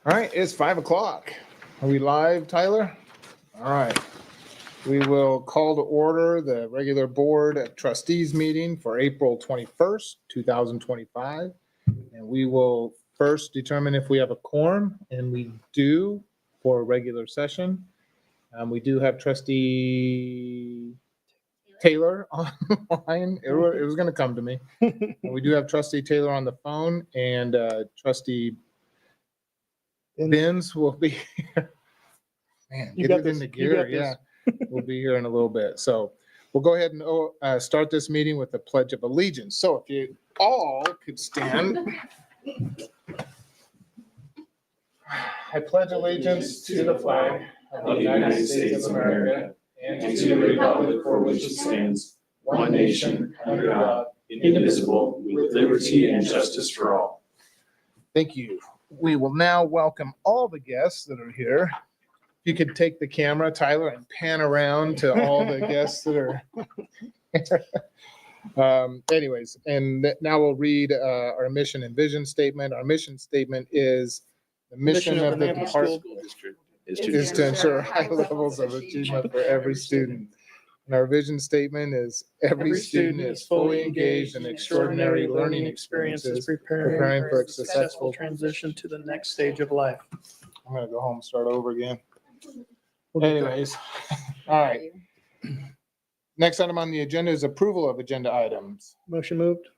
All right, it's 5 o'clock. Are we live, Tyler? All right. We will call to order the regular Board of Trustees meeting for April 21st, 2025. And we will first determine if we have a quorum, and we do for a regular session. We do have Trustee Taylor online. It was going to come to me. And we do have Trustee Taylor on the phone, and Trustee Benz will be here. Man, You get got it in this. the You gear. got Yeah, this. we'll be here in a little bit. So we'll go ahead and start this meeting with the Pledge of Allegiance. So if you all could stand. I pledge allegiance to the flag of the United States of America and to the republic for which it stands, one nation, under God, indivisible, with liberty and justice for all. Thank you. We will now welcome all the guests that are here. If you could take the camera, Tyler, and pan around to all the guests that are. Anyways, and now we'll read our mission and vision statement. Our mission statement is the mission of the Nampa School department District is to ensure high levels of achievement for every student. And our vision statement is every student is fully engaged in extraordinary learning experiences, preparing for a successful transition to the next stage of life. I'm gonna go home and start over again. We'll get there. Anyways, all right. Next item on the agenda is approval of agenda items. Motion moved.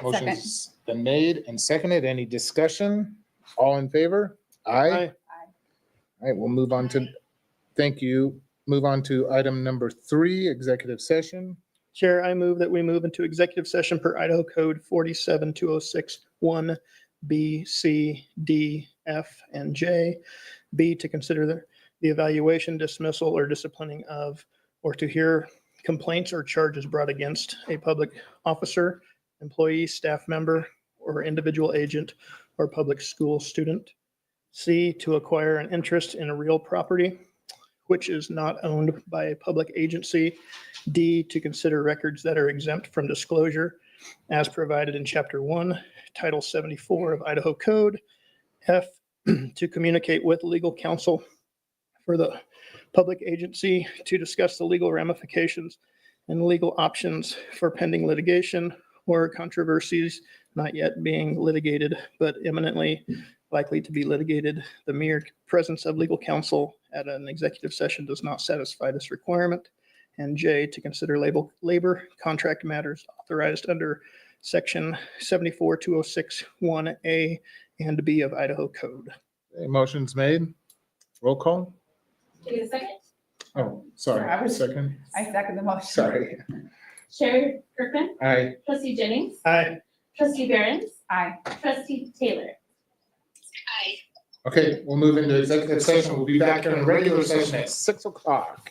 Motion's been made and seconded. Any discussion? All in favor? Aye. All right, we'll move on to, thank you. Move on to item number 3, executive session. Chair, I move that we move into executive session per Idaho Code 472061 B, C, D, F, and J. B, to consider the evaluation, dismissal, or disciplining of, or to hear complaints or charges brought against a public officer, employee, staff member, or individual agent or public school student. C, to acquire an interest in a real property which is not owned by a public agency. D, to consider records that are exempt from disclosure as provided in Chapter 1, Title 74 of Idaho Code. F, to communicate with legal counsel for the public agency to discuss the legal ramifications and legal options for pending litigation or controversies not yet being litigated, but imminently likely to be litigated. The mere presence of legal counsel at an executive session does not satisfy this requirement. And J, to consider labor contract matters authorized under Section 74206(1)A and B of Idaho Code. Okay, motion's made. Roll call. Take a second. Oh, sorry. I was- Second. I second the motion. Sorry. Chair Griffin, Aye. Trustee Jennings, Aye. Trustee Behrens. Aye. Trustee Taylor. Okay, we'll move into executive session. We'll be back here in a regular session at 6 o'clock.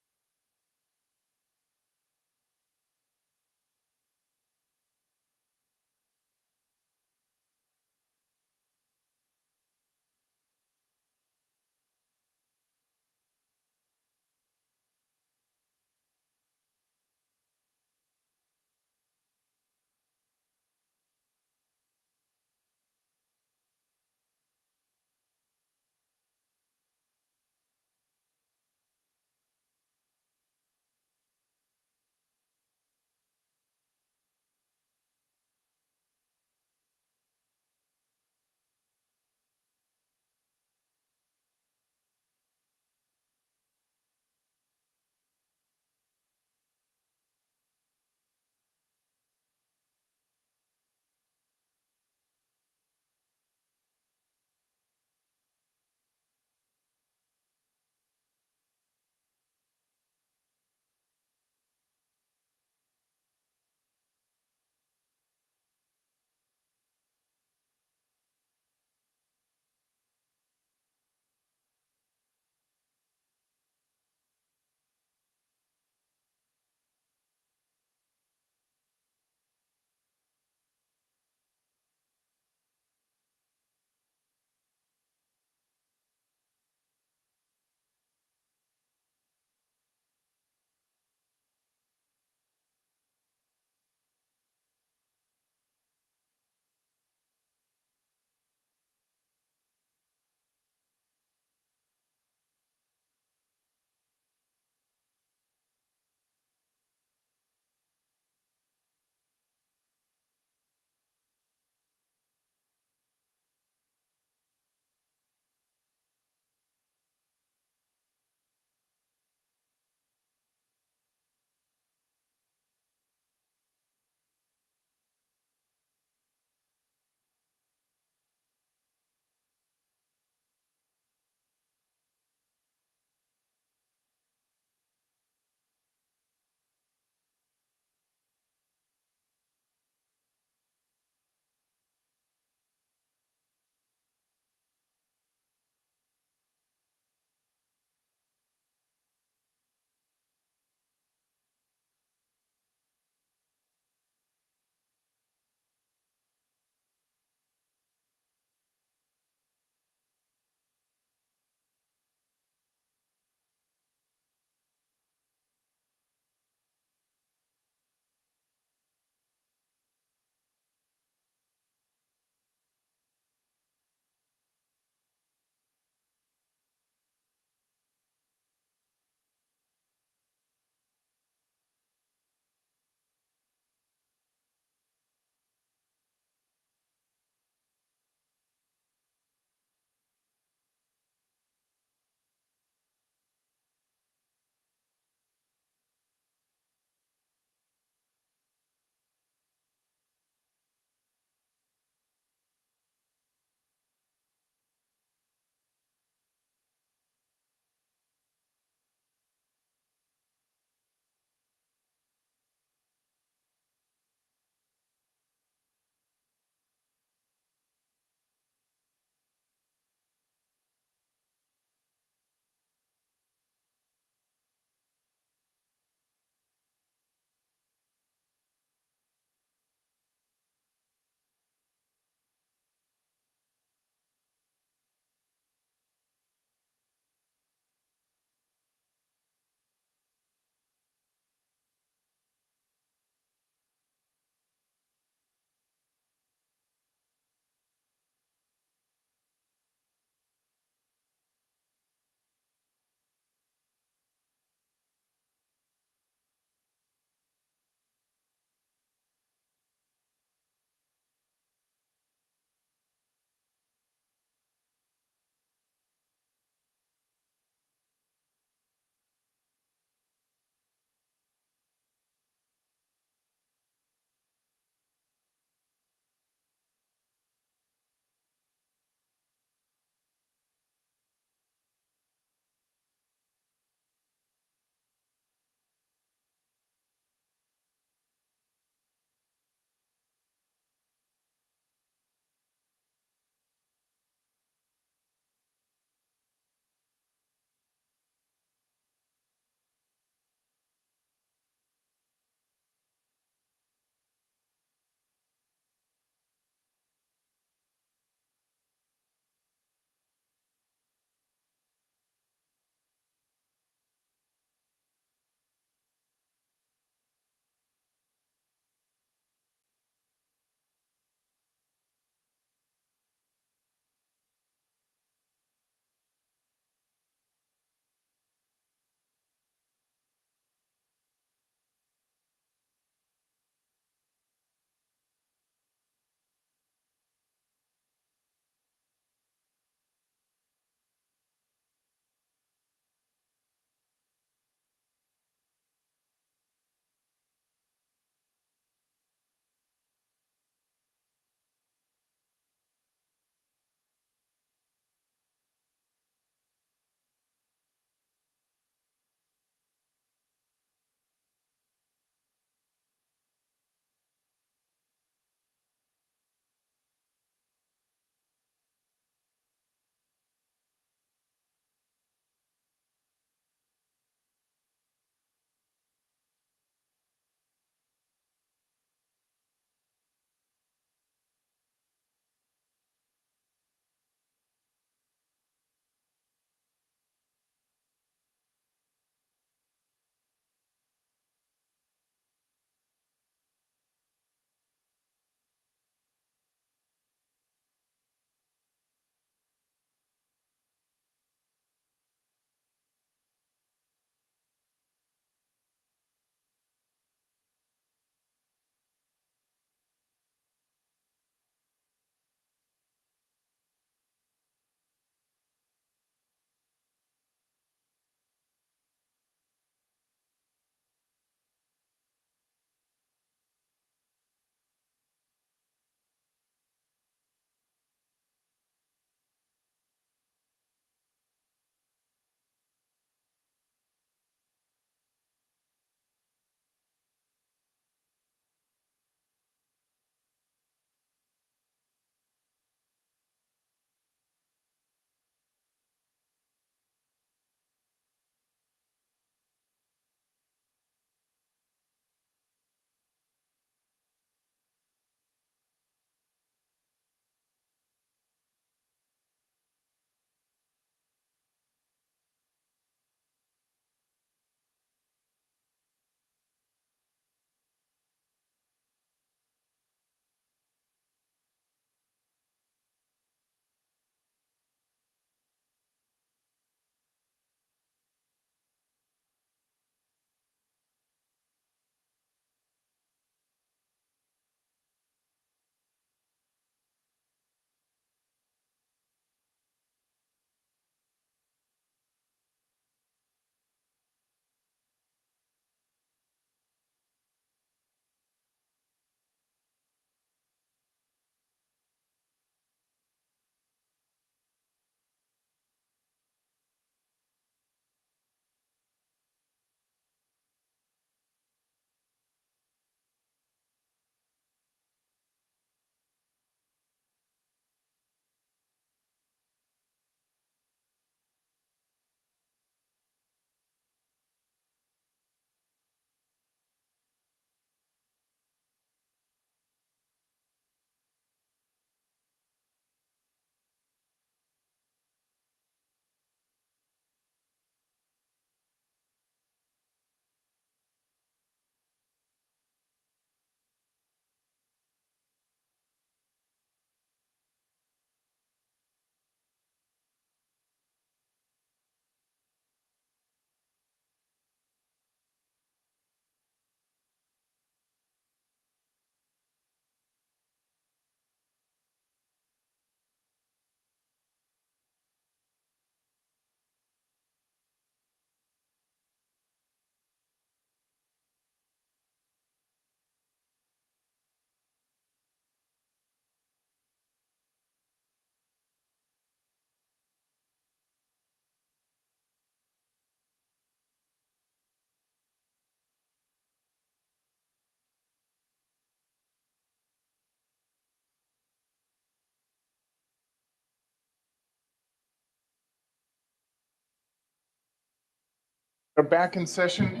We're back in session.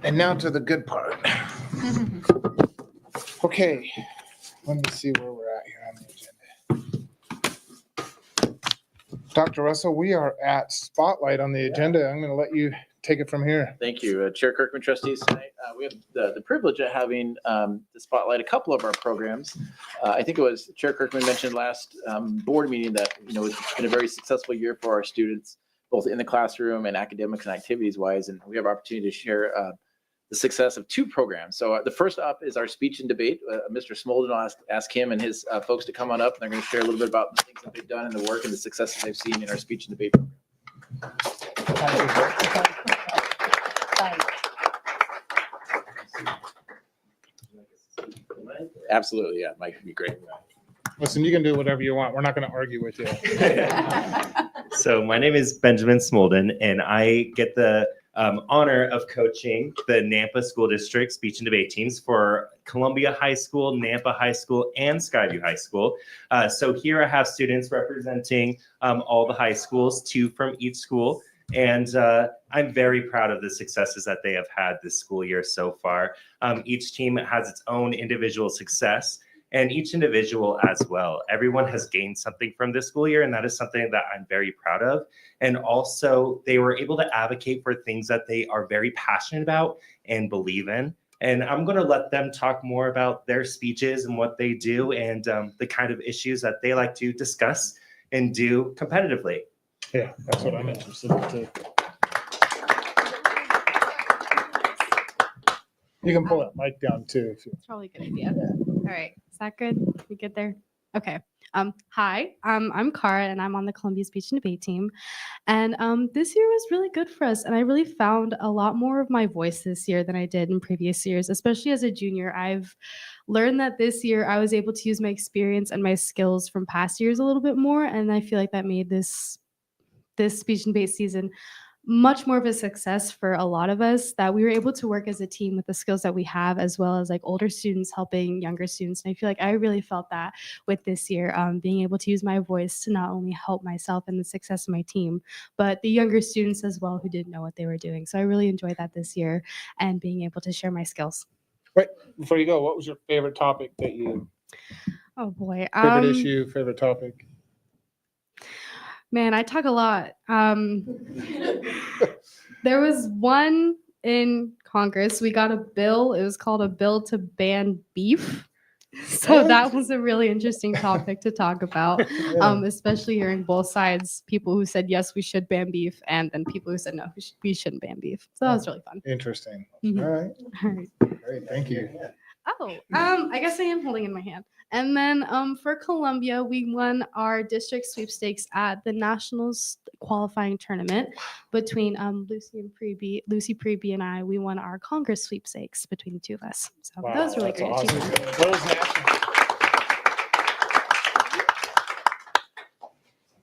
And now to the good part. Okay, let me see where we're at here on the agenda. Dr. Russell, we are at Spotlight on the agenda. I'm going to let you take it from here. Thank you, Chair Kirkman, trustees. Tonight, we have the privilege of having to spotlight a couple of our programs. I think it was Chair Kirkman mentioned last board meeting that, it's been a very successful year for our students, both in the classroom and academics and activities wise. And we have opportunity to share the success of two programs. So the first up is our speech and debate. Mr. Smolden, I'll ask him and his folks to come on up. And they're going to share a little bit about the things that they've done and the work and the successes they've seen in our speech and debate program. Absolutely, yeah, Mike would be great. Listen, you can do whatever you want. We're not going to argue with you. So my name is Benjamin Smolden, and I get the honor of coaching the Nampa School District speech and debate teams for Columbia High School, Nampa High School, and Skyview High School. So here I have students representing all the high schools, 2 from each school. And I'm very proud of the successes that they have had this school year so far. Each team has its own individual success, and each individual as well. Everyone has gained something from this school year, and that is something that I'm very proud of. And also, they were able to advocate for things that they are very passionate about and believe in. And I'm going to let them talk more about their speeches and what they do and the kind of issues that they like to discuss and do competitively. Yeah, that's what I'm interested in too. You can pull that mic down too. If you... It's probably a good idea. All right. Is that good? We good there? Okay. Hi, I'm Cara and I'm on the Columbia Speech and Debate team. And this year was really good for us. And I really found a lot more of my voice this year than I did in previous years, especially as a junior. I've learned that this year I was able to use my experience and my skills from past years a little bit more. And I feel like that made this speech and debate season much more of a success for a lot of us, that we were able to work as a team with the skills that we have, as well as like older students helping younger students. And I feel like I really felt that with this year, being able to use my voice to not only help myself and the success of my team, but the younger students as well who didn't know what they were doing. So I really enjoyed that this year and being able to share my skills. Wait, before you go, what was your favorite topic that you... Oh boy. Favorite issue, favorite topic? Man, I talk a lot. There was one in Congress. We got a bill. It was called a bill to ban beef. So that was a really interesting topic to talk about, especially hearing both sides, people who said, yes, we should ban beef, and then people who said, no, we shouldn't ban beef. So that was really fun. Interesting. Mhm. All right. All right. Great. Thank you. Oh, I guess I am holding in my hand. And then for Columbia, we won our district sweepstakes at the Nationals qualifying tournament between Lucy Preby and I. We won our Congress sweepstakes between the two of us. So Wow, that was really that's great awesome. achievement. What was national?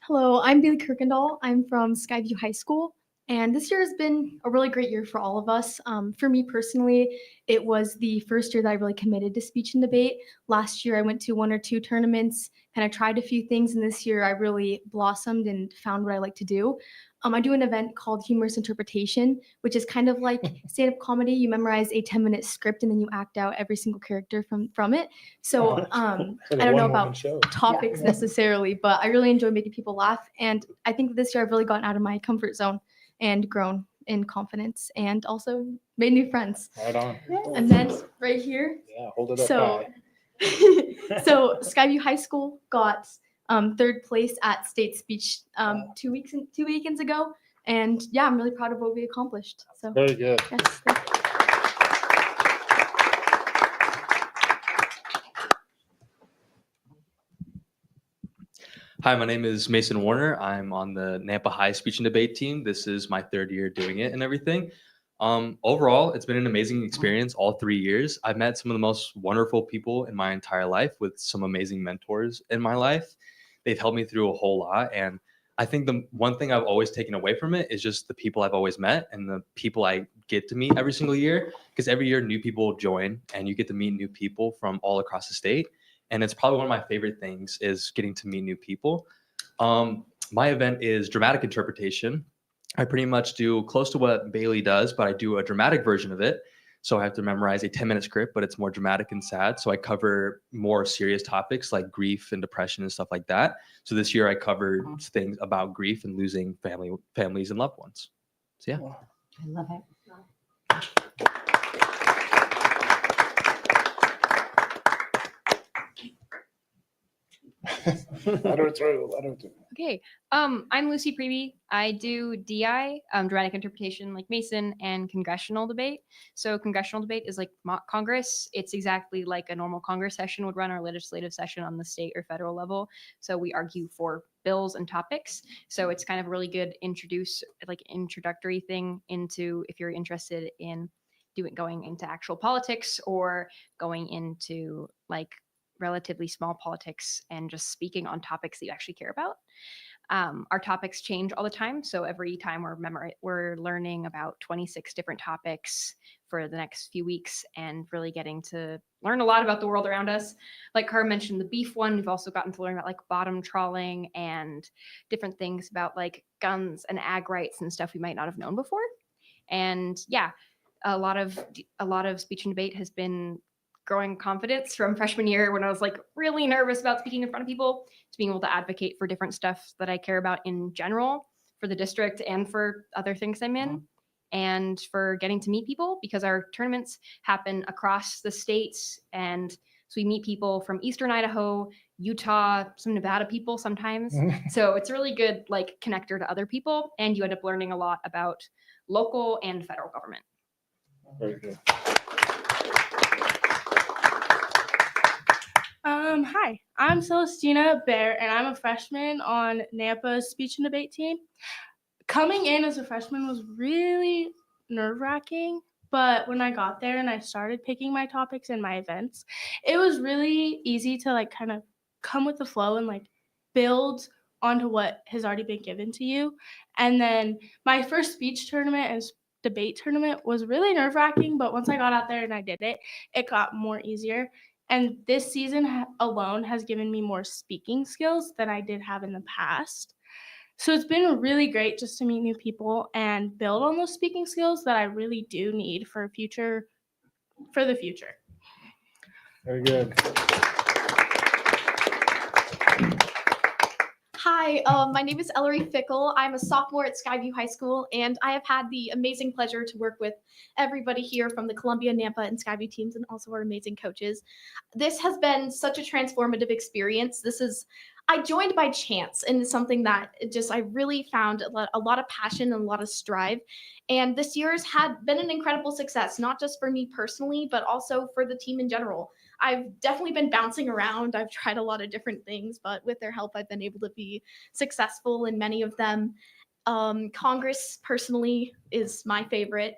Hello, I'm Bailey Kirkendall. I'm from Skyview High School, and this year has been a really great year for all of us. For me personally, it was the first year that I really committed to speech and debate. Last year, I went to 1 or 2 tournaments, and I tried a few things, and this year I really blossomed and found what I like to do. I do an event called Humorous Interpretation, which is kind of like stand-up comedy. You memorize a 10-minute script, and then you act out every single character from it. So I don't know about topics necessarily, but I really enjoy making people laugh. And I think this year I've really gotten out of my comfort zone and grown in confidence and also made new friends. Right on. And then right here, Yeah, hold it up so high. so Skyview High School got 3rd place at state speech 2 weekends ago. And yeah, I'm really proud of what we accomplished. So Very good. yes, thank you. Hi, my name is Mason Warner. I'm on the Nampa High speech and debate team. This is my 3rd year doing it and everything. Overall, it's been an amazing experience all 3 years. I've met some of the most wonderful people in my entire life with some amazing mentors in my life. They've helped me through a whole lot. And I think the one thing I've always taken away from it is just the people I've always met and the people I get to meet every single year, because every year new people join and you get to meet new people from all across the state. And it's probably one of my favorite things is getting to meet new people. My event is dramatic interpretation. I pretty much do close to what Bailey does, but I do a dramatic version of it. So I have to memorize a 10-minute script, but it's more dramatic and sad. So I cover more serious topics like grief and depression and stuff like that. So this year I covered things about grief and losing families and loved ones. So yeah. I love it. Let her through. Okay. I'm Lucy Preby. I do DI, dramatic interpretation like Mason, and congressional debate. So congressional debate is like mock Congress. It's exactly like a normal Congress session would run, our legislative session on the state or federal level. So we argue for bills and topics. So it's kind of a really good introductory thing into if you're interested in going into actual politics or going into like relatively small politics and just speaking on topics that you actually care about. Our topics change all the time. So every time we're learning about 26 different topics for the next few weeks and really getting to learn a lot about the world around us. Like Cara mentioned, the beef one, we've also gotten to learn about like bottom trawling and different things about like guns and ag rights and stuff we might not have known before. And yeah, a lot of speech and debate has been growing confidence from freshman year when I was like really nervous about speaking in front of people to being able to advocate for different stuff that I care about in general for the district and for other things I'm in and for getting to meet people because our tournaments happen across the states. And so we meet people from Eastern Idaho, Utah, some Nevada people sometimes. So it's a really good like connector to other people. And you end up learning a lot about local and federal government. Very good. Hi, I'm Celestina Bear, and I'm a freshman on Nampa's speech and debate team. Coming in as a freshman was really nerve-wracking, but when I got there and I started picking my topics and my events, it was really easy to like kind of come with the flow and like build onto what has already been given to you. And then my first speech tournament and debate tournament was really nerve-wracking, but once I got out there and I did it, it got more easier. And this season alone has given me more speaking skills than I did have in the past. So it's been really great just to meet new people and build on those speaking skills that I really do need for the future. Very good. Hi, my name is Ellery Fickle. I'm a sophomore at Skyview High School, and I have had the amazing pleasure to work with everybody here from the Columbia, Nampa, and Skyview teams, and also our amazing coaches. This has been such a transformative experience. I joined by chance, and it's something that I really found a lot of passion and a lot of strive. And this year's had been an incredible success, not just for me personally, but also for the team in general. I've definitely been bouncing around. I've tried a lot of different things, but with their help, I've been able to be successful in many of them. Congress personally is my favorite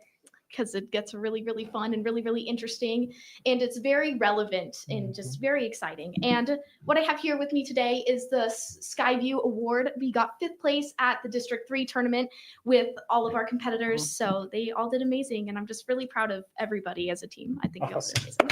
because it gets really, really fun and really, really interesting. And it's very relevant and just very exciting. And what I have here with me today is the Skyview Award. We got 5th place at the District 3 tournament with all of our competitors. So they all did amazing. And I'm just really proud of everybody as a team. I think they all did amazing.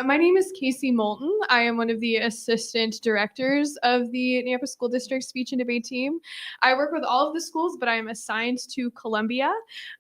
My name is Casey Moulton. I am one of the assistant directors of the Nampa School District speech and debate team. I work with all of the schools, but I am assigned to Columbia.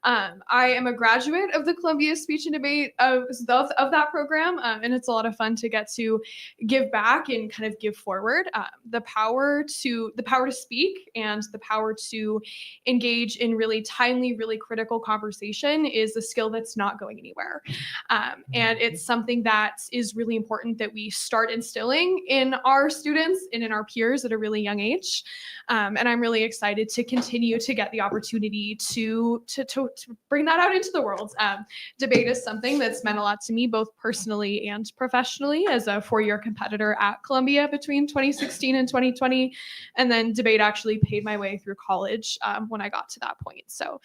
I am a graduate of the Columbia speech and debate of that program, and it's a lot of fun to get to give back and kind of give forward. The power to speak and the power to engage in really timely, really critical conversation is a skill that's not going anywhere, and it's something that is really important that we start instilling in our students and in our peers at a really young age. And I'm really excited to continue to get the opportunity to bring that out into the world. Debate is something that's meant a lot to me, both personally and professionally, as a 4-year competitor at Columbia between 2016 and 2020. And then debate actually paid my way through college when I got to that point. So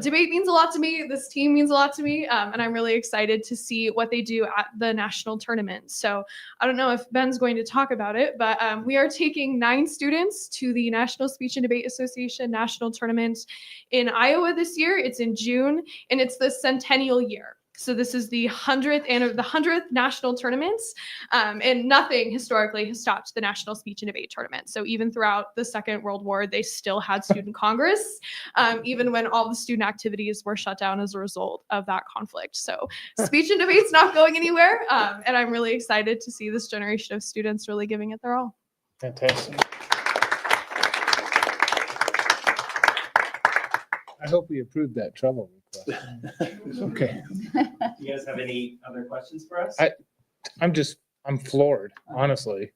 debate means a lot to me. This team means a lot to me. And I'm really excited to see what they do at the national tournament. So I don't know if Ben's going to talk about it, but we are taking 9 students to the National Speech and Debate Association National Tournament in Iowa this year. It's in June, and it's the centennial year. So this is the 100th national tournaments, and nothing historically has stopped the National Speech and Debate Tournament. So even throughout the Second World War, they still had student congress, even when all the student activities were shut down as a result of that conflict. So speech and debate's not going anywhere, and I'm really excited to see this generation of students really giving it their all. Fantastic. I hope we approved that travel request. Okay. You guys have any other questions for us? I'm floored, honestly.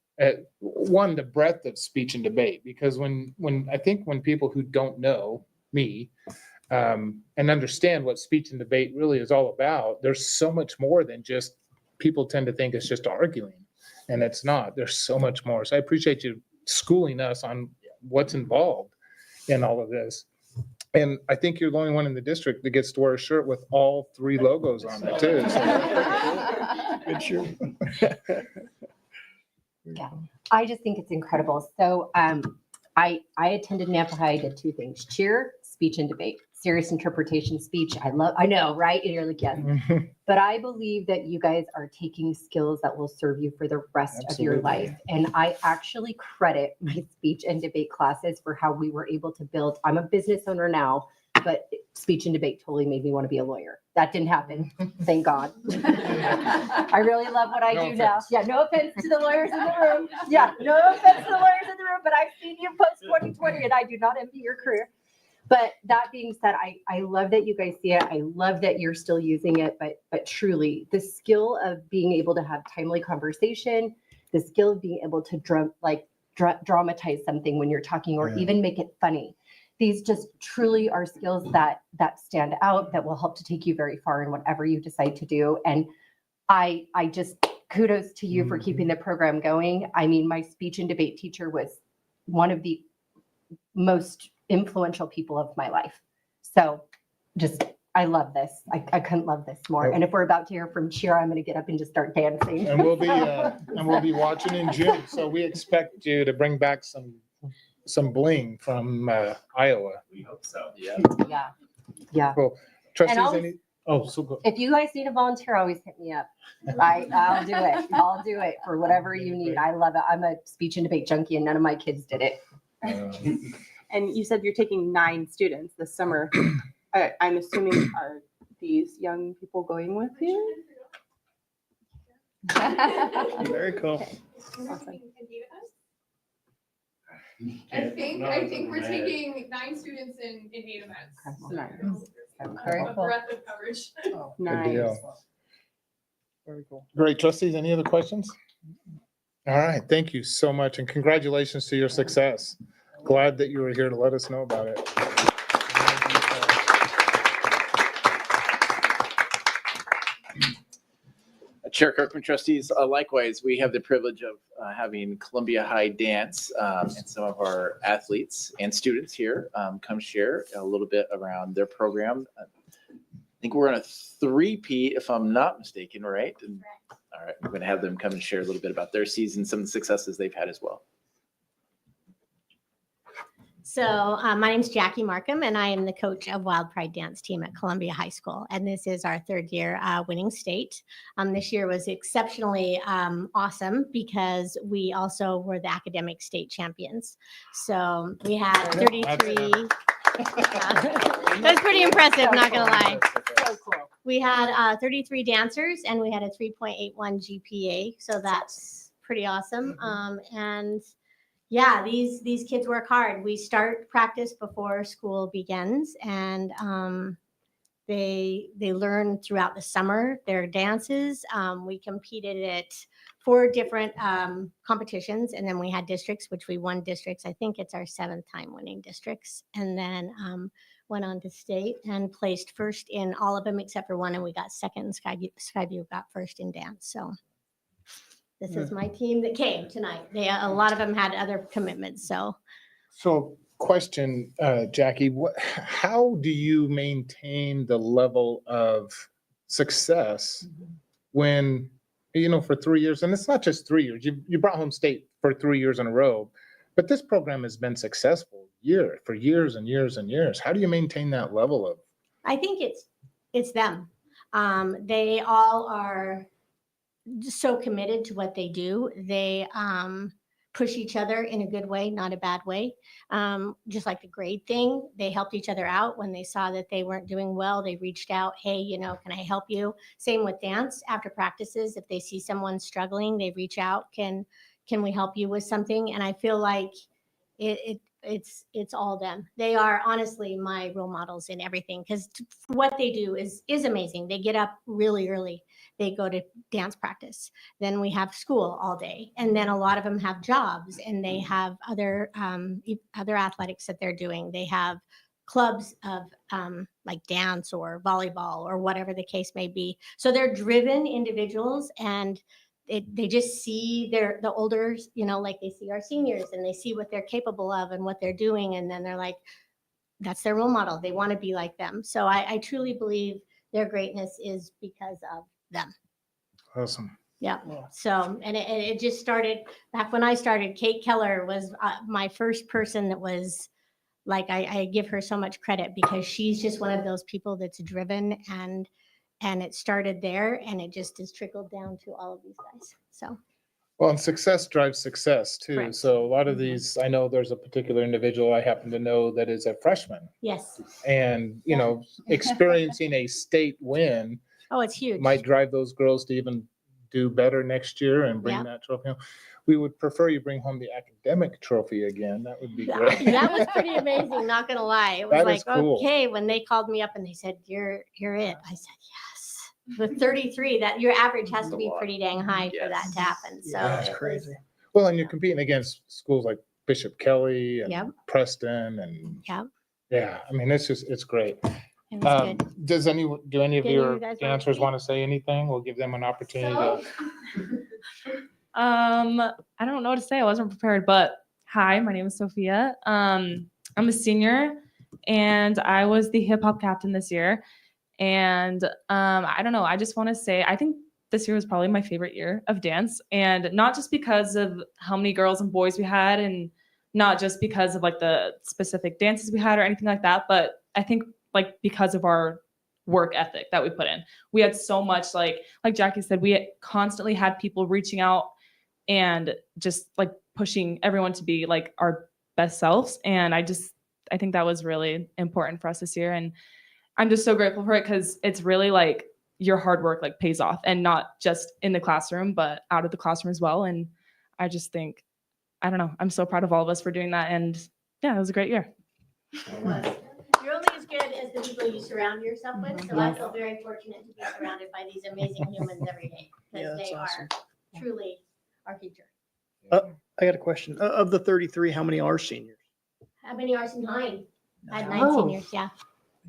One, the breadth of speech and debate, because when I think when people who don't know me and understand what speech and debate really is all about, there's so much more than just, people tend to think it's just arguing, and it's not. There's so much more. So I appreciate you schooling us on what's involved in all of this. And I think you're the only one in the district that gets to wear a shirt with all 3 logos on it too. So Good shirt. Yeah, I just think it's incredible. So I attended Nampa High, did 2 things: cheer, speech and debate. Serious interpretation speech. I know, right? And you're like, yes. But I believe that you guys are taking skills that will serve you for the rest of your life. And I actually credit my speech and debate classes for how we were able to build. I'm a business owner now, but speech and debate totally made me want to be a lawyer. That didn't happen. Thank God. I really love what I do now. Yeah, no offense to the lawyers in the room. Yeah, no offense to the lawyers in the room, but I've seen you post 2020 and I do not envy your career. But that being said, I love that you guys see it. I love that you're still using it, but truly the skill of being able to have timely conversation, the skill of being able to dramatize something when you're talking, or even make it funny. These just truly are skills that stand out, that will help to take you very far in whatever you decide to do. And I just kudos to you for keeping the program going. I mean, my speech and debate teacher was one of the most influential people of my life. So just, I love this. I couldn't love this more. And if we're about to hear from cheer, I'm going to get up and just start dancing. And we'll be watching in June. So we expect you to bring back some bling from Iowa. We hope so. Yeah. Yeah. Cool. Trustees, always- so good. If you guys need a volunteer, always hit me up. I'll do it. I'll do it for whatever you need. I love it. I'm a speech and debate junkie and none of my kids did it. And you said you're taking 9 students this summer. I'm assuming, are these young people going with you? Very cool. Awesome. I think we're taking 9 students in 8 events. Nice. Very A cool. breadth of coverage. Good deal. Nice. Very cool. Great. Trustees, any other questions? All right. Thank you so much. And congratulations to your success. Glad that you were here to let us know about it. Chair Kirkman, trustees, likewise, we have the privilege of having Columbia High Dance and some of our athletes and students here come share a little bit around their program. I think we're on a 3-peat, if I'm not mistaken, right? And, all right, we're going to have them come and share a little bit about their season, some of the successes they've had as well. So my name is Jackie Markham, and I am the coach of Wild Pride Dance Team at Columbia High School. And this is our 3rd year winning state. This year was exceptionally awesome because we also were the academic state champions. So we had 33. That's pretty impressive, not gonna lie. So cool. We had 33 dancers, and we had a 3.81 GPA. So that's pretty awesome. And yeah, these kids work hard. We start practice before school begins, and they learn throughout the summer their dances. We competed at 4 different competitions, and then we had districts, which we won districts. I think it's our 7th time winning districts, and then went on to state and placed first in all of them except for one, and we got second. And Skyview got first in dance. So. This is my team that came tonight. A lot of them had other commitments, so. So question, Jackie, how do you maintain the level of success when, for 3 years, and it's not just 3 years, you brought home state for 3 years in a row, but this program has been successful for years and years and years. How do you maintain that level of? I think it's them. They all are just so committed to what they do. They push each other in a good way, not a bad way. Just like the grade thing, they helped each other out when they saw that they weren't doing well. They reached out, hey, you know, can I help you? Same with dance. After practices, if they see someone struggling, they reach out, can we help you with something? And I feel like it's all them. They are honestly my role models in everything, because what they do is amazing. They get up really early. They go to dance practice. Then we have school all day, and then a lot of them have jobs, and they have other athletics that they're doing. They have clubs of like dance or volleyball or whatever the case may be. So they're driven individuals, and they just see the older, you know, like they see our seniors and they see what they're capable of and what they're doing, and then they're like, that's their role model. They want to be like them. So I truly believe their greatness is because of them. Awesome. Yeah. So, and it just started back when I started. Kate Keller was my first person that was like, I give her so much credit, because she's just one of those people that's driven, and it started there, and it just has trickled down to all of these guys. So. Well, and success drives success too. Correct. So a lot of these, I know there's a particular individual I happen to know that is a freshman, Yes. and, you know, experiencing a state win Oh, it's huge. might drive those girls to even do better next year and bring Yeah. that trophy home. We would prefer you bring home the academic trophy again. That would be That great. that was pretty amazing, not gonna lie. It was That like, is cool. okay, when they called me up and they said, you're it. I said, yes. With 33, that your average has to be pretty dang high for that to happen. So Yeah, that's it was- crazy. Well, and you're competing against schools like Bishop Kelly and Yep. Preston and Yep. yeah, I mean, it's great. It was good. Do any of Do any of your you guys wanna dancers speak? want to say anything? We'll give them an opportunity to. I don't know what to say. I wasn't prepared, but hi, my name is Sophia. I'm a senior and I was the hip hop captain this year. And I don't know, I just want to say, I think this year was probably my favorite year of dance, and not just because of how many girls and boys we had, and not just because of like the specific dances we had or anything like that, but I think like because of our work ethic that we put in. We had so much, like Jackie said, we constantly had people reaching out and just like pushing everyone to be like our best selves. And I think that was really important for us this year. And I'm just so grateful for it, because it's really like your hard work like pays off, and not just in the classroom, but out of the classroom as well. And I just think, I don't know, I'm so proud of all of us for doing that. And yeah, it was a great year. You're only as good as the people you surround yourself with. So I feel very fortunate to be surrounded by these amazing humans every day, Yeah, because that's they awesome. are truly our future. I got a question. Of the 33, how many are seniors? How many are 9? I had 9 Oh. seniors, yeah.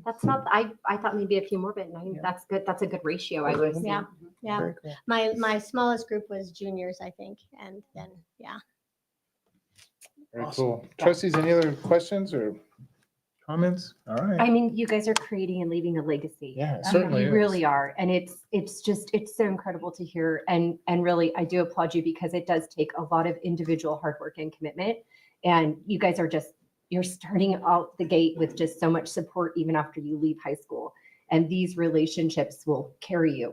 That's not, I thought maybe a few more, but nine, that's good. That's a good ratio, I would assume. Yeah, yeah. Very cool. My smallest group was juniors, I think, and then, yeah. Very Awesome. cool. Trustees, any other questions or comments? All right. I mean, you guys are creating and leaving a legacy. Yeah, it certainly You is. really are. And it's so incredible to hear. And really, I do applaud you, because it does take a lot of individual hard work and commitment. And you guys are you're starting out the gate with just so much support, even after you leave high school. And these relationships will carry you.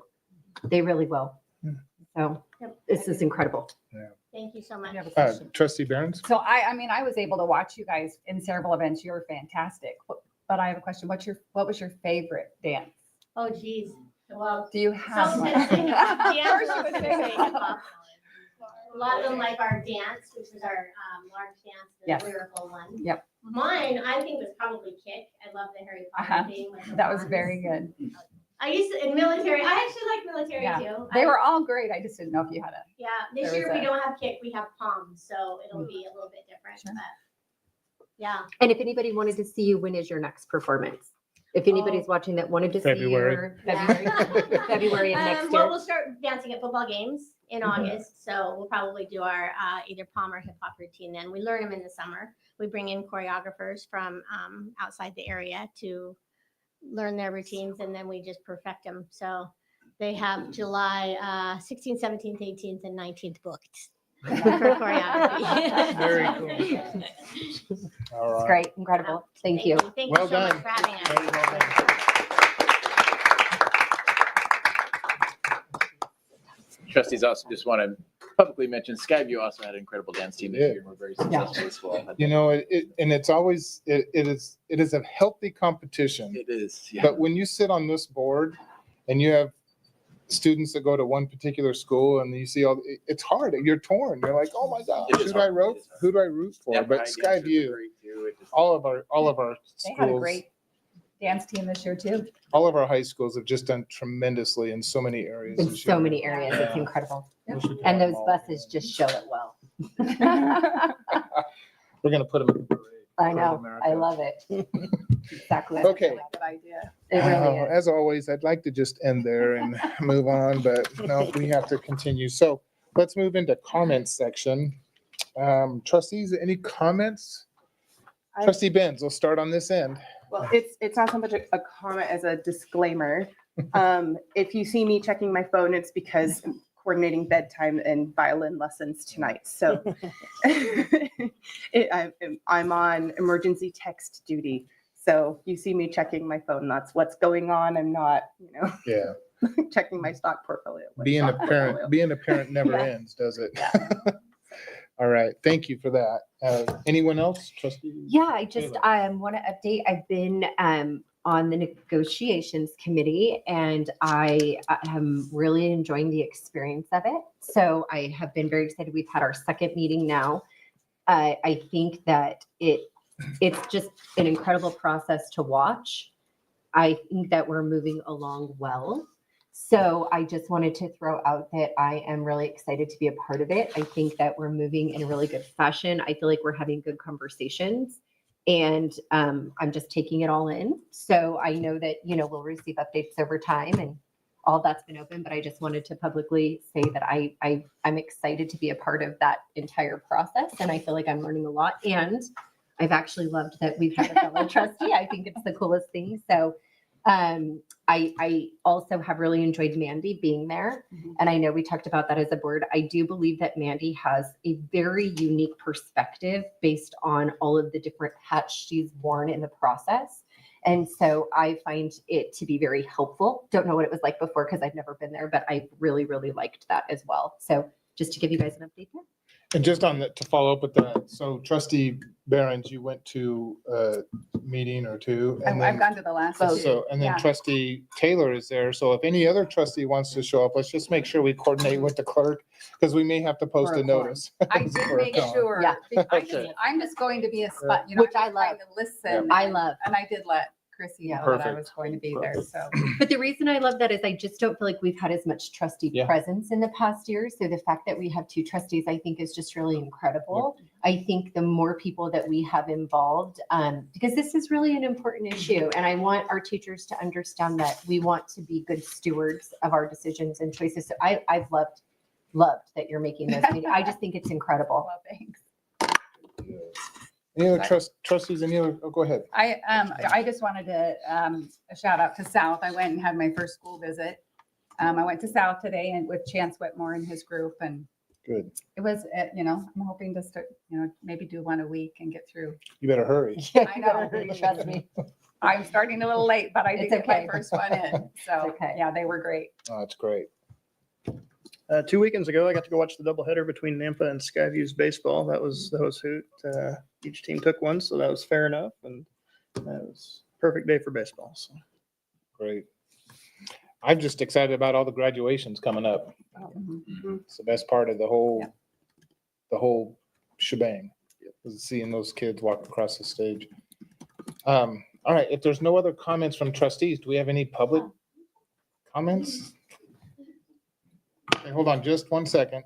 They really will. So Yep. this is incredible. Thank you so much. Trustee Behrens? So I mean, I was able to watch you guys in several events. You were fantastic. But I have a question. What was your favorite dance? Oh, geez. Well, Do you have someone's one? gonna say hip-hop. Deanna's First you also would gonna say say hip-hop. hip-hop. A lot of them like our dance, which is our large dance, the Yes. lyrical one. Yep. Mine, I think, was probably kick. I love the Harry Potter Uh-huh. theme. with the That was wands. very good. I used to, in military, I actually like military Yeah. too. They I- were all great. I just didn't know if you had a. Yeah, this there year was we a- don't have kick, we have palms, so it'll be a little bit different, but yeah. And if anybody wanted to see you, when is your next performance? If anybody's watching that wanted to see you, February. or Yeah. February of next Well, year. we'll start dancing at football games in August, so we'll probably do our either palm or hip hop routine then. We learn them in the summer. We bring in choreographers from outside the area to learn their routines, and then we just perfect them. So they have July 16th, 17th, 18th, and 19th booked for choreography. Very cool. All It's right. great, incredible. Thank you. Thank Well you so done. much for having us. Very well done. trustees also just want to publicly mention Skyview also had an incredible dance team this Yeah. year. And we're very successful as well. You know, and it's always, it is a healthy competition. It is. Yeah. But when you sit on this board and you have students that go to one particular school and you see it's hard. You're torn. You're like, oh my God, It is who do I hard. root? It is hard. Who do I root for? Yeah, But dancers are Skyview, great too. It just- all of our They had a schools, great dance team this year too. all of our high schools have just done tremendously in so many areas. In this so year. many areas, it's Yeah. incredible. Wish we could And have those them all. buses just show it well. We're gonna put them in the parade. I for know, America. I love it. Exactly. Okay. Good idea. It really is. As always, I'd like to just end there and move on, but no, we have to continue. So let's move into comments section. Trustees, any comments? Trustee Benz, we'll start on this end. Well, it's not so much a comment as a disclaimer. If you see me checking my phone, it's because I'm coordinating bedtime and violin lessons tonight. So I'm on emergency text duty. So you see me checking my phone. That's what's going on. I'm not, Yeah, checking my stock portfolio. being a parent never Yeah. ends, does it? All right, thank you for that. Anyone else, trustee? Yeah, I just Taylor. want to update. I've been on the negotiations committee and I am really enjoying the experience of it. So I have been very excited. We've had our second meeting now. I think that it's just an incredible process to watch. I think that we're moving along well. So I just wanted to throw out that I am really excited to be a part of it. I think that we're moving in a really good fashion. I feel like we're having good conversations and I'm just taking it all in. So I know that, we'll receive updates over time and all that's been open, but I just wanted to publicly say that I'm excited to be a part of that entire process. And I feel like I'm learning a lot. And I've actually loved that we've had a fellow trustee. I think it's the coolest thing. So I also have really enjoyed Mandy being there. And I know we talked about that as a board. I do believe that Mandy has a very unique perspective based on all of the different hats she's worn in the process. And so I find it to be very helpful. Don't know what it was like before because I've never been there, but I really, really liked that as well. So just to give you guys an update there. And just on that, to follow up with that, so trustee Behrens, you went to a meeting or two. And I've then, gone to the last two. so, and then Yeah. trustee Taylor is there. So if any other trustee wants to show up, let's just make sure we coordinate with the clerk because we may have to post For a a quorum. notice. I did for a make quorum. sure. Yeah. I'm just going to be a spot, Which I I'm trying love. to listen. I love. And I did let Chrissy know that I Perfect. was going to be there, so. But the reason I love that is I just don't feel like we've had as much trustee Yeah. presence in the past year. So the fact that we have two trustees, I think is just really incredible. I think the more people that we have involved, because this is really an important issue. And I want our teachers to understand that we want to be good stewards of our decisions and choices. So I've loved that you're making this meeting. I just think it's incredible. Well, thanks. Any other trustees, go ahead. I just wanted to a shout out to South. I went and had my first school visit. I went to South today and with Chance Whitmore and his group, and Good. it was, I'm hoping to start, maybe do one a week and get through. You better hurry. Yeah, I you better know. hurry, trust me. I'm starting a little late, but I did It's get my okay. first one in. So, okay. yeah, they were great. Oh, that's great. 2 weekends ago, I got to go watch the doubleheader between Nampa and Skyview's baseball. That was hoot. Each team took one, so that was fair enough, and that was a perfect day for baseball. So. Great. I'm just excited about all the graduations coming up. It's the best part of the whole shebang. Is seeing those kids walk across the stage. All right, if there's no other comments from trustees, do we have any public comments? Okay, hold on just 1 second.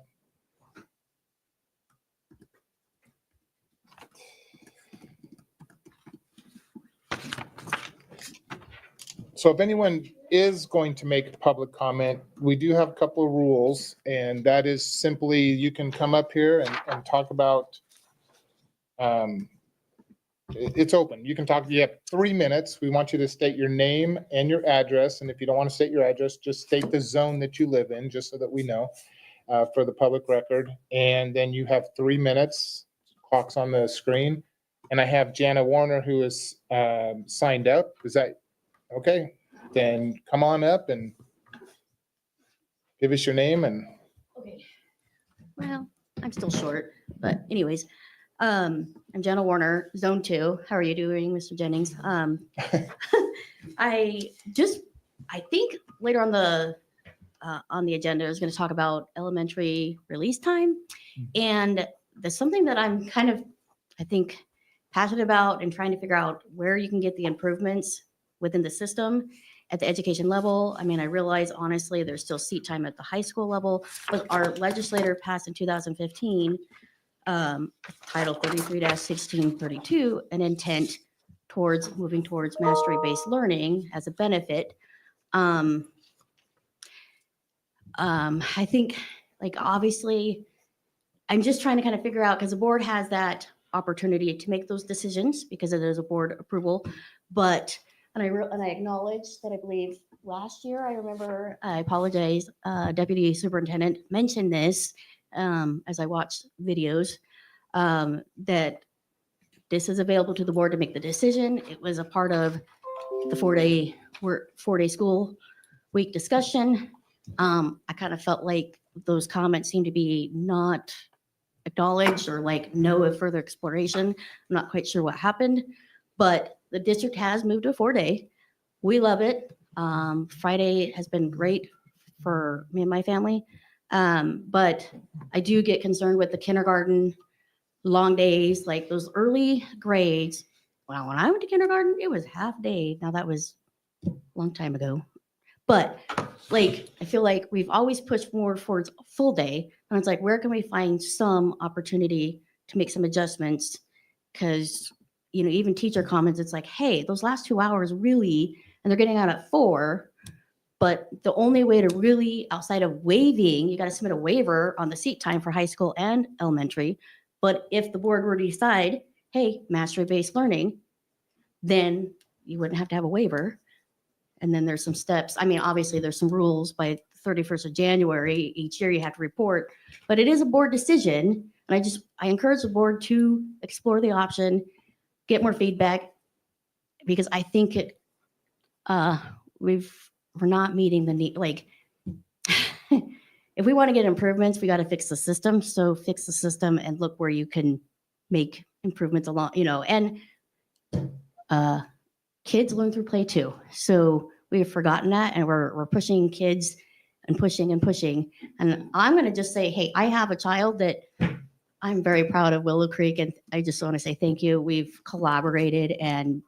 So if anyone is going to make a public comment, we do have a couple of rules, and that is simply you can come up here and talk about, it's open. You can talk, you have 3 minutes. We want you to state your name and your address. And if you don't want to state your address, just state the zone that you live in, just so that we know for the public record. And then you have 3 minutes, clock's on the screen. And I have Jana Warner who is signed up. Is that okay? Then come on up and give us your name and Well, I'm still short, but anyways, I'm Jenna Warner, Zone 2. How are you doing, Mr. Jennings? I think later on the agenda is going to talk about elementary release time, and there's something that I'm kind of, I think, passionate about and trying to figure out where you can get the improvements within the system at the education level. I mean, I realize honestly, there's still seat time at the high school level, but our legislator passed in 2015 Title 33-1632, an intent towards moving towards mastery-based learning as a benefit. I think, like, obviously, I'm just trying to kind of figure out, because the board has that opportunity to make those decisions because there's a board approval, but and I acknowledge that I believe last year, I apologize, Deputy Superintendent mentioned this as I watched videos, that this is available to the board to make the decision. It was a part of the four-day school week discussion. I kind of felt like those comments seemed to be not acknowledged or like no further exploration. I'm not quite sure what happened, but the district has moved to a 4-day. We love it. Friday has been great for me and my family. But I do get concerned with the kindergarten long days, like those early grades. Well, when I went to kindergarten, it was half day. Now that was a long time ago. But like, I feel like we've always pushed more towards a full day. And it's like, where can we find some opportunity to make some adjustments? Because, you know, even teacher comments, it's like, hey, those last 2 hours really, and they're getting out at 4. But the only way to really, outside of waiving, you got to submit a waiver on the seat time for high school and elementary. But if the board were to decide, hey, mastery-based learning, then you wouldn't have to have a waiver. And then there's some steps. I mean, obviously there's some rules by 31st of January. Each year you have to report, but it is a board decision. And I encourage the board to explore the option, get more feedback, because I think we're not meeting the need. Like, if we want to get improvements, we got to fix the system. So fix the system and look where you can make improvements along, you know, and kids learn through play too. So we've forgotten that, and we're pushing kids and pushing and pushing. And I'm going to just say, hey, I have a child that I'm very proud of, Willow Creek, and I just want to say thank you. We've collaborated and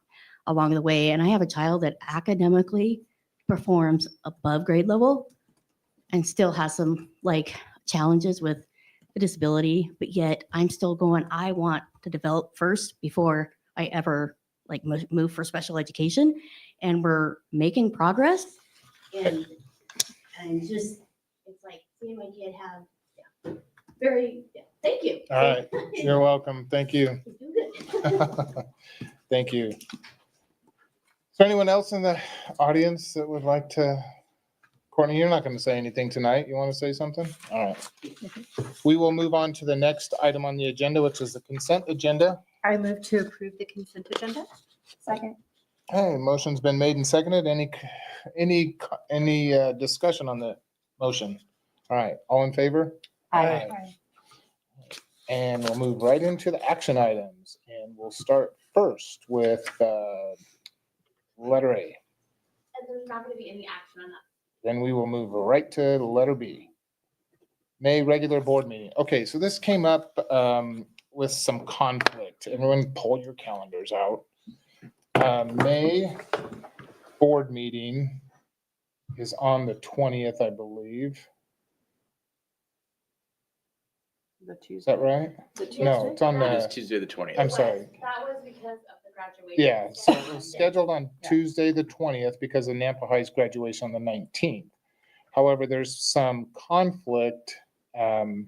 along the way, and I have a child that academically performs above grade level and still has some like challenges with the disability, but yet I'm still going, I want to develop first before I ever like move for special education. And we're making progress, and just, it's like seeing my kid have, thank you. All right, you're welcome. Thank you. Thank you. Is there anyone else in the audience that would like to? Courtney, you're not going to say anything tonight. You want to say something? All right. We will move on to the next item on the agenda, which is the consent agenda. I move to approve the consent agenda. Second. Hey, motion's been made and seconded. Any discussion on the motion? All right, all in favor? Aye. And we'll move right into the action items, and we'll start first with letter A. And there's not going to be any action on that. Then we will move right to letter B. May regular board meeting. Okay, so this came up with some conflict. Everyone pull your calendars out. May board meeting is on the 20th, I believe. The Tuesday. Is that right? The Tuesday? No, it's on It is the, Tuesday, the 20th. I'm sorry. That was because of the graduation. Yeah, so it was scheduled on Tuesday, the 20th, because of Nampa High's graduation on the 19th. However, there's some conflict, and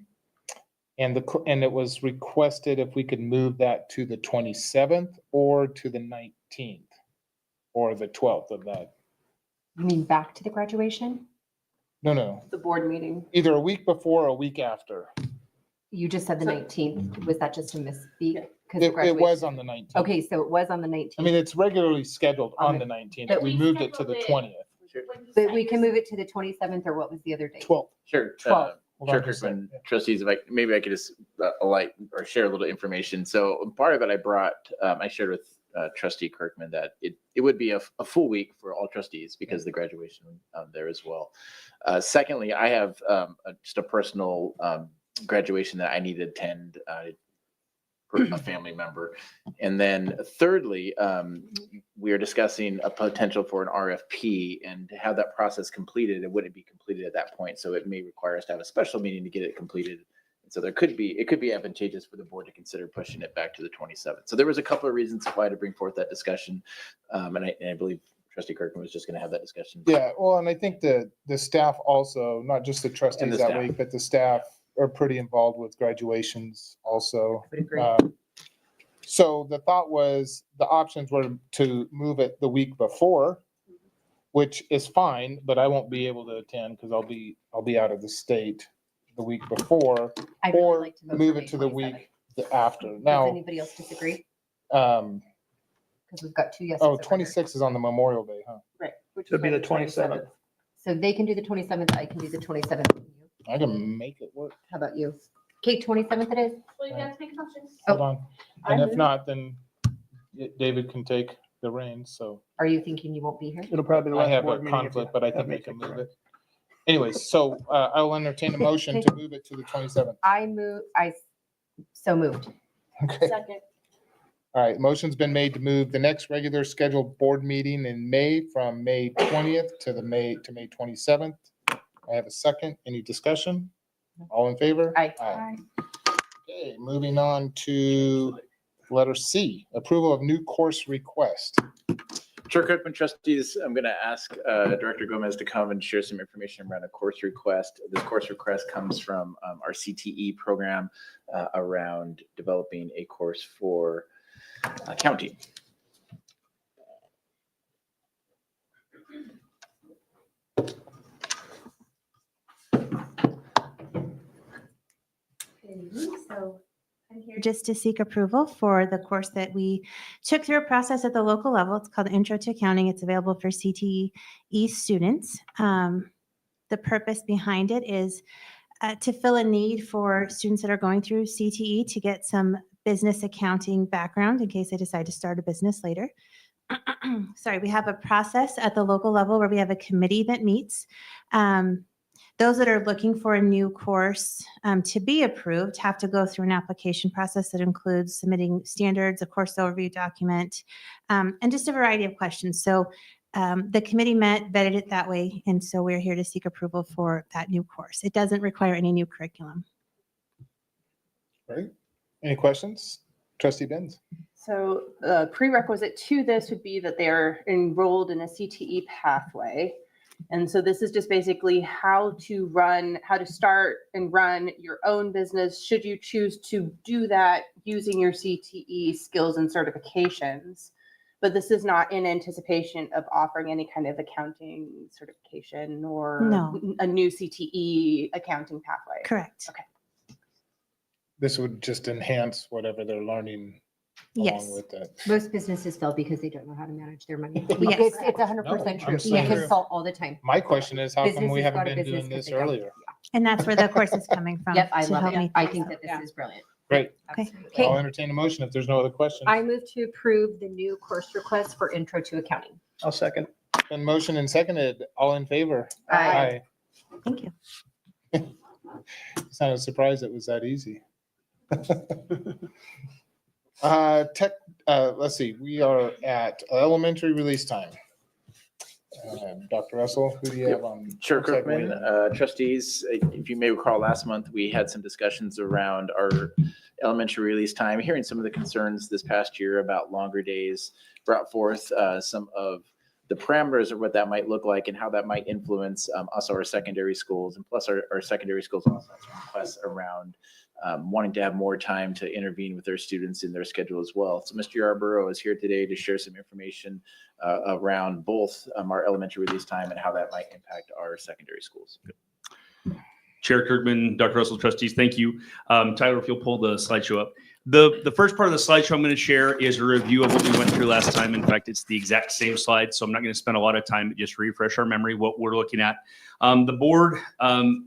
it was requested if we could move that to the 27th or to the 19th or the 12th of that. You mean back to the graduation? No, The board meeting. either a week before or a week after. You just said the 19th. Was that just a misspeak? 'Cause It graduation- was on the 19th. Okay, so it was on the 19th. I mean, it's regularly scheduled on the Okay. 19th. But We moved it to the 20th. But we can move it to the 27th, or what was the other date? 12th. Sure. 12th. hold on Chair just a second. Kirkman, trustees, if maybe I could just alight or share a little information. So part of it I shared with trustee Kirkman that it would be a full week for all trustees because of the graduation there as well. Secondly, I have just a personal graduation that I need to attend for a family member. And then thirdly, we are discussing a potential for an RFP, and to have that process completed, it wouldn't be completed at that point. So it may require us to have a special meeting to get it completed. And so it could be advantageous for the board to consider pushing it back to the 27th. So there was a couple of reasons why to bring forth that discussion. And I believe Trustee Kirkman was just going to have that discussion. Yeah, well, and I think the staff also, not just the trustees that staff. week, but the staff are pretty involved with graduations also. Would agree. So the thought was the options were to move it the week before, which is fine, but I won't be able to attend because I'll be out of the state the week before, I'd really or like to vote move for it to May the 27th. week after. Does Now, anybody else disagree? um, Because we've got two yeses. oh, over here. 26 is on the Memorial Day, huh? Right. Which It'd be is the why 27th. So they can do the 27th. I can do the 27th. I can make it work. How about you? Okay, 27th it is. Well, you have to make a motion. Hold on. I And if move. not, then David can take the reins, so. Are you thinking you won't be here? It'll probably be the I last have a board meeting if you conflict, but I have think me I can take the move reins. it. Anyways, so I will entertain a motion to move it to the 27th. I so moved. Okay. Second. All right, motion's been made to move the next regular scheduled board meeting in May from May 20th to May 27th. I have a second. Any discussion? All in favor? Aye. Okay, moving on to letter C, approval of new course request. Chair Kirkman, trustees, I'm going to ask Director Gomez to come and share some information around a course request. This course request comes from our CTE program around developing a course for accounting. So I'm here just to seek approval for the course that we took through a process at the local level. It's called Intro to Accounting. It's available for CTE students. The purpose behind it is to fill a need for students that are going through CTE to get some business accounting background in case they decide to start a business later. Sorry, we have a process at the local level where we have a committee that meets. Those that are looking for a new course to be approved have to go through an application process that includes submitting standards, a course overview document, and just a variety of questions. So the committee vetted it that way, and so we're here to seek approval for that new course. It doesn't require any new curriculum. Right? Any questions? Trustee Benz? So the prerequisite to this would be that they're enrolled in a CTE pathway. And so this is just basically how to start and run your own business should you choose to do that using your CTE skills and certifications. But this is not in anticipation of offering any kind of accounting certification or No. a new CTE accounting pathway. Correct. Okay. This would just enhance whatever they're learning Yes. along with that. Most businesses fail because they don't know how to manage their money. Yes. It's 100% No, true. I'm We saying- consult all the time. My question is, how come we Businesses haven't go to been business doing 'cause this they don't. earlier? And that's where the course is coming from. Yep, I to love help it. me I through think that. that this is brilliant. Great. Absolutely. I'll entertain a motion if there's no other questions. I move to approve the new course request for Intro to Accounting. I'll second. Been motion and seconded. All in favor? Aye. Thank you. Sounded surprised it was that easy. Let's see, we are at elementary release time. Dr. Russell, who do you have on? Chair looks like Kirkman, waiting? trustees, if you may recall, last month, we had some discussions around our elementary release time, hearing some of the concerns this past year about longer days, brought forth some of the parameters of what that might look like and how that might influence us, our secondary schools, and plus our secondary schools also have some requests around wanting to have more time to intervene with their students in their schedule as well. So Mr. Yarborough is here today to share some information around both our elementary release time and how that might impact our secondary schools. Chair Kirkman, Dr. Russell, trustees, thank you. Tyler, if you'll pull the slideshow up. The first part of the slideshow I'm going to share is a review of what we went through last time. In fact, it's the exact same slide, so I'm not going to spend a lot of time, just refresh our memory what we're looking at. The board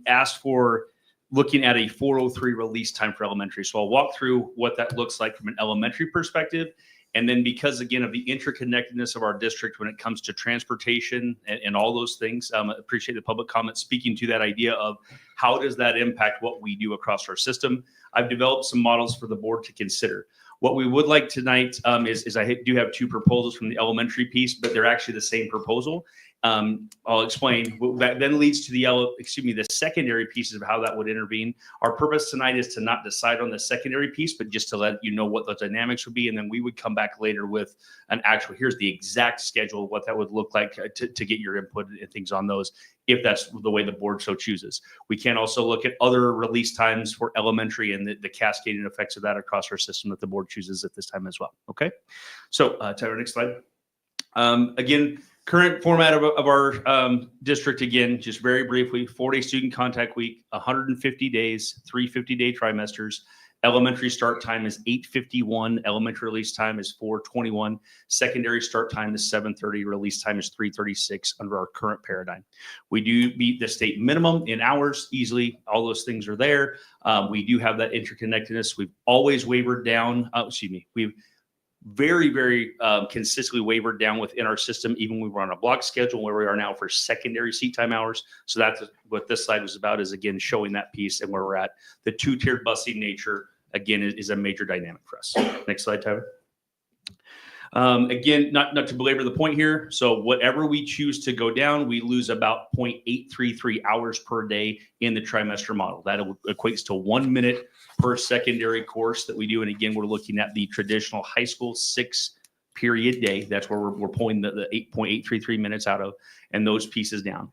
asked for looking at a 4:03 release time for elementary. So I'll walk through what that looks like from an elementary perspective. And then because, again, of the interconnectedness of our district when it comes to transportation and all those things, appreciate the public comment speaking to that idea of how does that impact what we do across our system. I've developed some models for the board to consider. What we would like tonight is I do have two proposals from the elementary piece, but they're actually the same proposal. I'll explain. That then leads to the secondary pieces of how that would intervene. Our purpose tonight is to not decide on the secondary piece, but just to let you know what the dynamics would be. And then we would come back later with an actual, here's the exact schedule of what that would look like to get your input and things on those, if that's the way the board so chooses. We can also look at other release times for elementary and the cascading effects of that across our system that the board chooses at this time as well. Okay. So Tyler, next slide. Again, current format of our district, again, just very briefly, 4-day student contact week, 150 days, 3 50-day trimesters. Elementary start time is 8:51. Elementary release time is 4:21. Secondary start time is 7:30. Release time is 3:36 under our current paradigm. We do meet the state minimum in hours easily. All those things are there. We do have that interconnectedness. We've always wavered down. We've very, very consistently wavered down within our system, even when we were on a block schedule where we are now for secondary seat time hours. So that's what this slide was about, is again, showing that piece and where we're at. The two-tiered busing nature, again, is a major dynamic for us. Next slide, Tyler. Again, not to belabor the point here. So whatever we choose to go down, we lose about 0.833 hours per day in the trimester model. That equates to 1 minute per secondary course that we do. And again, we're looking at the traditional high school 6-period day. That's where we're pulling the 8.833 minutes out of, and those pieces down.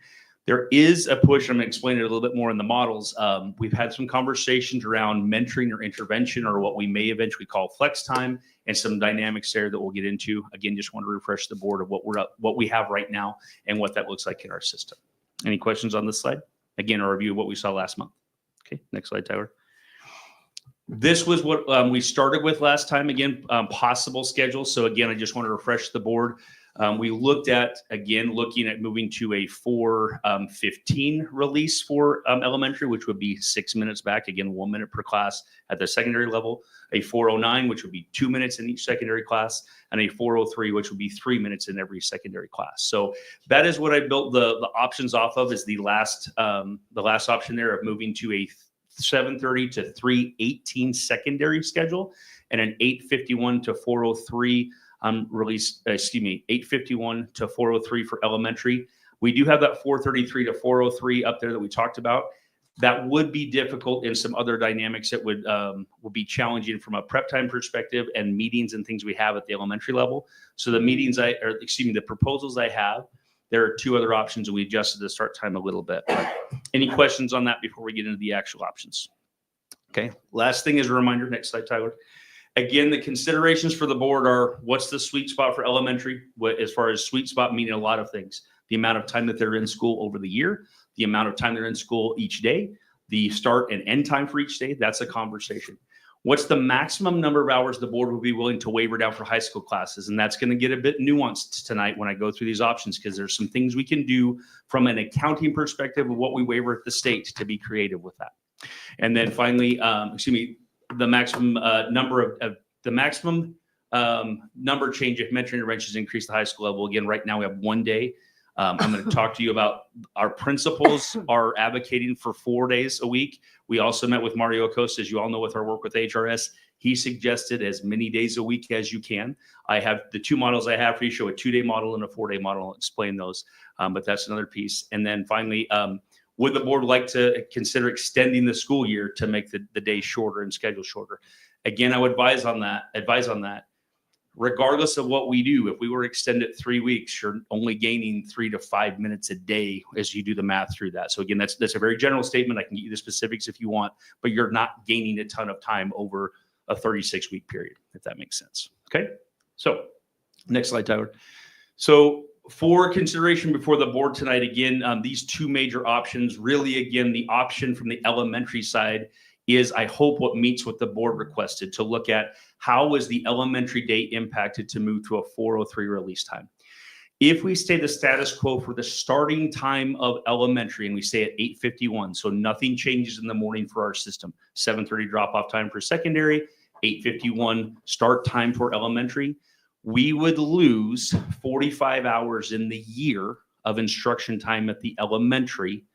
There is a push. I'm going to explain it a little bit more in the models. We've had some conversations around mentoring or intervention, or what we may eventually call flex time, and some dynamics there that we'll get into. Again, just want to refresh the board of what we have right now and what that looks like in our system. Any questions on this slide? Again, a review of what we saw last month. Okay, next slide, Tyler. This was what we started with last time. Again, possible schedules. So again, I just want to refresh the board. We looked at, again, looking at moving to a 4:15 release for elementary, which would be 6 minutes back. Again, 1 minute per class at the secondary level. A 4:09, which would be 2 minutes in each secondary class, and a 4:03, which would be 3 minutes in every secondary class. So that is what I built the options off of, is the last option there of moving to a 7:30 to 3:18 secondary schedule, and an 8:51 to 4:03 release, 8:51 to 4:03 for elementary. We do have that 4:33 to 4:03 up there that we talked about. That would be difficult in some other dynamics that would be challenging from a prep time perspective and meetings and things we have at the elementary level. So the proposals I have, there are two other options, and we adjusted the start time a little bit. Any questions on that before we get into the actual options? Okay, last thing is a reminder. Next slide, Tyler. Again, the considerations for the board are, what's the sweet spot for elementary? As far as sweet spot, meaning a lot of things. The amount of time that they're in school over the year, the amount of time they're in school each day, the start and end time for each day, that's a conversation. What's the maximum number of hours the board will be willing to waiver down for high school classes? And that's going to get a bit nuanced tonight when I go through these options, because there's some things we can do from an accounting perspective of what we waiver at the state to be creative with that. And then finally, the maximum number change if mentoring interventions increase the high school level. Again, right now we have 1 day. I'm going to talk to you about our principals are advocating for 4 days a week. We also met with Mario Acosta, as you all know, with our work with HRS. He suggested as many days a week as you can. I have the two models I have for you, show a 2-day model and a 4-day model. I'll explain those, but that's another piece. And then finally, would the board like to consider extending the school year to make the day shorter and schedule shorter? Again, I would advise on that. Regardless of what we do, if we were to extend it 3 weeks, you're only gaining 3 to 5 minutes a day as you do the math through that. So again, that's a very general statement. I can get you the specifics if you want, but you're not gaining a ton of time over a 36-week period, if that makes sense. Okay. So next slide, Tyler. So for consideration before the board tonight, again, these two major options, really, again, the option from the elementary side is, I hope, what meets what the board requested, to look at how was the elementary day impacted to move to a 4:03 release time. If we stay the status quo for the starting time of elementary and we stay at 8:51, so nothing changes in the morning for our system, 7:30 drop-off time for secondary, 8:51 start time for elementary, we would lose 45 hours in the year of instruction time at the elementary,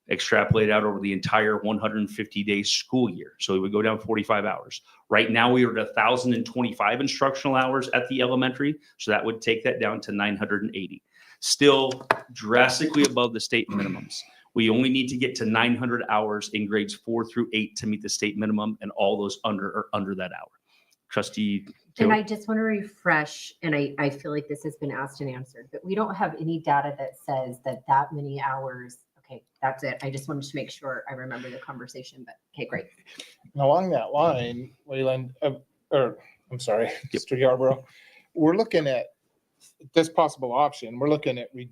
extrapolate out over the entire 150-day school year. So we would go down 45 hours. Right now, we are at 1,025 instructional hours at the elementary, so that would take that down to 980. Still drastically above the state minimums. We only need to get to 900 hours in grades 4 through 8 to meet the state minimum, and all those under that hour. Trustee And Taylor? I just want to refresh, and I feel like this has been asked and answered, but we don't have any data that says that many hours. Okay, that's it. I just wanted to make sure I remember the conversation, but okay, great. And along that line, Wayland, Mr. Yarborough, we're looking at this possible option. We're looking at we're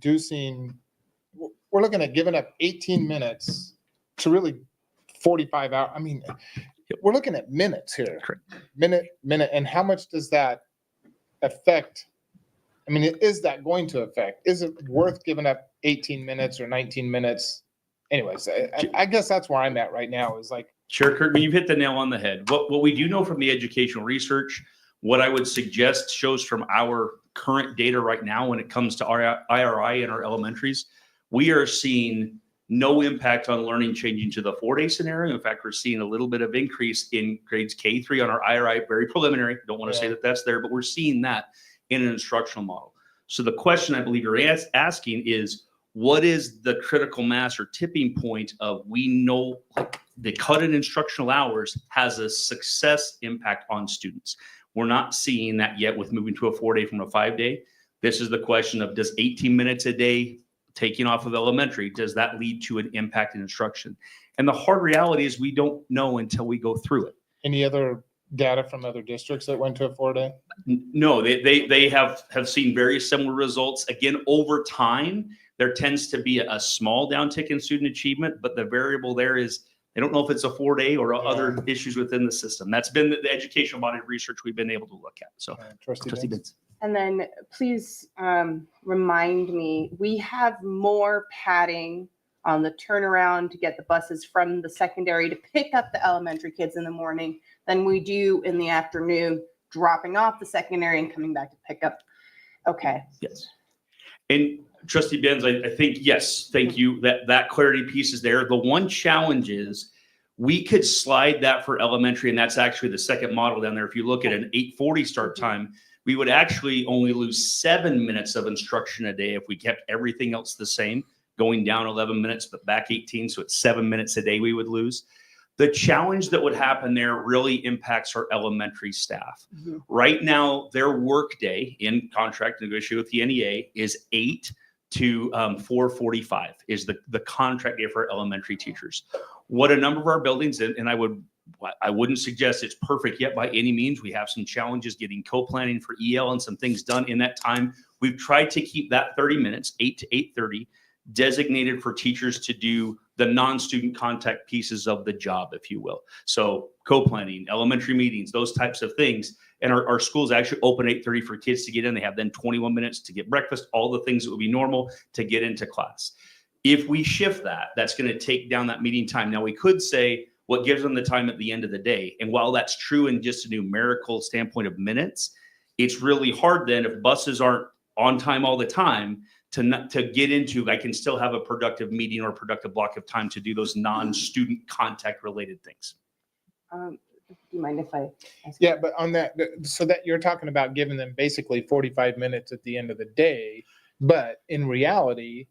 looking at giving up 18 minutes to really 45 hours. I mean, we're looking at minutes here. Correct. Minute. And how much does that affect? I mean, is that going to affect? Is it worth giving up 18 minutes or 19 minutes? Anyways, I guess that's where I'm at right now is like. Chair Kirkman, you've hit the nail on the head. What we do know from the educational research, what I would suggest shows from our current data right now when it comes to our IRI in our elementaries, we are seeing no impact on learning changing to the 4-day scenario. In fact, we're seeing a little bit of increase in grades K-3 on our IRI, very preliminary. Don't want to say that that's there, but we're seeing that in an instructional model. So the question I believe you're asking is, what is the critical mass or tipping point of we know the cut in instructional hours has a success impact on students? We're not seeing that yet with moving to a 4-day from a 5-day. This is the question of, does 18 minutes a day taking off of elementary, does that lead to an impact in instruction? And the hard reality is we don't know until we go through it. Any other data from other districts that went to a 4-day? No, they have seen very similar results. Again, over time, there tends to be a small downtick in student achievement, but the variable there is they don't know if it's a 4-day or other issues within the system. That's been the educational body research we've been able to look at. So, Trustee Benz. And then please remind me, we have more padding on the turnaround to get the buses from the secondary to pick up the elementary kids in the morning than we do in the afternoon, dropping off the secondary and coming back to pick up. Okay. Yes. And Trustee Benz, I think, yes, thank you. That clarity piece is there. The one challenge is we could slide that for elementary, and that's actually the second model down there. If you look at an 8:40 start time, we would actually only lose 7 minutes of instruction a day if we kept everything else the same, going down 11 minutes, but back 18. So it's 7 minutes a day we would lose. The challenge that would happen there really impacts our elementary staff. Mm-hmm. Right now, their workday in contract negotiated with the NEA is 8 to 4:45 is the contract day for elementary teachers. What a number of our buildings, and I wouldn't suggest it's perfect yet by any means. We have some challenges getting co-planning for EL and some things done in that time. We've tried to keep that 30 minutes, 8 to 8:30, designated for teachers to do the non-student contact pieces of the job, if you will. So co-planning, elementary meetings, those types of things. And our schools actually open 8:30 for kids to get in. They have then 21 minutes to get breakfast, all the things that would be normal to get into class. If we shift that, that's going to take down that meeting time. Now we could say what gives them the time at the end of the day. And while that's true in just a numerical standpoint of minutes, it's really hard then if buses aren't on time all the time to get into, I can still have a productive meeting or a productive block of time to do those non-student contact related things. Do you mind if I ask? Yeah, but on that, so that you're talking about giving them basically 45 minutes at the end of the day, but in reality,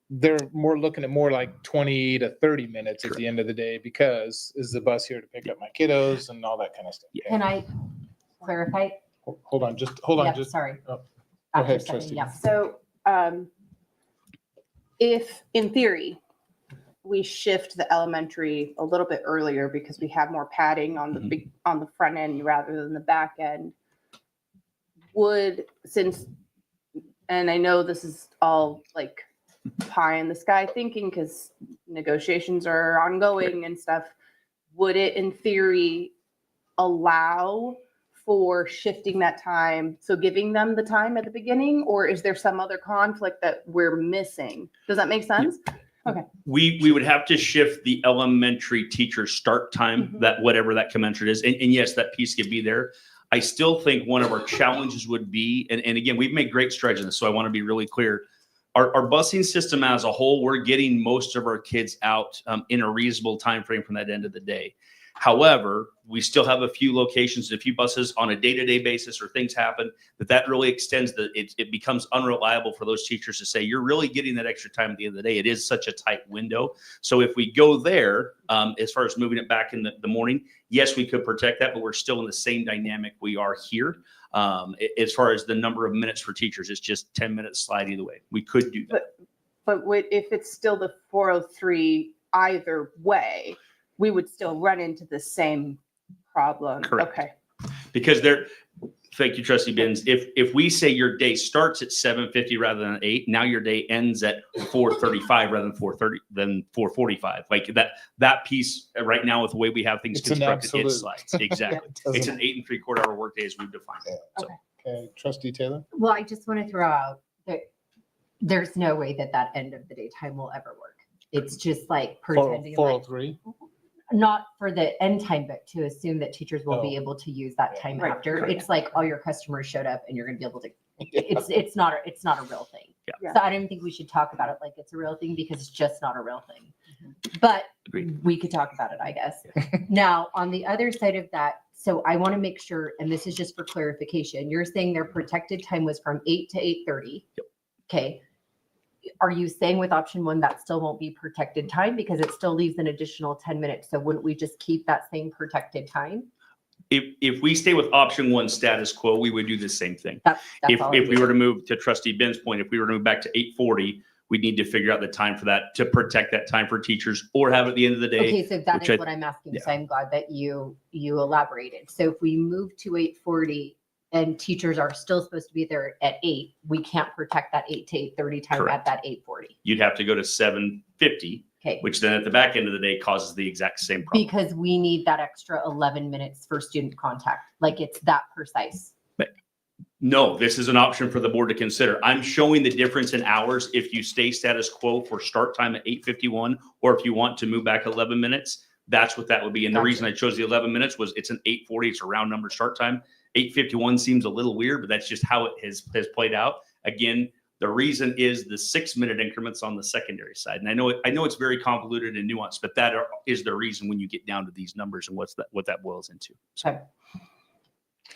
they're looking at more like 20 to 30 minutes at the end of the day because is the bus here to pick up my kiddos and all that kind of stuff. Can I clarify? Hold on, hold on. Yep, sorry. Oh, go After ahead, second, Trustee. yeah. So if in theory, we shift the elementary a little bit earlier because we have more padding on the on the front end rather than the back end, and I know this is all like pie in the sky thinking because negotiations are ongoing and stuff, would it in theory allow for shifting that time? So giving them the time at the beginning, or is there some other conflict that we're missing? Does that make sense? Okay. We would have to shift the elementary teacher start time, that whatever that commensurate is. And yes, that piece could be there. I still think one of our challenges would be, and again, we've made great strides in this, so I want to be really clear. Our busing system as a whole, we're getting most of our kids out in a reasonable time frame from that end of the day. However, we still have a few locations, a few buses on a day-to-day basis, or things happen that really extends it becomes unreliable for those teachers to say, you're really getting that extra time at the end of the day. It is such a tight window. So if we go there, as far as moving it back in the morning, yes, we could protect that, but we're still in the same dynamic we are here. As far as the number of minutes for teachers, it's just 10 minutes slide either way. We could do that. But if it's still the 403 either way, we would still run into the same problem. Correct. Okay. Because thank you, Trustee Benz. If we say your day starts at 7:50 rather than 8, now your day ends at 4:35 rather than 4:45. Like that piece right now with the way we have things constructed, it slides. Exactly. It's an 8 3/4 hour workday as we've defined it. So. Okay, Trustee Taylor. Well, I just want to throw out that there's no way that end of the day time will ever work. It's just like pretending 403. Not for the end time, but to assume that teachers will be able to use that time after. Correct. It's like all your customers showed up and you're going to be able to. It's not a real thing. Yeah. So I don't even think we should talk about it like it's a real thing, because it's just not a real thing. But we could talk about it, I guess. Now, on the other side of that, so I want to make sure, and this is just for clarification, you're saying their protected time was from 8 to 8:30. Yep. Okay. Are you saying with option 1 that still won't be protected time because it still leaves an additional 10 minutes? So wouldn't we just keep that same protected time? If we stay with option 1 status quo, we would do the same thing. That's If all we were to move to Trustee Ben's point, if we were to move back to 8:40, we'd need to figure out the time for that to protect that time for teachers, or have at the end of the day. Okay, so that is what I'm asking. Yeah. So I'm glad that you elaborated. So if we move to 8:40 and teachers are still supposed to be there at 8, we can't protect that 8 to 8:30 time Correct. at that 8:40. You'd have to go to 7:50, Okay. which then at the back end of the day causes the exact same problem. Because we need that extra 11 minutes for student contact. Like it's that precise. No, this is an option for the board to consider. I'm showing the difference in hours if you stay status quo for start time at 8:51, or if you want to move back 11 minutes, that's what that would be. And the reason I chose the 11 minutes was it's an 8:40, it's a round number start time. 8:51 seems a little weird, but that's just how it has played out. Again, the reason is the 6-minute increments on the secondary side. And I know it's very convoluted and nuanced, but that is the reason when you get down to these numbers and what that boils into. So.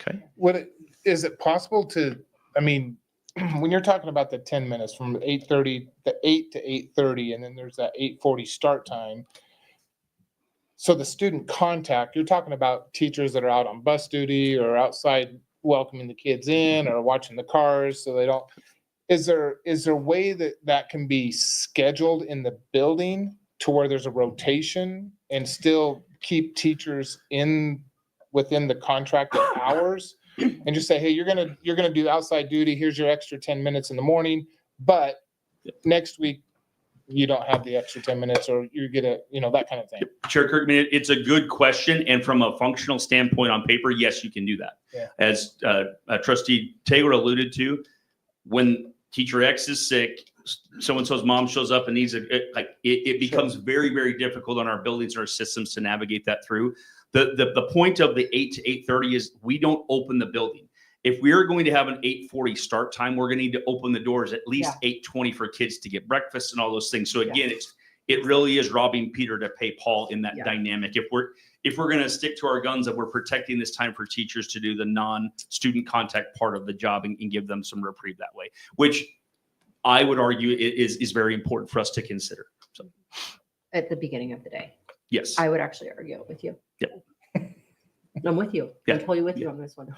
Okay. Is it possible to, I mean, when you're talking about the 10 minutes from 8:30, the 8 to 8:30, and then there's that 8:40 start time. So the student contact, you're talking about teachers that are out on bus duty or outside welcoming the kids in or watching the cars so they don't. Is there a way that can be scheduled in the building to where there's a rotation and still keep teachers within the contracted hours, and just say, hey, you're gonna do outside duty. Here's your extra 10 minutes in the morning, but next week you don't have the extra 10 minutes, or you get that kind of thing. Chair Kirkman, it's a good question. And from a functional standpoint on paper, yes, you can do that. Yeah. As Trustee Taylor alluded to, when teacher X is sick, so-and-so's mom shows up and needs it becomes very, very difficult on our buildings and our systems to navigate that through. The point of the 8 to 8:30 is we don't open the building. If we are going to have an 8:40 start time, we're going to need to open the doors at least 8:20 for kids to get breakfast and all those things. So again, it really is robbing Peter to pay Paul in that dynamic. If we're going to stick to our guns, that we're protecting this time for teachers to do the non-student contact part of the job and give them some reprieve that way, which I would argue is very important for us to consider. So At the beginning of the day. yes, I would actually argue it with you. Yep. I'm with you. Yeah. I'm totally with you on this one.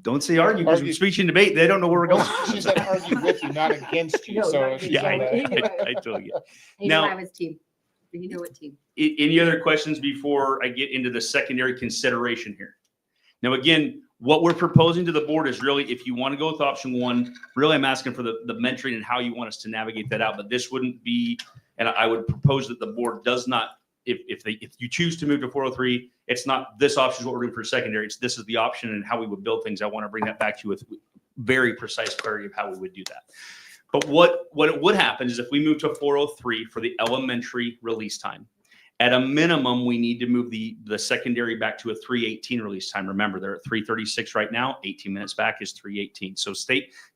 don't say argue because we speech and debate. They don't know where we're going. She said argue with you, not against you. No, So not she's Yeah, on that. I totally get it. You know Now- I was team. You know what team. Any other questions before I get into the secondary consideration here? Now, again, what we're proposing to the board is really, if you want to go with option 1, really I'm asking for the mentoring and how you want us to navigate that out. But this wouldn't be, and I would propose that the board does not if you choose to move to 403, it's not this option is what we're doing for secondary. This is the option and how we would build things. I want to bring that back to you with very precise clarity of how we would do that. But what would happen is if we move to 403 for the elementary release time, at a minimum, we need to move the secondary back to a 318 release time. Remember, they're at 336 right now. 18 minutes back is 318. So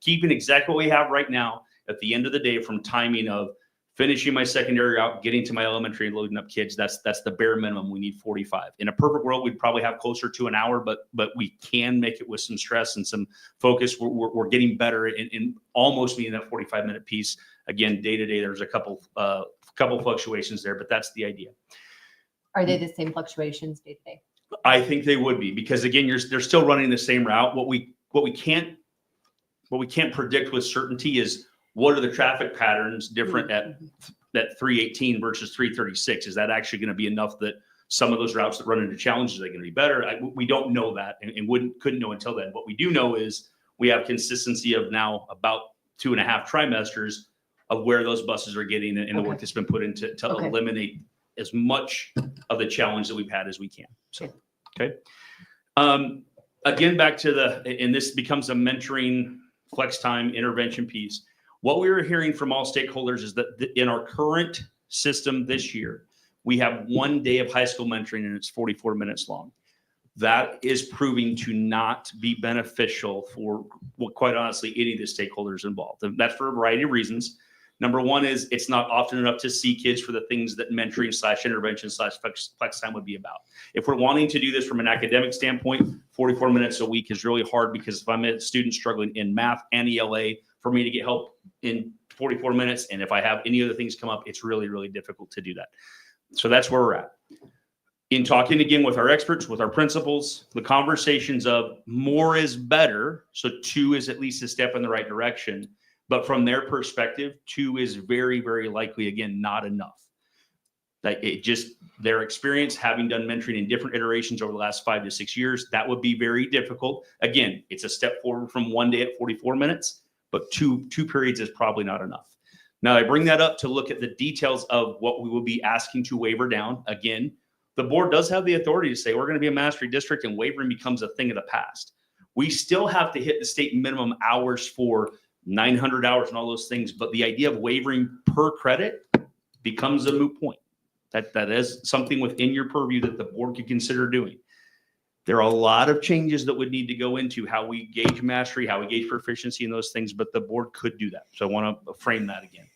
keeping exactly what we have right now at the end of the day from timing of finishing my secondary out, getting to my elementary and loading up kids, that's the bare minimum. We need 45. In a perfect world, we'd probably have closer to an hour, but we can make it with some stress and some focus. We're getting better in almost meeting that 45-minute piece. Again, day to day, there's a couple fluctuations there, but that's the idea. Are they the same fluctuations day to day? I think they would be, because again, they're still running the same route. What we can't predict with certainty is what are the traffic patterns different at 318 versus 336? Is that actually going to be enough that some of those routes that run into challenges are going to be better? We don't know that and couldn't know until then. What we do know is we have consistency of now about 2.5 trimesters of where those buses are getting and the work that's been put into to eliminate as much of the challenge that we've had as we can. So, okay. Again, back to and this becomes a mentoring flex time intervention piece. What we were hearing from all stakeholders is that in our current system this year, we have 1 day of high school mentoring and it's 44 minutes long. That is proving to not be beneficial for, well, quite honestly, any of the stakeholders involved. And that's for a variety of reasons. Number one is it's not often enough to see kids for the things that mentoring / intervention / flex time would be about. If we're wanting to do this from an academic standpoint, 44 minutes a week is really hard, because if I'm a student struggling in math and ELA, for me to get help in 44 minutes, and if I have any other things come up, it's really, really difficult to do that. So that's where we're at. In talking again with our experts, with our principals, the conversations of more is better. So 2 is at least a step in the right direction. But from their perspective, 2 is very, very likely, again, not enough. Like their experience having done mentoring in different iterations over the last 5 to 6 years, that would be very difficult. Again, it's a step forward from 1 day at 44 minutes, but two periods is probably not enough. Now, I bring that up to look at the details of what we will be asking to waiver down. Again, the board does have the authority to say we're going to be a mastery district and wavering becomes a thing of the past. We still have to hit the state minimum hours for 900 hours and all those things, but the idea of wavering per credit becomes a moot point. That is something within your purview that the board could consider doing. There are a lot of changes that would need to go into how we gauge mastery, how we gauge proficiency in those things, but the board could do that. So I want to frame that again.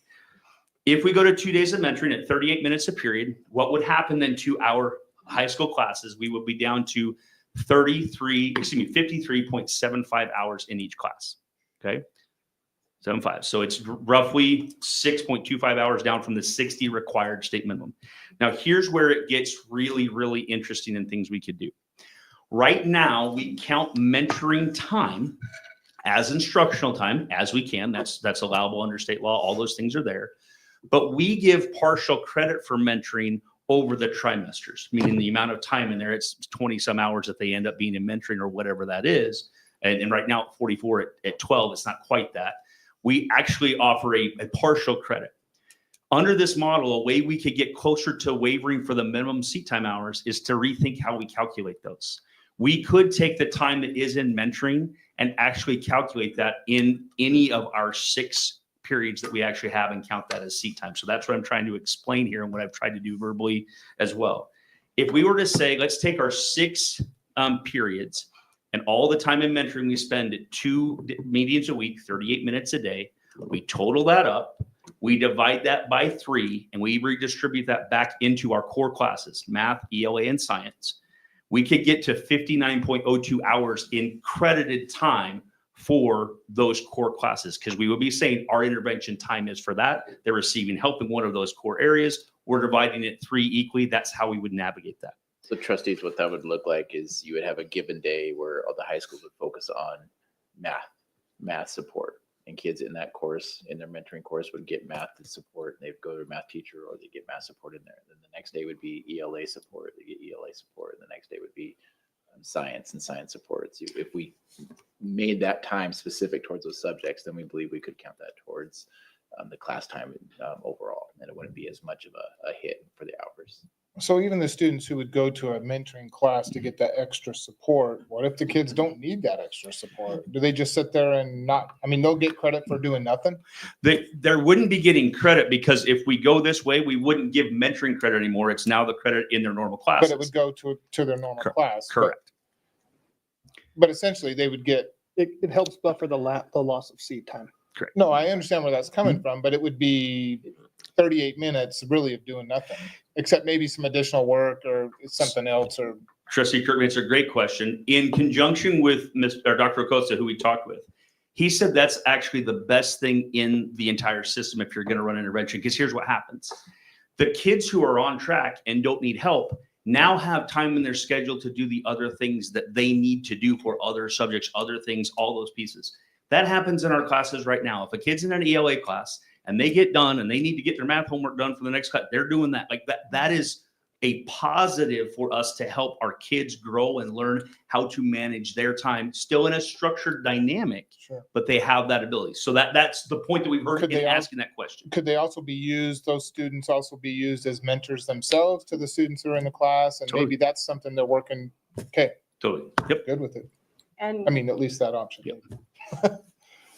If we go to 2 days of mentoring at 38 minutes a period, what would happen then to our high school classes? We would be down to 53.75 hours in each class. Okay. 75. So it's roughly 6.25 hours down from the 60 required state minimum. Now, here's where it gets really, really interesting and things we could do. Right now, we count mentoring time as instructional time as we can. That's allowable under state law. All those things are there. But we give partial credit for mentoring over the trimesters, meaning the amount of time in there, it's 20 some hours that they end up being in mentoring or whatever that is. And right now at 44 at 12, it's not quite that. We actually offer a partial credit. Under this model, a way we could get closer to wavering for the minimum seat time hours is to rethink how we calculate those. We could take the time that is in mentoring and actually calculate that in any of our 6 periods that we actually have and count that as seat time. So that's what I'm trying to explain here and what I've tried to do verbally as well. If we were to say, let's take our 6 periods and all the time in mentoring we spend at 2 meetings a week, 38 minutes a day, we total that up, we divide that by 3, and we redistribute that back into our core classes, math, ELA, and science. We could get to 59.02 hours in credited time for those core classes, because we would be saying our intervention time is for that. They're receiving help in one of those core areas. We're dividing it 3 equally. That's how we would navigate that. So trustees, what that would look like is you would have a given day where all the high schools would focus on math support, and kids in that course, in their mentoring course, would get math support. They'd go to a math teacher or they get math support in there. And then the next day would be ELA support. They get ELA support. And the next day would be science and science supports. If we made that time specific towards those subjects, then we believe we could count that towards the class time overall, and it wouldn't be as much of a hit for the hours. So even the students who would go to a mentoring class to get that extra support, what if the kids don't need that extra support? Do they just sit there and not, I mean, they'll get credit for doing nothing? There wouldn't be getting credit, because if we go this way, we wouldn't give mentoring credit anymore. It's now the credit in their normal classes. But it would go to their normal class. Correct. But essentially they would get. It helps buffer the loss of seat time. Correct. No, I understand where that's coming from, but it would be 38 minutes really of doing nothing, except maybe some additional work or something else. Or Trustee Kirkman, it's a great question. In conjunction with Dr. Acosta, who we talked with, he said that's actually the best thing in the entire system if you're going to run intervention, because here's what happens. The kids who are on track and don't need help now have time in their schedule to do the other things that they need to do for other subjects, other things, all those pieces. That happens in our classes right now. If a kid's in an ELA class and they get done and they need to get their math homework done for the next class, they're doing that. Like that is a positive for us to help our kids grow and learn how to manage their time, still in a structured dynamic, but they have that ability. So that's the point that we've heard in asking that question. Could they also be used, those students also be used as mentors themselves to the students who are in the class? And maybe that's something they're working. Okay. Totally. Yep. Good with it. And I mean, at least that option. Yep.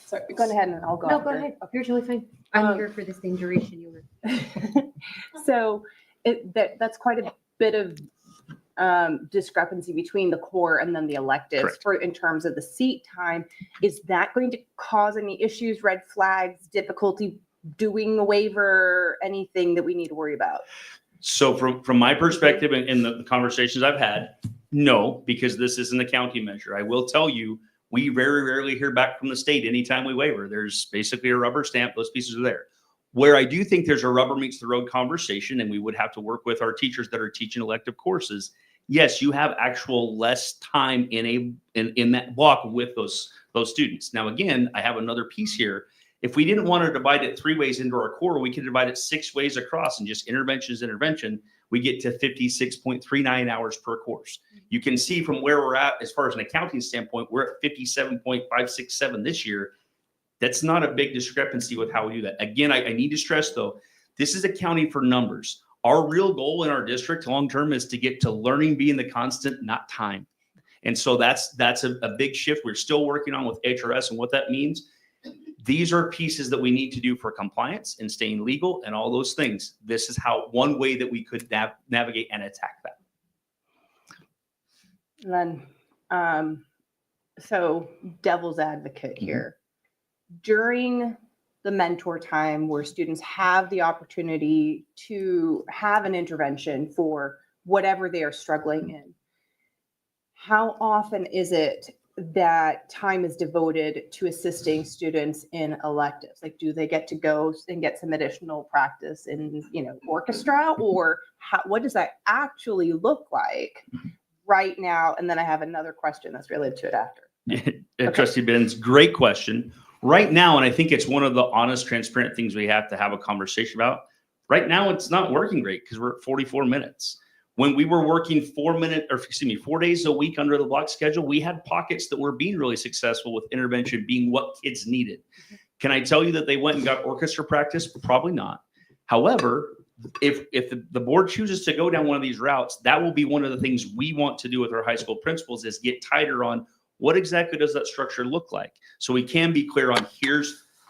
Sorry, go ahead and I'll go. No, after. go ahead. You're totally fine. I'm here for the same duration you were. So that's quite a bit of discrepancy between the core and then the electives in terms of the seat time. Is that going to cause any issues, red flags, difficulty doing the waiver, anything that we need to worry about? So from my perspective and the conversations I've had, no, because this is an accounting measure. I will tell you, we very rarely hear back from the state anytime we waiver. There's basically a rubber stamp. Those pieces are there. Where I do think there's a rubber meets the road conversation, and we would have to work with our teachers that are teaching elective courses. Yes, you have actual less time in that block with those students. Now, again, I have another piece here. If we didn't want to divide it 3 ways into our core, we could divide it 6 ways across, and just intervention, we get to 56.39 hours per course. You can see from where we're at, as far as an accounting standpoint, we're at 57.567 this year. That's not a big discrepancy with how we do that. Again, I need to stress though, this is accounting for numbers. Our real goal in our district long-term is to get to learning being the constant, not time. And so that's a big shift we're still working on with HRS and what that means. These are pieces that we need to do for compliance and staying legal and all those things. This is one way that we could navigate and attack that. And then, so devil's advocate here. During the mentor time where students have the opportunity to have an intervention for whatever they are struggling in, how often is it that time is devoted to assisting students in electives? Like, do they get to go and get some additional practice in, orchestra, or what does that actually look like right now? And then I have another question that's related to it after. Trustee Benz, great question. Right now, and I think it's one of the honest, transparent things we have to have a conversation about. Right now, it's not working great because we're at 44 minutes. When we were working 4 days a week under the block schedule, we had pockets that were being really successful with intervention being what kids needed. Can I tell you that they went and got orchestra practice? Probably not. However, if the board chooses to go down one of these routes, that will be one of the things we want to do with our high school principals, is get tighter on what exactly does that structure look like? So we can be clear on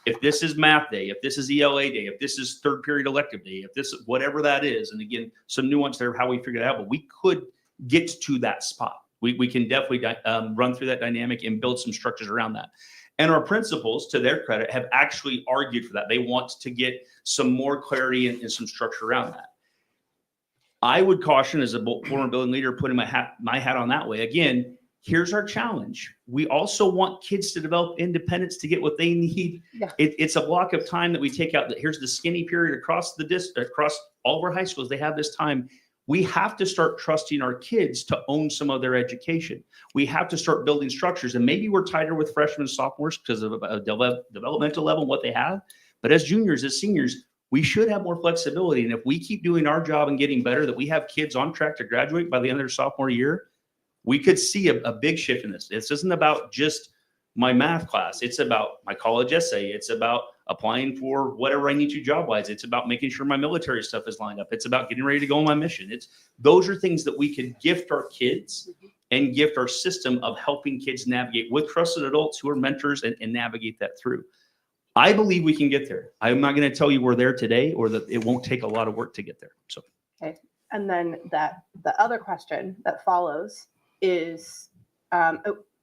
if this is math day, if this is ELA day, if this is third period elective day, if this is whatever that is. And again, some nuance there of how we figure it out, but we could get to that spot. We can definitely run through that dynamic and build some structures around that. And our principals, to their credit, have actually argued for that. They want to get some more clarity and some structure around that. I would caution, as a former building leader, putting my hat on that way. Again, here's our challenge. We also want kids to develop independence to get what they need. Yeah. It's a block of time that we take out. That here's the skinny period across the district, across all of our high schools. They have this time. We have to start trusting our kids to own some of their education. We have to start building structures, and maybe we're tighter with freshmen and sophomores because of a developmental level and what they have. But as juniors, as seniors, we should have more flexibility. And if we keep doing our job and getting better, that we have kids on track to graduate by the end of their sophomore year, we could see a big shift in this. This isn't about just my math class. It's about my college essay. It's about applying for whatever I need to job wise. It's about making sure my military stuff is lined up. It's about getting ready to go on my mission. Those are things that we could gift our kids and gift our system of helping kids navigate with trusted adults who are mentors and navigate that through. I believe we can get there. I'm not going to tell you we're there today or that it won't take a lot of work to get there. So, Okay. And then the other question that follows is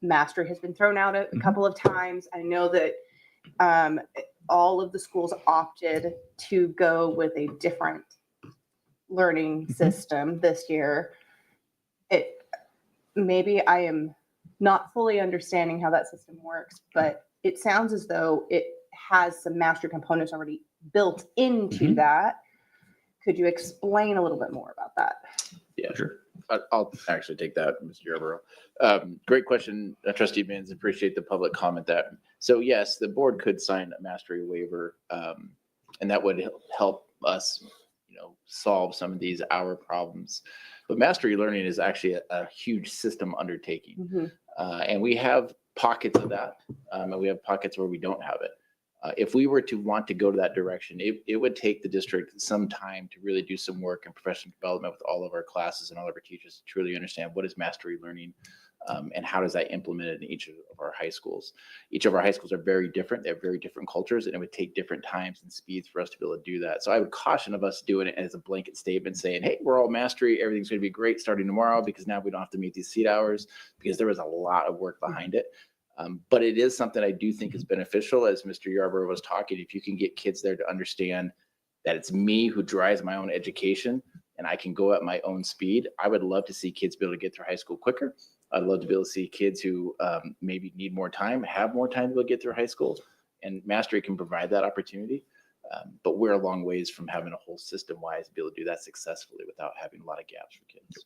mastery has been thrown out a couple of times. I know that all of the schools opted to go with a different learning system this year. Maybe I am not fully understanding how that system works, but it sounds as though it has some mastery components already built into that. Could you explain a little bit more about that? Yeah, sure. I'll actually take that, Mr. Yarborough. Great question, Trustee Binns. Appreciate the public comment that. So yes, the board could sign a mastery waiver, and that would help us, solve some of these hour problems. But mastery learning is actually a huge system undertaking, and we have pockets of that, and we have pockets where we don't have it. If we were to want to go to that direction, it would take the district some time to really do some work in professional development with all of our classes and all of our teachers to truly understand what is mastery learning and how does that implement it in each of our high schools. Each of our high schools are very different. They have very different cultures, and it would take different times and speeds for us to be able to do that. So I would caution of us doing it as a blanket statement saying, hey, we're all mastery. Everything's going to be great starting tomorrow because now we don't have to meet these seat hours, because there was a lot of work behind it. But it is something I do think is beneficial, as Mr. Yarborough was talking. If you can get kids there to understand that it's me who drives my own education and I can go at my own speed, I would love to see kids be able to get through high school quicker. I'd love to be able to see kids who maybe need more time, have more time to be able to get through high school, and mastery can provide that opportunity. But we're a long ways from having a whole system-wise to be able to do that successfully without having a lot of gaps for kids.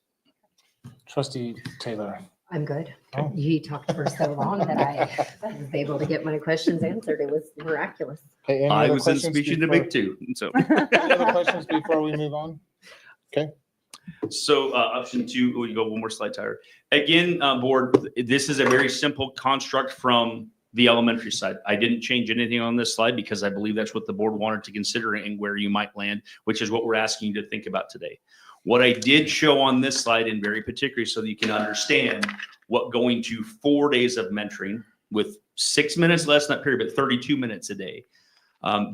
Trustee Taylor. I'm good. Oh. You talked for so long that I was able to get my questions answered. It was miraculous. Hey, I was in speech and debate too. So, any other questions before we move on? Okay. So option 2, we go one more slide, Tyler. Again, board, this is a very simple construct from the elementary side. I didn't change anything on this slide because I believe that's what the board wanted to consider and where you might land, which is what we're asking you to think about today. What I did show on this slide in very particular so that you can understand what going to 4 days of mentoring with 6 minutes less in that period, but 32 minutes a day.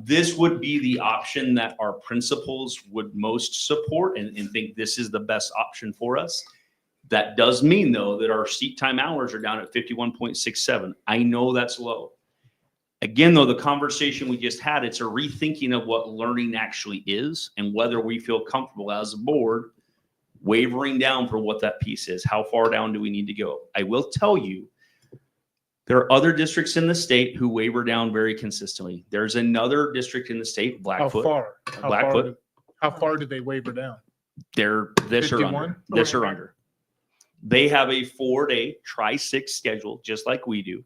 This would be the option that our principals would most support and think this is the best option for us. That does mean, though, that our seat time hours are down at 51.67. I know that's low. Again, though, the conversation we just had, it's a rethinking of what learning actually is and whether we feel comfortable as a board wavering down for what that piece is. How far down do we need to go? I will tell you, there are other districts in the state who waver down very consistently. There's another district in the state, Blackfoot. How far did they waver down? They're this or under. This or under. They have a 4-day tri-6 schedule, just like we do.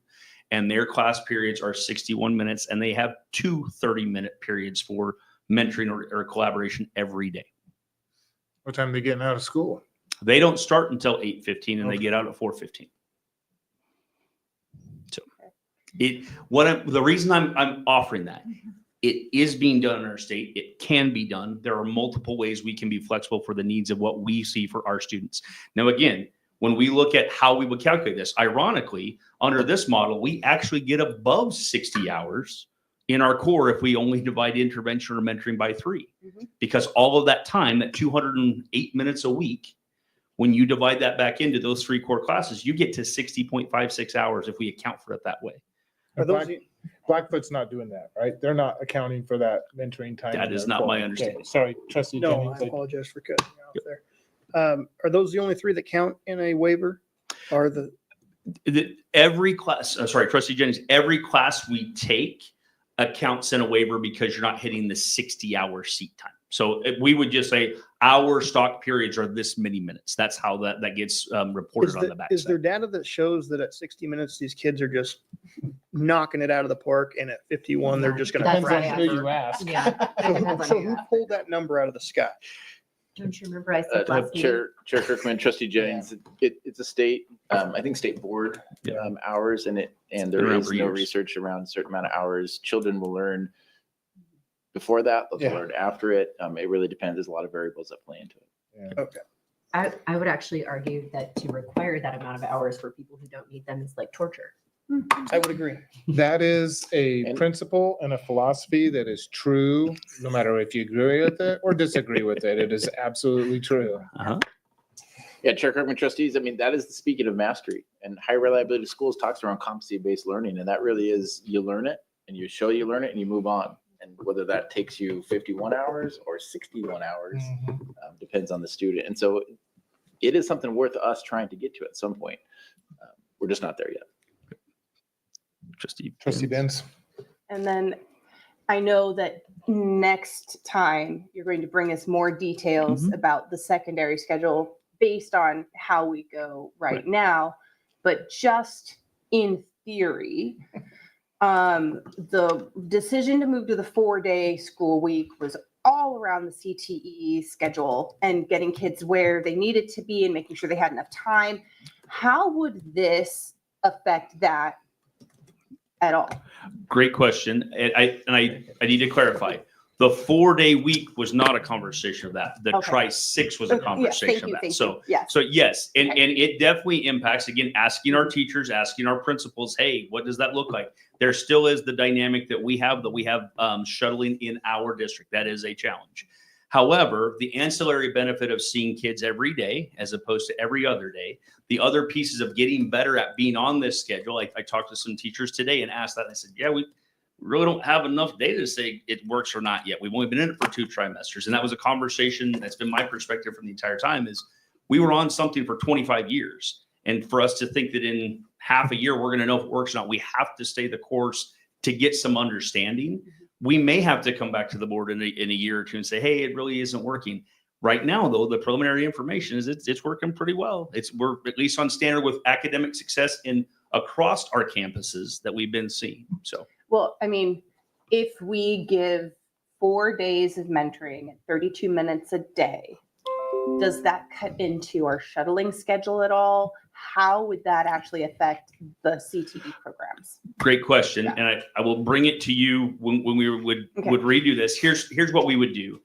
And their class periods are 61 minutes, and they have 2 30-minute periods for mentoring or collaboration every day. What time are they getting out of school? They don't start until 8:15, and they get out at 4:15. So, the reason I'm offering that, it is being done in our state. It can be done. There are multiple ways we can be flexible for the needs of what we see for our students. Now, again, when we look at how we would calculate this, ironically, under this model, we actually get above 60 hours in our core if we only divide intervention or mentoring by 3. Because all of that time, that 208 minutes a week, when you divide that back into those 3 core classes, you get to 60.56 hours if we account for it that way. Blackfoot's not doing that, right? They're not accounting for that mentoring time. That is not my understanding. Okay. Sorry, Trustee No, Jennings. I apologize for cutting you off there. Are those the only 3 that count in a waiver? Are every class, sorry, Trustee Jennings, every class we take accounts in a waiver because you're not hitting the 60-hour seat time. So we would just say our stock periods are this many minutes. That's how that gets reported on the back. Is there data that shows that at 60 minutes, these kids are just knocking it out of the park, and at 51, they're just going to Depends on who you ask. So who pulled that number out of the sky? Don't you remember I said last meeting? Chair Kirkman, Trustee Jennings, it's a state, I think state board hours, and there is no research around a certain amount of hours. Children will learn before that, those Yeah. are learned after it. It really depends. There's a lot of variables that play into it. Okay. I would actually argue that to require that amount of hours for people who don't need them is like torture. I would agree. That is a principle and a philosophy that is true, no matter if you agree with it or disagree with it. It is absolutely true. Yeah, Chair Kirkman, trustees, I mean, that is the speaking of mastery, and high reliability schools talks around competency-based learning, and that really is, you learn it and you show you learn it and you move on. And whether that takes you 51 hours or 61 hours, depends on the student. And so it is something worth us trying to get to at some point. We're just not there yet. Trustee Benz. And then I know that next time you're going to bring us more details about the secondary schedule based on how we go right now. But just in theory, the decision to move to the 4-day school week was all around the CTE schedule and getting kids where they needed to be and making sure they had enough time. How would this affect that at all? Great question. And I need to clarify. The 4-day week was not a conversation of that. The Okay. Tri-6 was a conversation of that. Thank So, you. Yes. so yes, and it definitely impacts, again, asking our teachers, asking our principals, hey, what does that look like? There still is the dynamic that we have shuttling in our district. That is a challenge. However, the ancillary benefit of seeing kids every day as opposed to every other day, the other pieces of getting better at being on this schedule. I talked to some teachers today and asked that. And I said, yeah, we really don't have enough data to say it works or not yet. We've only been in it for 2 trimesters. And that was a conversation that's been my perspective from the entire time is we were on something for 25 years. And for us to think that in half a year, we're going to know if it works or not, we have to stay the course to get some understanding. We may have to come back to the board in a year or two and say, hey, it really isn't working. Right now, though, the preliminary information is it's working pretty well. We're at least on standard with academic success across our campuses that we've been seeing. So, Well, I mean, if we give 4 days of mentoring at 32 minutes a day, does that cut into our shuttling schedule at all? How would that actually affect the CTE programs? great question. And I will bring it to you when we would redo this. Here's what we would do.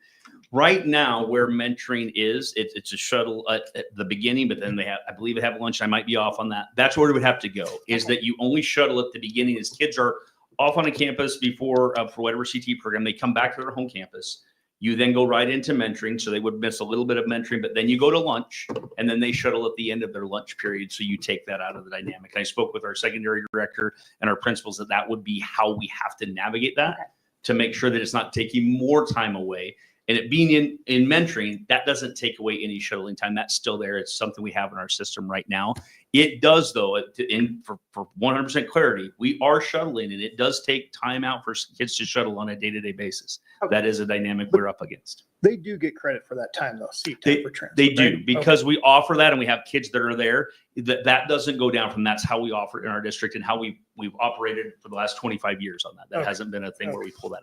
Right now, where mentoring is, it's a shuttle at the beginning, but then I believe they have lunch. I might be off on that. That's where it would have to go, is that you only shuttle at the beginning as kids are off on a campus before, for whatever CT program, they come back to their home campus. You then go right into mentoring. So they would miss a little bit of mentoring, but then you go to lunch and then they shuttle at the end of their lunch period. So you take that out of the dynamic. And I spoke with our secondary director and our principals that would be how we have to navigate that to make sure that it's not taking more time away. And it being in mentoring, that doesn't take away any shuttling time. That's still there. It's something we have in our system right now. It does, though, for 100% clarity, we are shuttling, and it does take time out for kids to shuttle on a day-to-day basis. That is a dynamic we're up against. They do get credit for that time, though. They do, because we offer that, and we have kids that are there. That doesn't go down from that's how we offer it in our district and how we've operated for the last 25 years on that. That hasn't been a thing where we pull that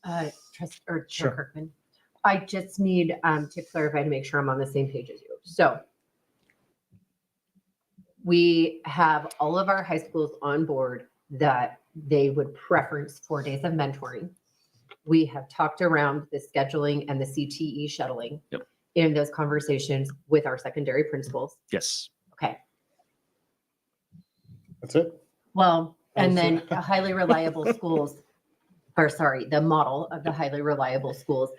out. Chair Kirkman, I just need to clarify to make sure I'm on the same page as you. So we have all of our high schools on board that they would preference 4 days of mentoring. We have talked around the scheduling and the CTE shuttling in those conversations with our secondary principals. Yes. Okay. That's it. Well, and then the highly reliable schools, the model of the highly reliable schools,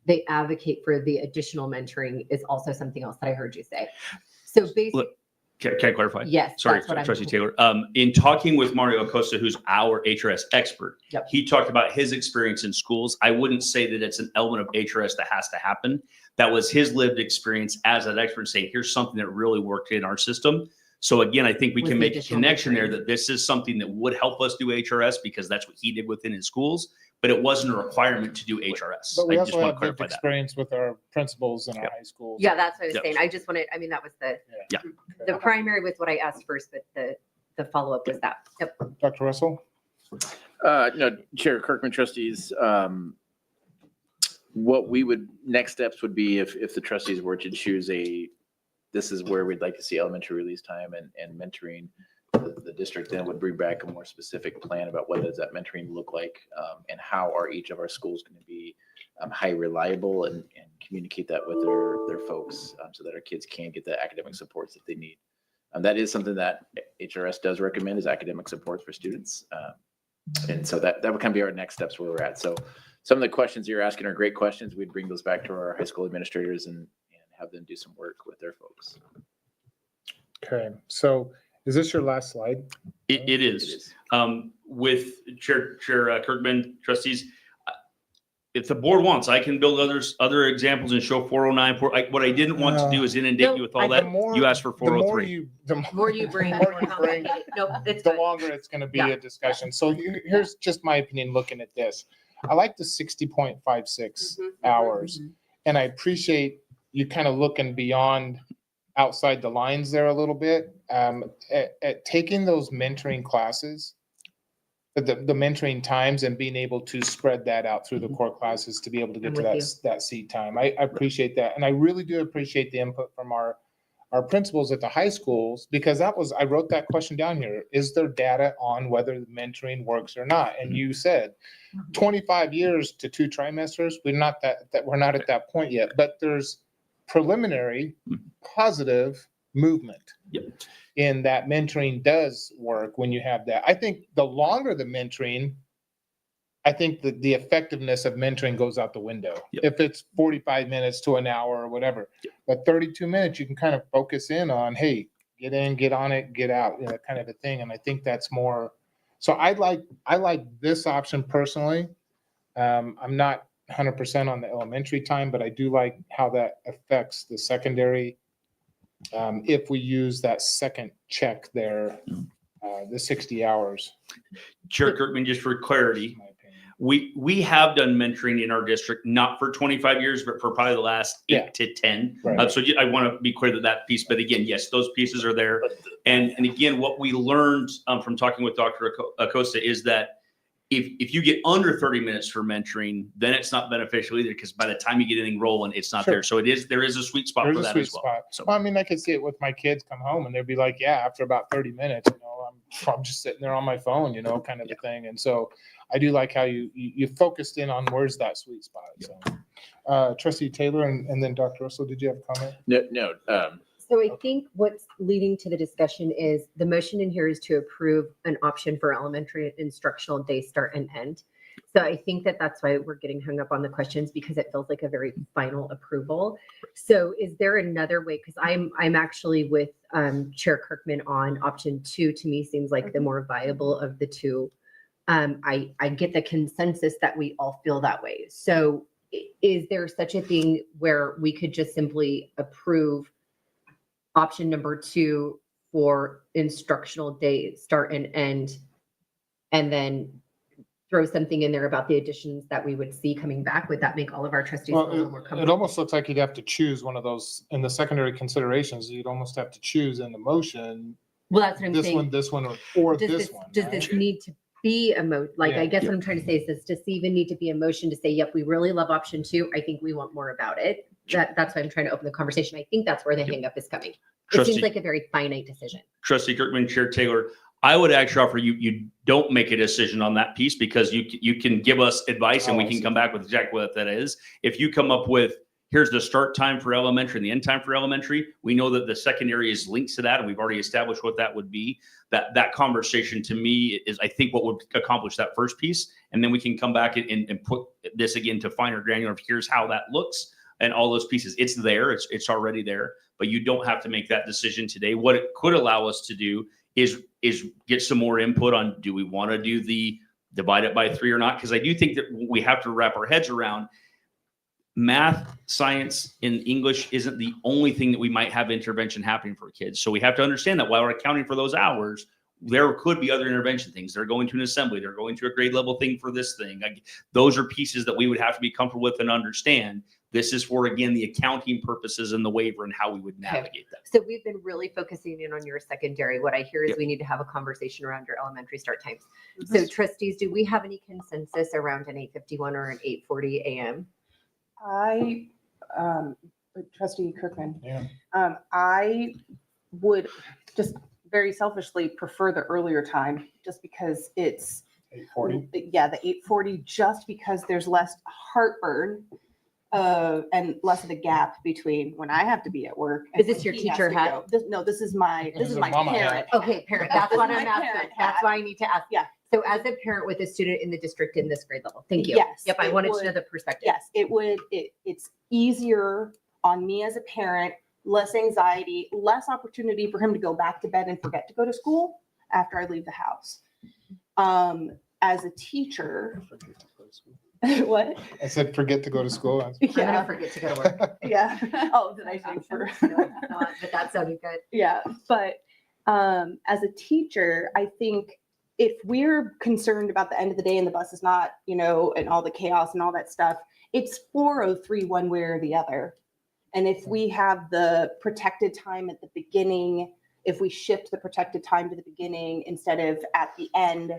they advocate for the additional mentoring is also something else that I heard you say. So basically, Can I clarify? Yes, Sorry, that's what I'm- Trustee Taylor. In talking with Mario Acosta, who's our HRS expert, he talked about his experience in schools. I wouldn't say that it's an element of HRS that has to happen. That was his lived experience as an expert saying, here's something that really worked in our system. So again, I think we can make a connection there that this is something that would help us do HRS because that's what he did within his schools, but it wasn't a requirement to do HRS. But we I also just want have to lived clarify that. experience with our principals in our high schools. yeah, that's what I was Yep. saying. I just wanted, I mean, that was the primary was what I asked first, but the follow-up was that. Yep. Dr. Russell? No, Chair Kirkman, trustees, what we would, next steps would be if the trustees were to choose this is where we'd like to see elementary release time and mentoring the district then would bring back a more specific plan about what does that mentoring look like, and how are each of our schools going to be high reliable, and communicate that with their folks, so that our kids can get the academic supports that they need. That is something that HRS does recommend, is academic supports for students. And so that would kind of be our next steps where we're at. So some of the questions you're asking are great questions. We'd bring those back to our high school administrators and have them do some work with their folks. Okay, so is this your last slide? It is. With Chair Kirkman, trustees, if the board wants, I can build other examples and show 409. What I didn't want to do is inundate you with all that. You asked for 403. The more you bring, the more you bring, nope, it's the good. longer it's going to be Yeah. a discussion. So here's just my opinion looking at this. I like the 60.56 hours, and I appreciate you kind of looking beyond outside the lines there a little bit. At taking those mentoring classes, the mentoring times, and being able to spread that out through the core classes to be able to get I'm to with that seat time. I appreciate that. And I really do appreciate the input from our principals at the high schools, because I wrote that question down here. Is there data on whether the mentoring works or not? And you said 25 years to 2 trimesters. We're not we're not at that point yet, but there's preliminary positive movement. Yep. In that mentoring does work when you have that. I think the longer the mentoring, I think that the effectiveness of mentoring goes out the window. Yep. If it's 45 minutes to an hour or whatever, but 32 minutes, you can kind of focus in on, hey, get in, get on it, get out, kind of a thing. And I think that's more, so I like this option personally. I'm not 100% on the elementary time, but I do like how that affects the secondary. If we use that second check there, the 60 hours. Chair Kirkman, just for clarity, we have done mentoring in our district, not for 25 years, but for probably the last 8 to 10. Right. So I want to be clear that piece, but again, yes, those pieces are there. And again, what we learned from talking with Dr. Acosta is that if you get under 30 minutes for mentoring, then it's not beneficial either, because by the time you get anything rolling, it's not there. So there is a sweet spot There's for a that sweet as well. spot. So Well, I mean, I could see it with my kids come home and they'd be like, yeah, after about 30 minutes, I'm just sitting there on my phone, kind of a thing. And so I do like how you focused in on where's that sweet spot. So Trustee Taylor and then Dr. Russell, did you have a comment? No. So I think what's leading to the discussion is the motion in here is to approve an option for elementary instructional day start and end. So I think that's why we're getting hung up on the questions, because it feels like a very final approval. So is there another way? Because I'm actually with Chair Kirkman on option 2. To me, seems like the more viable of the two. I get the consensus that we all feel that way. So is there such a thing where we could just simply approve option number 2 for instructional day start and end, and then throw something in there about the additions that we would see coming back? Would that make all of our trustees feel a little more It comfortable? almost looks like you'd have to choose one of those in the secondary considerations. You'd almost have to choose in the motion. Well, that's what I'm saying. This one, or Does this one. Does this need to be a I Yeah. guess what I'm trying to say is, does this even need to be a motion to say, yep, we really love option 2. I think we want more about it. That's why I'm trying to open the conversation. I think that's where the hang up is coming. It Trustee- seems like a very finite decision. Trustee Kirkman, Chair Taylor, I would actually offer you don't make a decision on that piece, because you can give us advice and we can come back with exactly what that is. If you come up with, here's the start time for elementary and the end time for elementary, we know that the secondary is linked to that, and we've already established what that would be. That conversation to me is, I think, what would accomplish that first piece. And then we can come back and put this again to finer granular of here's how that looks and all those pieces. It's there, it's already there, but you don't have to make that decision today. What it could allow us to do is get some more input on, do we want to do the divide it by 3 or not? Because I do think that we have to wrap our heads around math, science, and English isn't the only thing that we might have intervention happening for kids. So we have to understand that while we're accounting for those hours, there could be other intervention things. They're going to an assembly. They're going to a grade level thing for this thing. Those are pieces that we would have to be comfortable with and understand. This is for, again, the accounting purposes and the waiver and how we would navigate that. So we've been really focusing in on your secondary. What I hear is we need to have a conversation around your elementary start times. So trustees, do we have any consensus around an 8:51 or an 8:40 a.m.? Trustee Kirkman, Yeah. I would just very selfishly prefer the earlier time just because it's 8:40. Yeah, the 8:40, just because there's less heartburn and less of a gap between when I have to be at work. and Is this when your he has teacher to hat? go. No, this is my mama hat. parent. Okay, parent. That's This what is I'm my asking. parent That's hat. why I need to ask. Yeah. So as a parent with a student in the district in this grade level, thank you. Yes, Yep, I it wanted to know would. the perspective. Yes, it would. It's easier on me as a parent, less anxiety, less opportunity for him to go back to bed and forget to go to school after I leave the house. As a teacher, what? I said, forget to go to school. I'm gonna forget to go to work. Yeah. Oh, did I say for? But that sounded good. Yeah, but as a teacher, I think if we're concerned about the end of the day and the bus is not, and all the chaos and all that stuff, it's 4:03 one way or the other. And if we have the protected time at the beginning, if we shift the protected time to the beginning instead of at the end,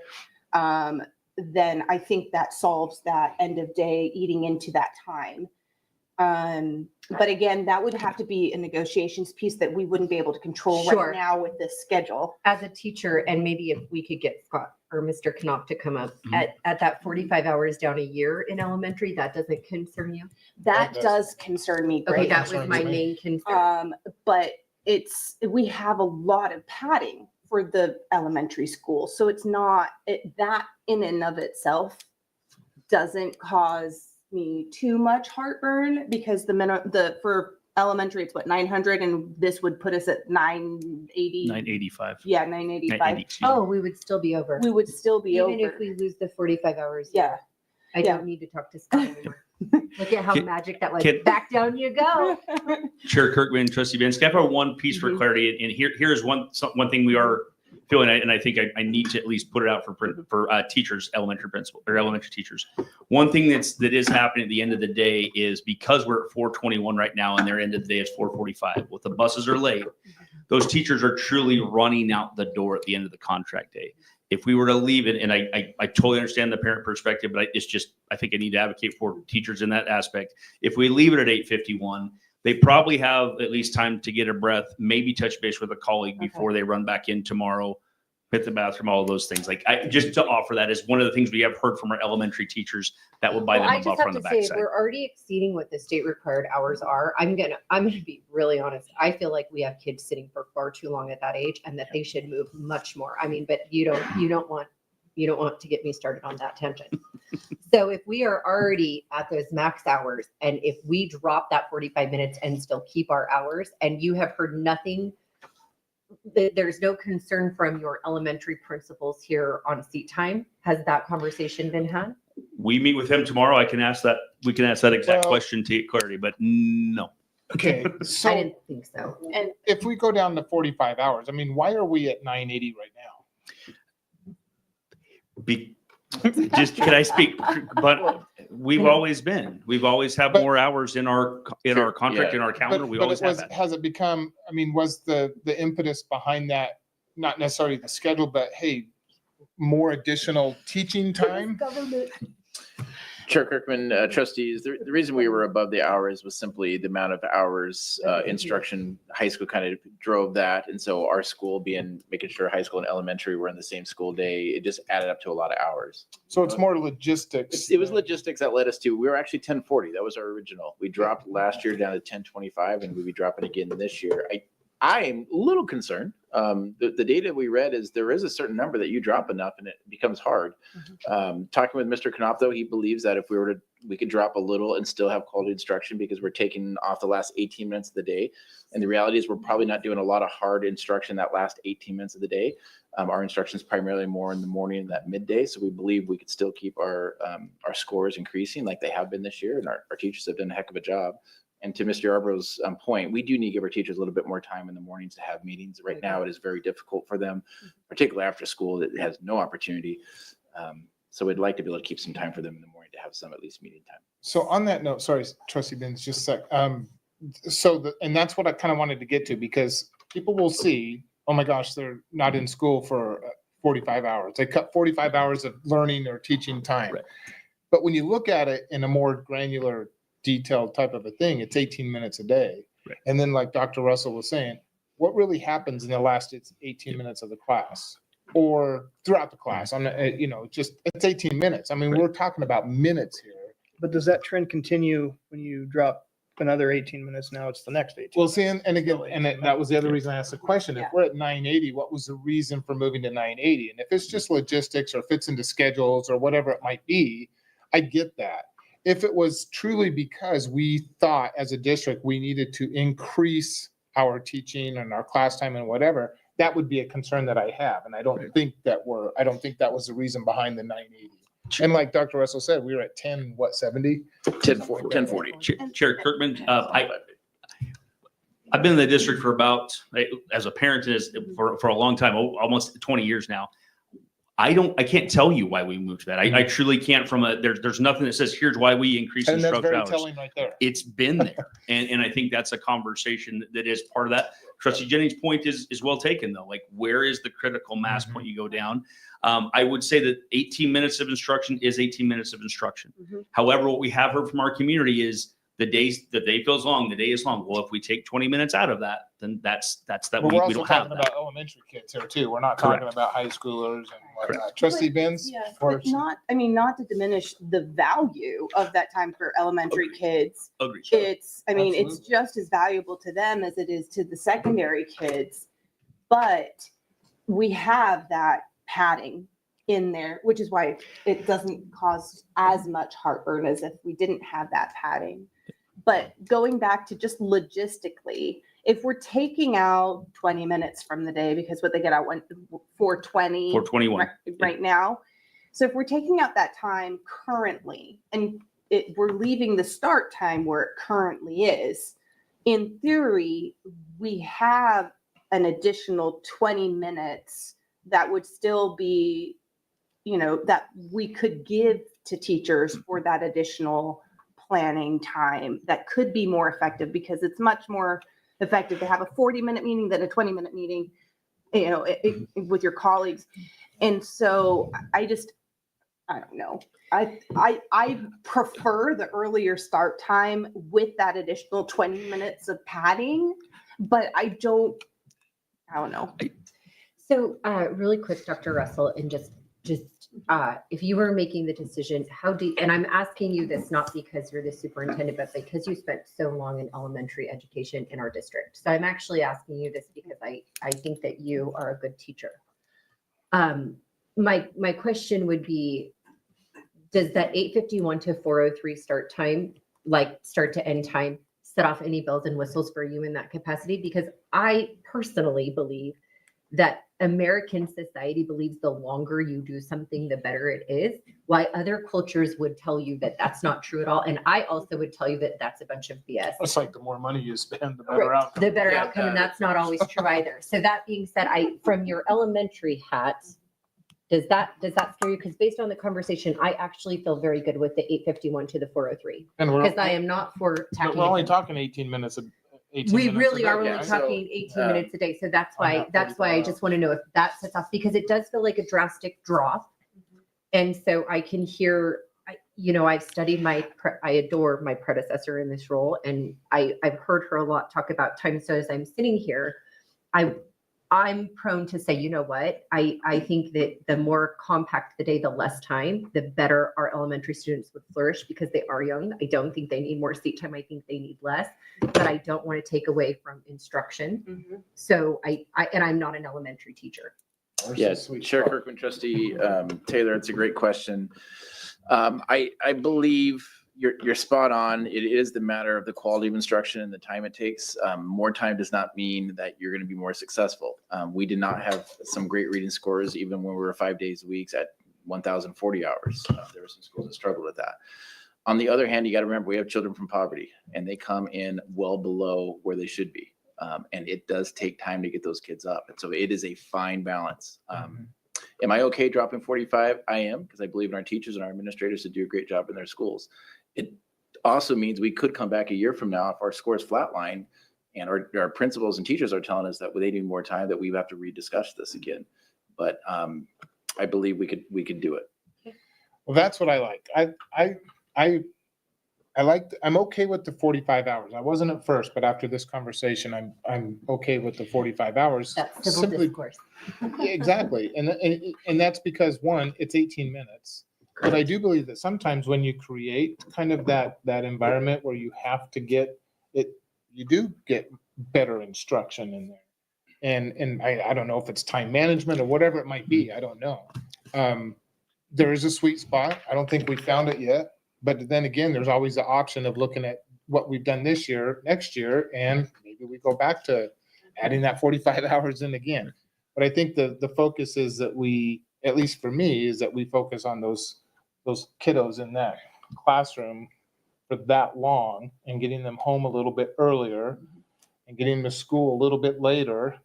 then I think that solves that end of day eating into that time. But again, that would have to be a negotiations piece that we wouldn't be able to control Sure. right now with this schedule. As a teacher, and maybe if we could get Scott or Mr. Knopf to come up at that 45 hours down a year in elementary, that doesn't concern you? That does concern me. Okay, greatly. that was my main concern. But we have a lot of padding for the elementary school. So it's not, that in and of itself doesn't cause me too much heartburn, because for elementary, it's what, 900, and this would put us at 980. 985. Yeah, 985. 980, Oh, we would still be over. We would still be over. Even if we lose the 45 hours. Yeah. I don't need to talk to Scott anymore. Look at how Can- magic that was. can- Back down you go. Chair Kirkman, Trustee Benz, can I have one piece for clarity? And here's one thing we are feeling, and I think I need to at least put it out for teachers, elementary principal or elementary teachers. One thing that is happening at the end of the day is, because we're at 4:21 right now and their end of the day is 4:45. Well, the buses are late. Those teachers are truly running out the door at the end of the contract day. If we were to leave it, and I totally understand the parent perspective, but I think I need to advocate for teachers in that aspect. If we leave it at 8:51, they probably have at least time to get a breath, maybe touch base with a colleague before they run back in tomorrow, hit the bathroom, all of those things. Just to offer that as one of the things we have heard from our elementary teachers that will buy them I a just buffer have on the to say, backside. we're already exceeding what the state required hours are. I'm gonna be really honest. I feel like we have kids sitting for far too long at that age, and that they should move much more. I mean, but you don't want to get me started on that tangent. So if we are already at those max hours, and if we drop that 45 minutes and still keep our hours, and you have heard nothing, there's no concern from your elementary principals here on seat time, has that conversation been had? We meet with him tomorrow. We can ask that exact Well- question to get clarity, but no. Okay, I so didn't think so. And if we go down to 45 hours, I mean, why are we at 980 right now? Just can I speak? But we've always had more hours in our contract, in our calendar. We always have that. Has it become, I mean, was the impetus behind that, not necessarily the schedule, but hey, more additional teaching time? Chair Kirkman, trustees, the reason we were above the hours was simply the amount of hours instruction. High school kind of drove that. And so our school making sure high school and elementary were in the same school day, it just added up to a lot of hours. So it's more logistics. It was logistics that led us to, we were actually 1040. That was our original. We dropped last year down to 1025, and we'll be dropping again this year. I'm a little concerned. The data we read is there is a certain number that you drop enough and it becomes hard. Talking with Mr. Knopf, though, he believes that if we could drop a little and still have quality instruction, because we're taking off the last 18 minutes of the day. And the reality is we're probably not doing a lot of hard instruction that last 18 minutes of the day. Our instruction is primarily more in the morning and that midday. So we believe we could still keep our scores increasing like they have been this year. And our teachers have done a heck of a job. And to Mr. Yarbrough's point, we do need to give our teachers a little bit more time in the mornings to have meetings. Right now, it is very difficult for them, particularly after school. It has no opportunity. So we'd like to be able to keep some time for them in the morning to have some at least meeting time. So on that note, sorry, Trustee Benz, just a sec. And that's what I kind of wanted to get to, because people will see, oh my gosh, they're not in school for 45 hours. They cut 45 hours of learning or teaching time. Right. But when you look at it in a more granular, detailed type of a thing, it's 18 minutes a day. Right. And then like Dr. Russell was saying, what really happens in the last 18 minutes of the class or throughout the class. I'm not, just it's 18 minutes. I mean, we're talking about minutes here. But does that trend continue when you drop another 18 minutes? Now it's the next 18. Well, see, and again, that was the other reason I asked the question. If we're at 980, what was the reason for moving to 980? And if it's just logistics or fits into schedules or whatever it might be, I get that. If it was truly because we thought as a district we needed to increase our teaching and our class time and whatever, that would be a concern that I have. And I don't think that was the reason behind the 980. And like Dr. Russell said, we were at 1040? 1040. Chair Kirkman, I've been in the district for about, as a parent, for a long time, almost 20 years now. I can't tell you why we moved to that. I truly can't. There's nothing that says here's why we increased And that's instructor very hours. telling right there. It's been there, and I think that's a conversation that is part of that. Trustee Jennings' point is well taken, though. Like, where is the critical mass point you go down? I would say that 18 minutes of instruction is 18 minutes of instruction. However, what we have heard from our community is the day feels long, the day is long. Well, if we take 20 minutes out of that, then that's that But we we're also don't have talking that. about elementary kids here too. We're not Correct. talking about high schoolers and whatnot. Trustee Benz? Yeah, or- but not to diminish the value of that time for elementary kids. Agreed. It's just as valuable to them as it is to the secondary kids. But we have that padding in there, which is why it doesn't cause as much heartburn as if we didn't have that padding. But going back to just logistically, if we're taking out 20 minutes from the day, because what they get out 420 421 right now. So if we're taking out that time currently and we're leaving the start time where it currently is, in theory, we have an additional 20 minutes that would still be, that we could give to teachers for that additional planning time that could be more effective, because it's much more effective to have a 40-minute meeting than a 20-minute meeting, with your colleagues. And so I don't know. I prefer the earlier start time with that additional 20 minutes of padding, but I don't know. So really quick, Dr. Russell, and just if you were making the decision, and I'm asking you this not because you're the superintendent, but because you spent so long in elementary education in our district. So I'm actually asking you this because I think that you are a good teacher. My question would be, does that 8:51 to 4:03 start time, like start to end time, set off any bells and whistles for you in that capacity? Because I personally believe that American society believes the longer you do something, the better it is, while other cultures would tell you that that's not true at all. And I also would tell you that that's a bunch of BS. It's like the more money you spend, the better outcome. The better outcome, and that's not always true either. So that being said, from your elementary hat, does that scare you? Because based on the conversation, I actually feel very good with the 8:51 to the 4:03. And because I am not for But we're only talking 18 minutes. We really are a day. only Yeah. talking 18 minutes a day. So that's why that I just want to know if that sets off, because it does feel like a drastic drop. And so I can hear, I've studied I adore my predecessor in this role, and I've heard her a lot talk about time. So as I'm sitting here, I'm prone to say, you know what, I think that the more compact the day, the less time, the better our elementary students would flourish, because they are young. I don't think they need more seat time. I think they need less, but I don't want to take away from instruction. So and I'm not an elementary teacher. Yes, Chair Kirkman, Trustee Taylor, it's a great question. I believe you're spot on. It is the matter of the quality of instruction and the time it takes. More time does not mean that you're going to be more successful. We did not have some great reading scores even when we were 5 days a week at 1,040 hours. There were some schools that struggled with that. On the other hand, you got to remember we have children from poverty, and they come in well below where they should be. And it does take time to get those kids up. And so it is a fine balance. Am I okay dropping 45? I am, because I believe in our teachers and our administrators to do a great job in their schools. It also means we could come back a year from now if our scores flatline and our principals and teachers are telling us that they need more time, that we have to rediscuss this again. But I believe we could do it. Well, that's what I like. I'm okay with the 45 hours. I wasn't at first, but after this conversation, I'm okay with the 45 hours. That's civil Simply- discourse. Yeah, exactly. And that's because one, it's 18 minutes. But I do believe that sometimes when you create kind of that environment where you have to get it, you do get better instruction in there. And I don't know if it's time management or whatever it might be. I don't know. There is a sweet spot. I don't think we found it yet. But then again, there's always the option of looking at what we've done this year, next year, and maybe we go back to adding that 45 hours in again. But I think the focus is that we, at least for me, is that we focus on those kiddos in that classroom for that long and getting them home a little bit earlier and getting them to school a little bit later,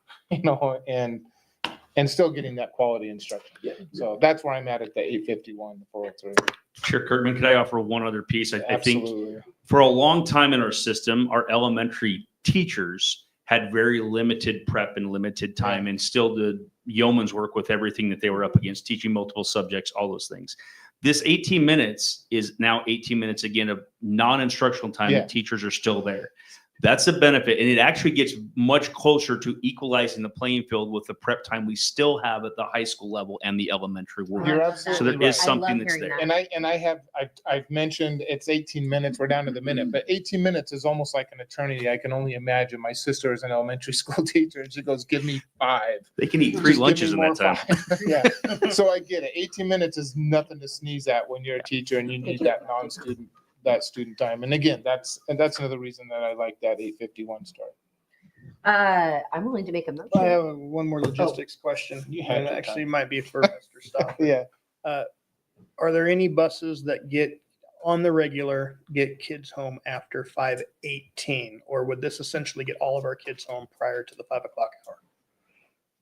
and still getting that quality instruction. So that's where I'm at the 851, the 403. Chair Kirkman, could I offer one other piece? I think Absolutely. for a long time in our system, our elementary teachers had very limited prep and limited time and still did yeoman's work with everything that they were up against, teaching multiple subjects, all those things. This 18 minutes is now 18 minutes again of non-instructional time. Yeah. The teachers are still there. That's a benefit. And it actually gets much closer to equalizing the playing field with the prep time we still have at the high school level and the elementary world. You're So absolutely there is right. something that's there. And I've mentioned it's 18 minutes. We're down to the minute, but 18 minutes is almost like an eternity. I can only imagine. My sister is an elementary school teacher, and she goes, "Give me 5." They can eat 3 Just give me lunches in more that time. 5. Yeah. So I get it. 18 minutes is nothing to sneeze at when you're a teacher and you need that student time. And again, that's another reason that I like that 851 start. I'm willing to make a motion. I have one more logistics question. You had And your actually time. might be for Mr. Stock. Yeah. Are there any buses that get on the regular, get kids home after 5:18? Or would this essentially get all of our kids home prior to the 5 o'clock hour?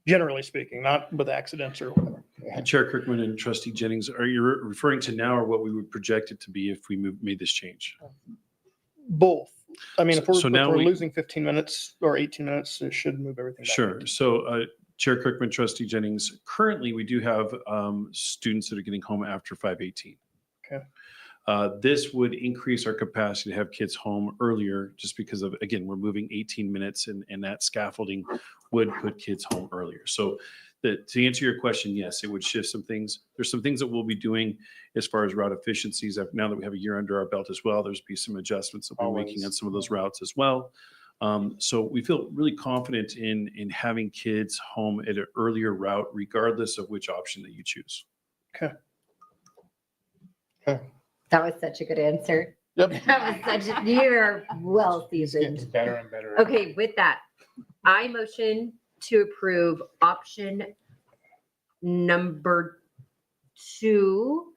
Generally speaking, not with accidents or whatever. Chair Kirkman and Trustee Jennings, are you referring to now or what we would project it to be if we made this change? Both. I mean, if we're, So now if we're we- losing 15 minutes or 18 minutes, it should move everything back. Sure. So Chair Kirkman, Trustee Jennings, currently we do have students that are getting home after 5:18. Okay. This would increase our capacity to have kids home earlier just because of, again, we're moving 18 minutes and that scaffolding would put kids home earlier. So to answer your question, yes, it would shift some things. There's some things that we'll be doing as far as route efficiencies. Now that we have a year under our belt as well, there's be some adjustments that we're making on some of those routes as well. So we feel really confident in having kids home at an earlier route, regardless of which option that you choose. Okay. That was such a good answer. Yep. That was such you're well seasoned. Getting better and better. Okay, with that, I motion to approve option number 2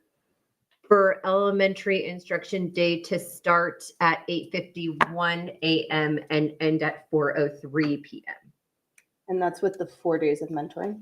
for elementary instruction day to start at 8:51 a.m. and end at 4:03 p.m. And that's with the 4 days of mentoring.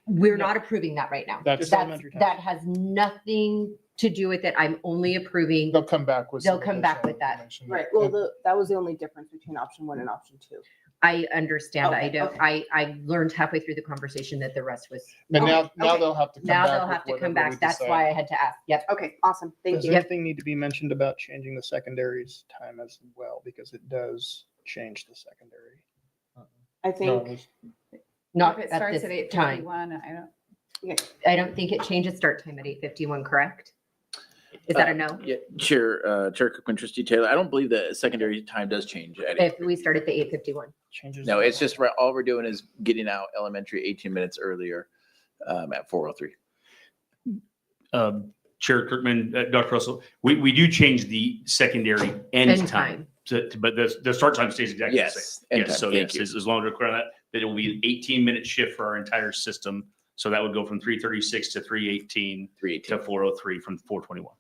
We're not approving that right now. That's- That has nothing to do with it. I'm only approving. They'll come back with. They'll some come back additional with that. information. Right. Well, that was the only difference between option 1 and option 2. I understand. I Okay, don't, okay. I learned halfway through the conversation that the rest was. But now Okay. they'll have to come Now back. they'll with have to come whatever back. we That's decide. why I had to ask. Yep. Okay, awesome. Thank Does you. anything need to be mentioned about changing the secondaries time as well? Because it does change the secondary. I No, think, there's- Not If it at starts this at time. 8:51, I don't. I don't think it changes start time at 8:51, correct? Is that a no? Yeah, Chair Kirkman, Trustee Taylor, I don't believe the secondary time does change. If we start at the 8:51. Changes. No, it's just all we're doing is getting out elementary 18 minutes earlier at 4:03. Chair Kirkman, Dr. Russell, we do change the secondary end End time. But the start time stays exactly the Yes, same. end Yes, time, so thank yes, as long as we're clear on that it will be an 18-minute shift for our entire system. So that would go from 3:36 to 3:18 to 4:03 from 4:21.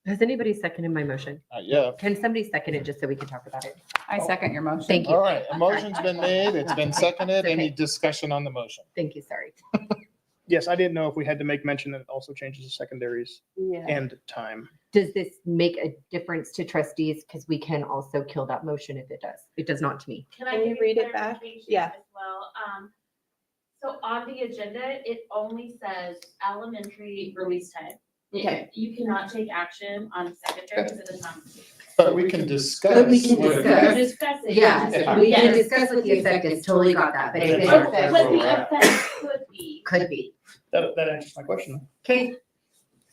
Has anybody seconded my motion? Yeah. Can somebody second it just so we can talk about it? I second your motion. Thank you. All right, a motion's been made. It's been seconded. Any discussion on the motion? Thank you, sorry. Yes, I didn't know if we had to make mention that it also changes the secondaries Yeah. end time. Does this make a difference to trustees? Because we can also kill that motion if it does. It does not to me. Can I Can you give read it back? clarification Yeah. As well, so on the agenda, it only says elementary release time. Okay. You cannot take action on secondary because it is not. But we can discuss. But we can what- discuss. Discuss it. Yeah, we can discuss what the effect is, totally got that, but if it's. Okay, what the effect could be. Could be. That answers my question. Okay,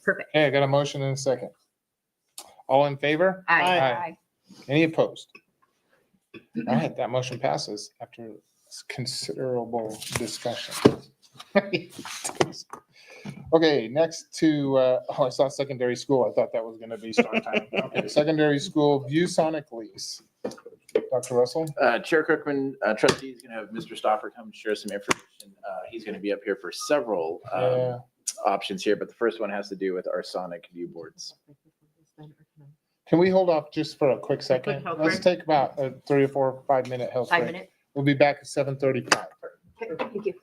perfect. Okay, I got a motion and a second. All in favor? Aye. Any opposed? All right, that motion passes after considerable discussion. Okay, next to, I saw secondary school. I thought that was gonna be start time. Okay, secondary school ViewSonic lease. Dr. Russell? Chair Kirkman, trustee is going to have Mr. Stoffer come and share some information. He's going to be up here for several Yeah. options here, but the first one has to do with our sonic view boards. Can we hold off just for a quick second? health Let's break? take about a 3 or 4, 5 minute health 5 break. minute. We'll be back at 7:35. Okay, thank you.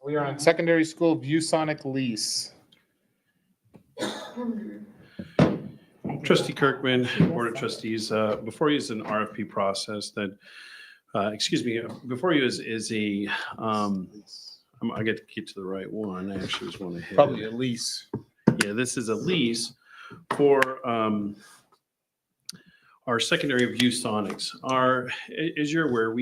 We are on secondary school ViewSonic lease. Trustee Kirkman, Board of Trustees, before you is an RFP process that, before you is a, I get to get to the right one. I actually just want to hit. Probably a lease. Yeah, this is a lease for our secondary ViewSonics. As you're aware,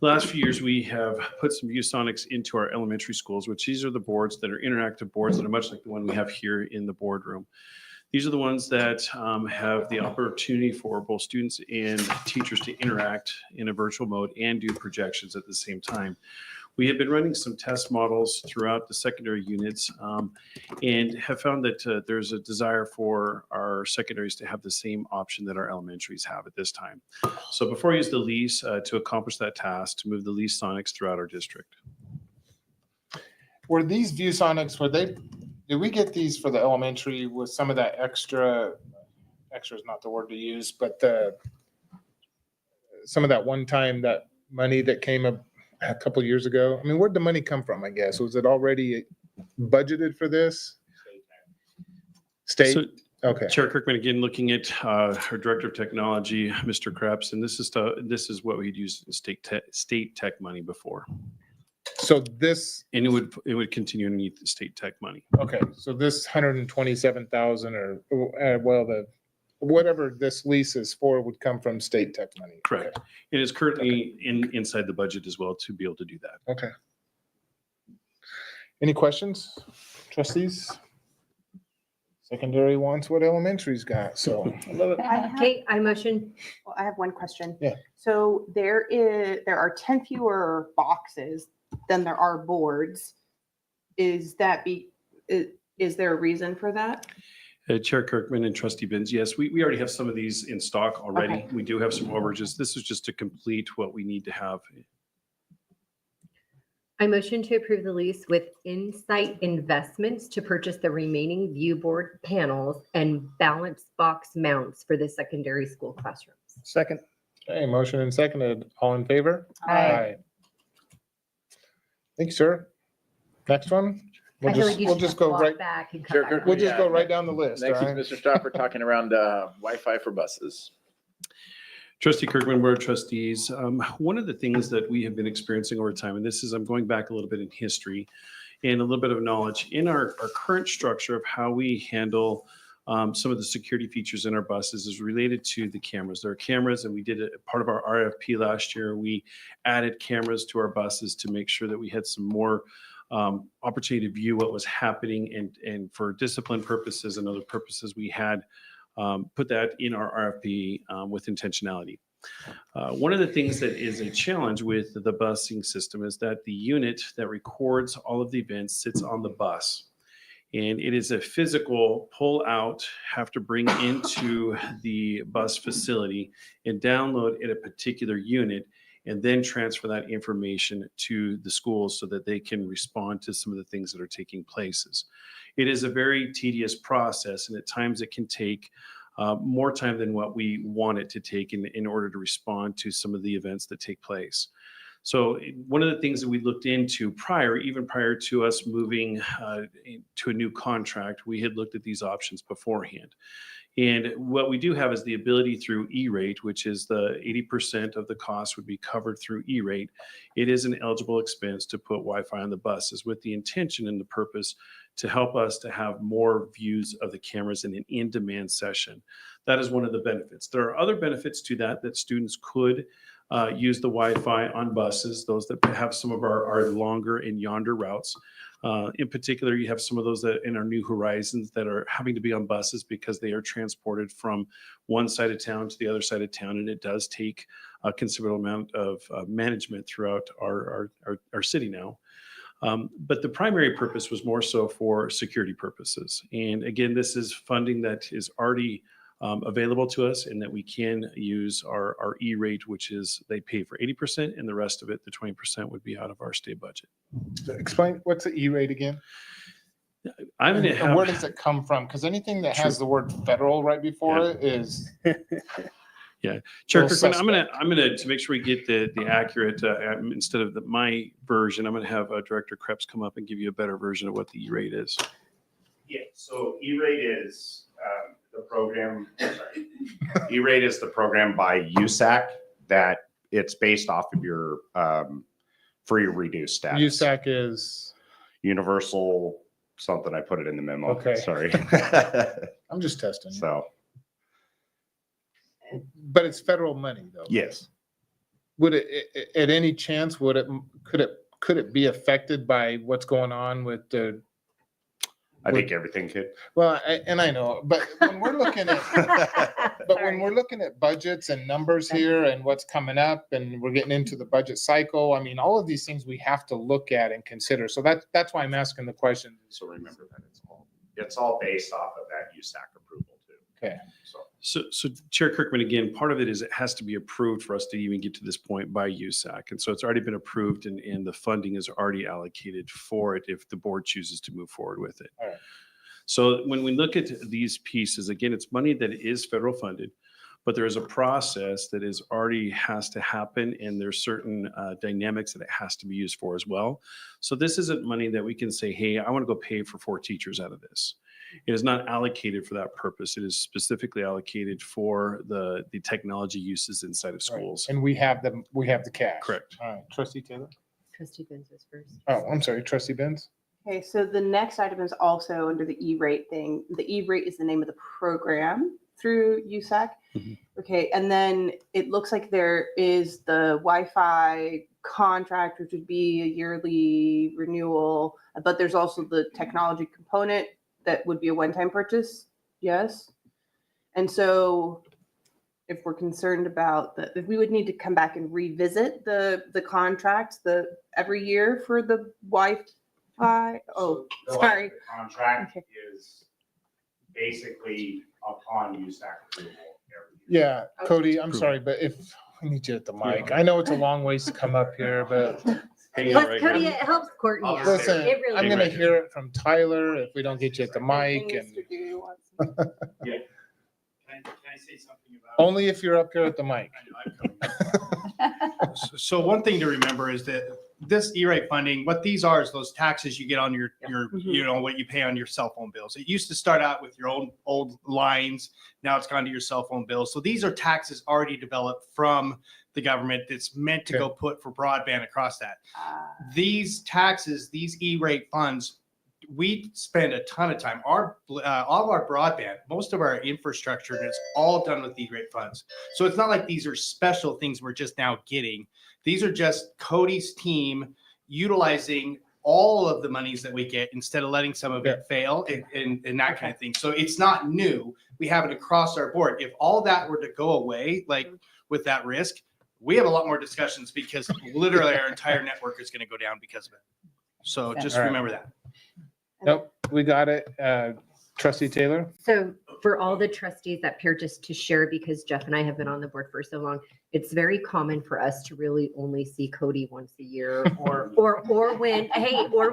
last few years, we have put some ViewSonics into our elementary schools, which these are the boards that are interactive boards that are much like the one we have here in the boardroom. These are the ones that have the opportunity for both students and teachers to interact in a virtual mode and do projections at the same time. We have been running some test models throughout the secondary units and have found that there's a desire for our secondaries to have the same option that our elementaries have at this time. So before you use the lease to accomplish that task, to move the lease Sonics throughout our district. Were these ViewSonics, did we get these for the elementary with some of that extra is not the word to use, but some of that one-time, that money that came up a couple years ago? I mean, where'd the money come from, I guess? Was it already budgeted for this? State? So, Okay. Chair Kirkman, again, looking at our Director of Technology, Mr. Krebs, and this is what we'd used state tech money before. So this. And it would continue underneath the state tech money. Okay, so this 127,000 or, whatever this lease is for would come from state tech money. Correct. It is currently inside the budget as well to be able to do that. Okay. Any questions, trustees? Secondary wants what elementary's got, so. I love it. Okay, I motion. Well, I have one question. Yeah. So there are 10 fewer boxes than there are boards. Is there a reason for that? Chair Kirkman and Trustee Benz, yes, we already have some of these in stock already. Okay. We do have some overages. This is just to complete what we need to have. I motion to approve the lease with Insight Investments to purchase the remaining view board panels and balance box mounts for the secondary school classrooms. Second. Okay, motion and seconded. All in favor? Aye. Thank you, sir. Next one. I feel like you We'll should just go walk right. back and Chair come back. Kirkman, We'll just yeah. go right down the list. Next all right? is Mr. Stopper talking around Wi-Fi for buses. Trustee Kirkman, Board of Trustees, one of the things that we have been experiencing over time, and this is, I'm going back a little bit in history and a little bit of knowledge in our current structure of how we handle some of the security features in our buses is related to the cameras. There are cameras, and we did it part of our RFP last year. We added cameras to our buses to make sure that we had some more opportunity to view what was happening, and for discipline purposes and other purposes, we had put that in our RFP with intentionality. One of the things that is a challenge with the busing system is that the unit that records all of the events sits on the bus. And it is a physical pull out, have to bring into the bus facility and download at a particular unit, and then transfer that information to the schools so that they can respond to some of the things that are taking places. It is a very tedious process, and at times it can take more time than what we want it to take in order to respond to some of the events that take place. So one of the things that we looked into even prior to us moving to a new contract, we had looked at these options beforehand. And what we do have is the ability through E-rate, which is the 80% of the cost would be covered through E-rate. It is an eligible expense to put Wi-Fi on the buses with the intention and the purpose to help us to have more views of the cameras in an in-demand session. That is one of the benefits. There are other benefits to that students could use the Wi-Fi on buses, those that have some of our longer and yonder routes. In particular, you have some of those that in our New Horizons that are having to be on buses because they are transported from one side of town to the other side of town, and it does take a considerable amount of management throughout our city now. But the primary purpose was more so for security purposes. And again, this is funding that is already available to us, and that we can use our E-rate, which is they pay for 80%, and the rest of it, the 20%, would be out of our state budget. Explain, what's the E-rate again? I'm going to have. Where does it come from? Because anything that has the word federal right before it is. Yeah, Chair Little Kirkman, suspect. I'm gonna to make sure we get the accurate instead of my version, I'm gonna have Director Krebs come up and give you a better version of what the E-rate is. Yeah, so E-rate is the program, E-rate is the program by USAC that it's based off of your free reduced status. USAC is, Universal something, I put it in the memo. Okay. Sorry. I'm just testing. So, But it's federal money though. yes. Would it, at any chance, could it be affected by what's going on with the, I think everything could. well, and I know, but when we're looking at budgets and numbers here and what's coming up and we're getting into the budget cycle, I mean, all of these things we have to look at and consider. So that's why I'm asking the question. So remember that it's all based off of that USAC approval too. Okay. So Chair Kirkman, again, part of it is it has to be approved for us to even get to this point by USAC. And so it's already been approved and the funding is already allocated for it if the board chooses to move forward with it. All right. So when we look at these pieces, again, it's money that is federal funded, but there is a process that is already has to happen and there's certain dynamics that it has to be used for as well. So this isn't money that we can say, hey, I want to go pay for 4 teachers out of this. It is not allocated for that purpose. It is specifically allocated for the technology uses inside of schools. And we have the cash. Correct. All right, Trustee Taylor. Trustee Benz was first. Oh, I'm sorry, Trustee Benz. Okay, so the next item is also under the E-rate thing. The E-rate is the name of the program through USAC. Okay, and then it looks like there is the Wi-Fi contract, which would be a yearly renewal, but there's also the technology component that would be a one-time purchase. Yes. And so if we're concerned about if we would need to come back and revisit the contracts every year for the Wi-Fi. Oh, sorry. Contract is basically upon USAC approval. Yeah, Cody, I'm sorry, but if I need you at the mic, I know it's a long ways to come up here, but Plus, Cody, it helps Courtney out. listen, It really I'm gonna does. hear it from Tyler if we don't get you at the mic, and Yeah. Can I say something about? only if you're up here at the mic. So one thing to remember is that this E-rate funding, what these are is those taxes you get on your you know, what you pay on your cell phone bills. It used to start out with your old lines. Now it's gone to your cell phone bills. So these are taxes already developed from the government that's meant to go put for broadband across that. These taxes, these E-rate funds, we spend a ton of time. All of our broadband, most of our infrastructure is all done with E-rate funds. So it's not like these are special things we're just now getting. These are just Cody's team utilizing all of the monies that we get instead of letting some of it fail and that kind of thing. So it's not new. We have it across our board. If all that were to go away, like with that risk, we have a lot more discussions because literally our entire network is going to go down because of it. So just All right. remember that. Nope, we got it. Trustee Taylor. So for all the trustees that pair, just to share, because Jeff and I have been on the board for so long, it's very common for us to really only see Cody once a year or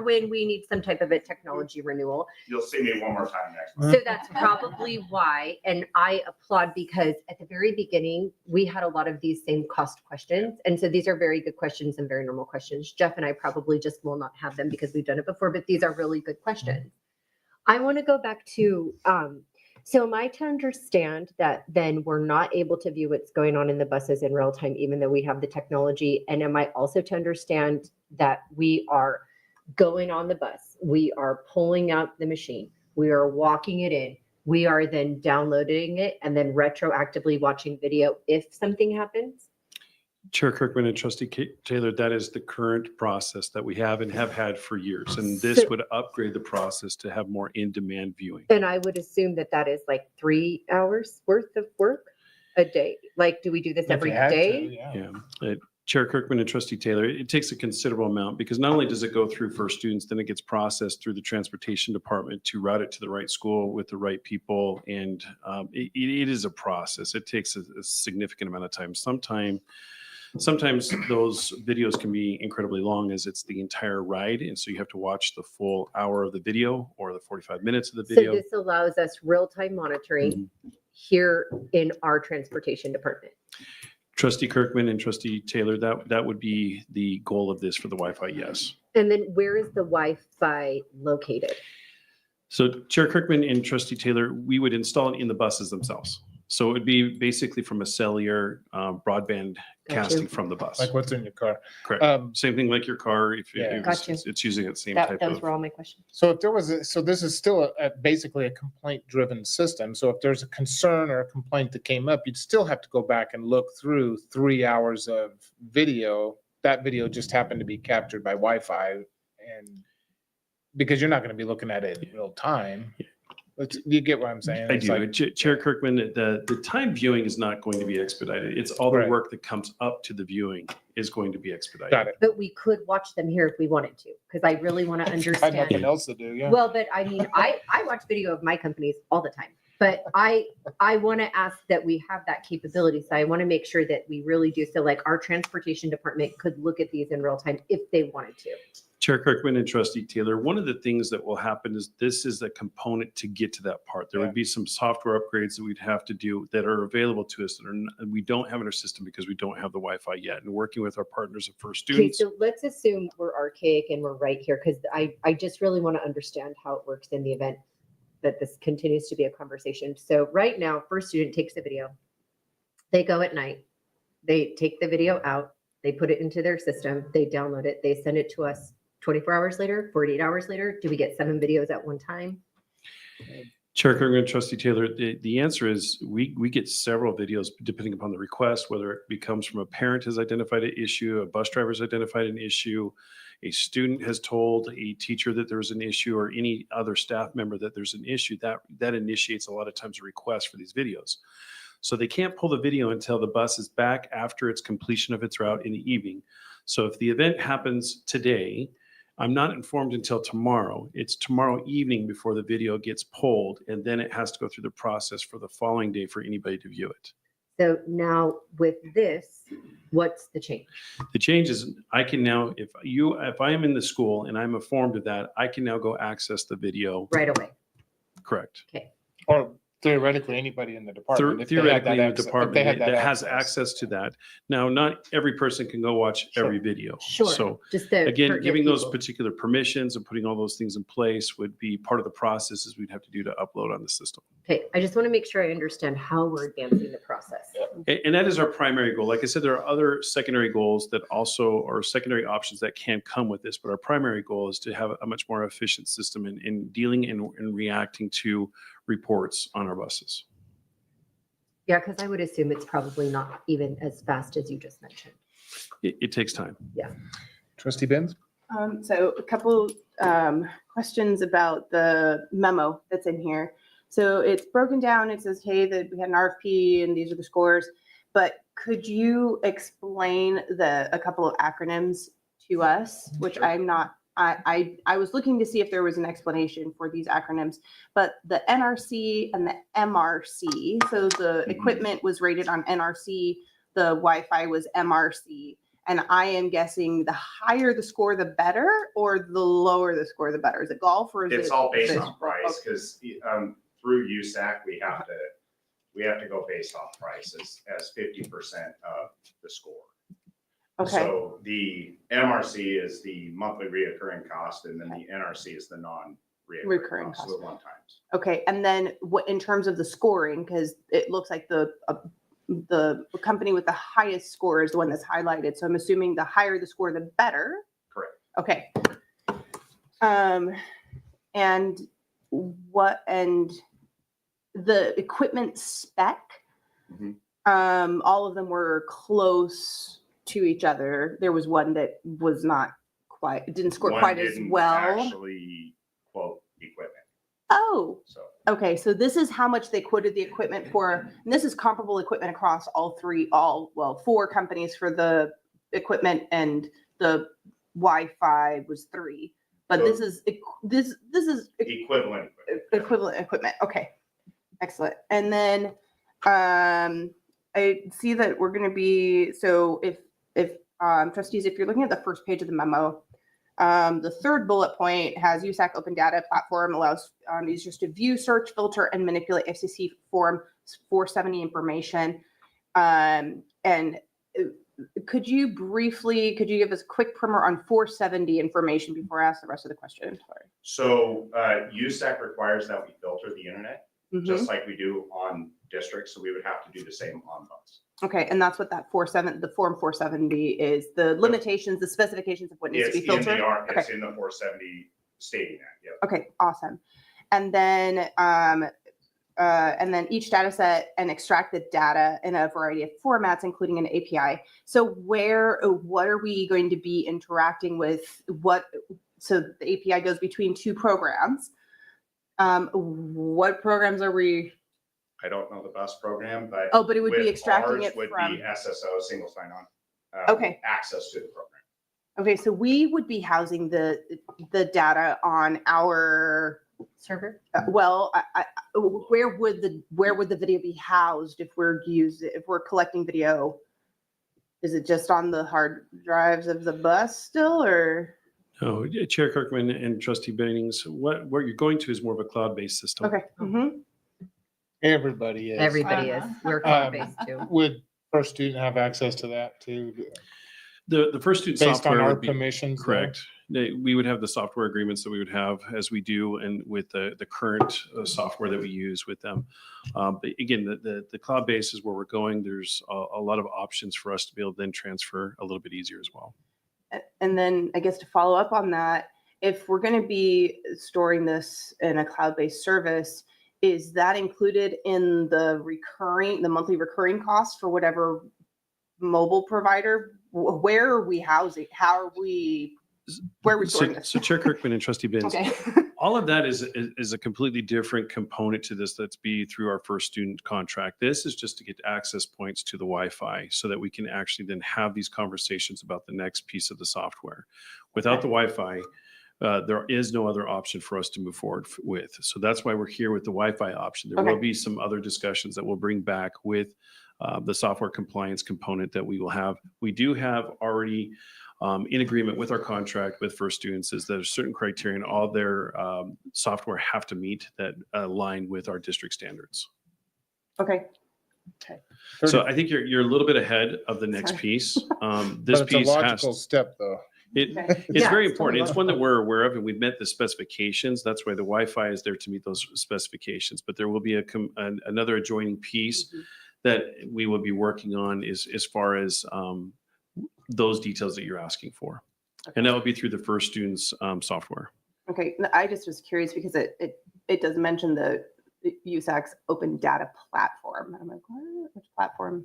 when we need some type of a technology renewal. You'll see me one more time next month. So that's probably why, and I applaud because at the very beginning, we had a lot of these same cost questions. And so these are very good questions and very normal questions. Jeff and I probably just will not have them because we've done it before, but these are really good questions. I want to go back to, so am I to understand that then we're not able to view what's going on in the buses in real time, even though we have the technology? And am I also to understand that we are going on the bus, we are pulling out the machine, we are walking it in, we are then downloading it and then retroactively watching video if something happens? Chair Kirkman and Trustee Taylor, that is the current process that we have and have had for years. And this would upgrade the process to have more in-demand viewing. And I would assume that that is like 3 hours worth of work a day. Like, do we do this every day? Yeah. Chair Kirkman and Trustee Taylor, it takes a considerable amount because not only does it go through for students, then it gets processed through the transportation department to route it to the right school with the right people. And it is a process. It takes a significant amount of time. Sometimes those videos can be incredibly long as it's the entire ride. And so you have to watch the full hour of the video or the 45 minutes of the video. So this allows us real-time monitoring here in our transportation department? Trustee Kirkman and Trustee Taylor, that would be the goal of this for the Wi-Fi, yes. And then where is the Wi-Fi located? So Chair Kirkman and Trustee Taylor, we would install it in the buses themselves. So it would be basically from a cellular broadband casting from the bus. Like what's in your car. Correct. Same thing like your car, if Yeah. it's using the same type Those of. were all my questions. So if there was, so this is still basically a complaint-driven system. So if there's a concern or a complaint that came up, you'd still have to go back and look through 3 hours of video. That video just happened to be captured by Wi-Fi, and because you're not going to be looking at it in real time. You get what I'm saying? I It's do. like- Chair Kirkman, the time viewing is not going to be expedited. It's all the work that comes up to the viewing is going to be expedited. Got it. But we could watch them here if we wanted to, because I really want to I had understand. nothing else to do, yeah. Well, but I mean, I watch video of my companies all the time, but I want to ask that we have that capability. So I want to make sure that we really do. So like our transportation department could look at these in real time if they wanted to. Chair Kirkman and Trustee Taylor, one of the things that will happen is this is a component to get to that part. There would be some software upgrades that we'd have to do that are available to us that we don't have in our system because we don't have the Wi-Fi yet. And working with our partners at First Okay, Students. so let's assume we're archaic and we're right here, because I just really want to understand how it works in the event that this continues to be a conversation. So right now, First Student takes the video. They go at night. They take the video out. They put it into their system. They download it. They send it to us 24 hours later, 48 hours later. Do we get 7 videos at one time? Chair Kirkman and Trustee Taylor, the answer is we get several videos depending upon the request, whether it becomes from a parent has identified an issue, a bus driver has identified an issue, a student has told a teacher that there's an issue, or any other staff member that there's an issue. That initiates a lot of times a request for these videos. So they can't pull the video until the bus is back after its completion of its route in the evening. So if the event happens today, I'm not informed until tomorrow. It's tomorrow evening before the video gets pulled, and then it has to go through the process for the following day for anybody to view it. So now with this, what's the change? The change is I can now, if I am in the school and I'm informed of that, I can now go access the video. Right away. Correct. Okay. Or theoretically, anybody in the department. if they had Theoretically, that the access- if department they had that has access to that. Now, not every person can go watch every video. Sure. So Just the again, pertinent giving those people. particular permissions and putting all those things in place would be part of the processes we'd have to do to upload on the system. Okay, I just want to make sure I understand how we're advancing the process. And that is our primary goal. Like I said, there are other secondary goals that also are secondary options that can come with this, but our primary goal is to have a much more efficient system in dealing and reacting to reports on our buses. Yeah, because I would assume it's probably not even as fast as you just mentioned. It takes time. Yeah. Trustee Benz? So a couple questions about the memo that's in here. So it's broken down. It says, hey, that we had an RFP and these are the scores. But could you explain a couple of acronyms to us, which I'm not, I was looking to see if there was an explanation for these acronyms, but the NRC and the MRC, so the equipment was rated on NRC, the Wi-Fi was MRC. And I am guessing the higher the score, the better, or the lower the score, the better. Is it golf or is It's it? all based fish? on price because through USAC we have to go based off price as 50% of the score. Okay. So the MRC is the monthly reoccurring cost, and then the NRC is the non-reoccurring Recurring cost, cost. the one times. Okay, and then what in terms of the scoring, because it looks like the company with the highest score is the one that's highlighted. So I'm assuming the higher the score, the better. Correct. Okay. And the equipment spec, all of them were close to each other. There was one that was not quite, didn't score One quite as didn't well. actually quote equipment. Oh, So okay. So this is how much they quoted the equipment for. And this is comparable equipment across four companies for the equipment, and the Wi-Fi was 3. But So this is equivalent. equivalent equipment. Okay, excellent. And then I see that we're going to be, so if trustees, if you're looking at the first page of the memo, the third bullet point has USAC open data platform allows users to view, search, filter, and manipulate FCC form 470 information. And could you give us a quick primer on 470 information before I ask the rest of the question? Sorry. So USAC requires that we filter the internet, just like we do on districts. So we would have to do the same on bus. Okay, and that's what that the form 470 is, the limitations, the specifications of what needs to be filtered? It's in the 470 stating that, yeah. Okay, awesome. And then each data set and extract the data in a variety of formats, including an API. So what are we going to be interacting with? So the API goes between two programs. What programs are we? I don't know the bus program, but but it would be with extracting ours it would from. be SSO, single sign-on. Okay. Access to the program. Okay, so we would be housing the data on our server. Where would the video be housed if we're collecting video? Is it just on the hard drives of the bus still, or? No, Chair Kirkman and Trustee Bennings, what you're going to is more of a cloud-based system. Okay. Everybody is. Everybody is. We're cloud-based too. Would first student have access to that too? The first student Based software on our would be permissions. correct. We would have the software agreements that we would have as we do, and with the current software that we use with them. But again, the cloud base is where we're going. There's a lot of options for us to be able to then transfer a little bit easier as well. And then I guess to follow up on that, if we're going to be storing this in a cloud-based service, is that included in the monthly recurring cost for whatever mobile provider? Where are we housing? Where are we storing this? So Chair Kirkman and Trustee Benz, Okay. all of that is a completely different component to this. That's be through our first student contract. This is just to get access points to the Wi-Fi so that we can actually then have these conversations about the next piece of the software. Without the Wi-Fi, there is no other option for us to move forward with. So that's why we're here with the Wi-Fi option. There will be some other discussions that we'll bring back with the software compliance component that we will have. We do have already in agreement with our contract with first students is that there's certain criteria and all their software have to meet that align with our district standards. Okay. So I think you're a little bit ahead of the next piece. This But it's piece a logical step though. It's very important. It's one that we're aware of, and we've met the specifications. That's why the Wi-Fi is there to meet those specifications. But there will be another adjoining piece that we will be working on as far as those details that you're asking for. And that will be through the first student's software. Okay, I just was curious because it does mention the USAC's open data platform. I'm like, what? Which platform?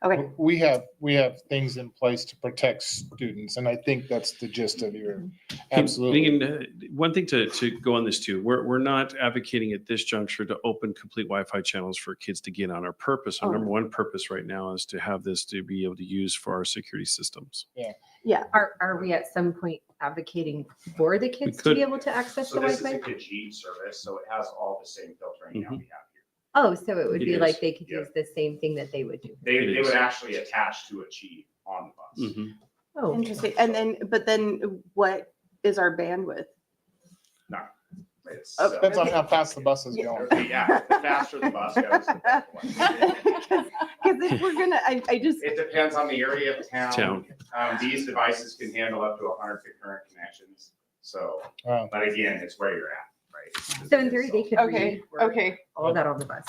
Okay. We have things in place to protect students, and I think that's the gist of your. Absolutely. And one thing to go on this too, we're not advocating at this juncture to open complete Wi-Fi channels for kids to get on. Our purpose, our number one purpose right now is to have this to be able to use for our security systems. Yeah. Yeah. Are we at some point advocating for the kids to could. be able to access So the this is Wi-Fi? a Kajit service, so it has all the same filtering that we have here. Oh, so it would It be is, like they could yeah. use the same thing that they would do. They would actually attach to a Qi on the bus. Oh, Interesting. And then what is our bandwidth? No. It's, Depends on how fast the bus is going. Yeah, the faster the bus goes, the better. Because if we're gonna, It depends on the area of town. Town. These devices can handle up to 100 concurrent connections. So, but again, it's where you're at, right? So in theory, they could Okay, read all that on the bus.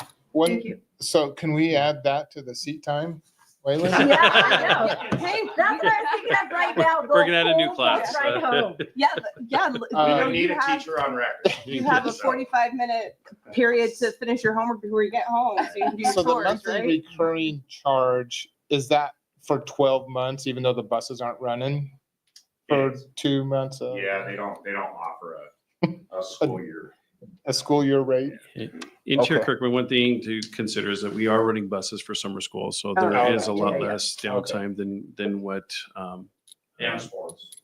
Thank you. So can we add that to the seat time, Waylon? Yeah, I know. Hey, that's what I was thinking of right now. We're gonna add a new class. Right home. Yeah. We need a teacher on record. You have a 45-minute period to finish your homework before you get home, so you can do your So the chores, monthly right? recurring charge, is that for 12 months, even though the buses aren't running? For 2 months? Yeah, they don't offer a school year. A school year rate? In Chair Okay. Kirkman, one thing to consider is that we are running buses for summer school, so there Oh, is a okay. lot Yeah. less downtime than what. And sports.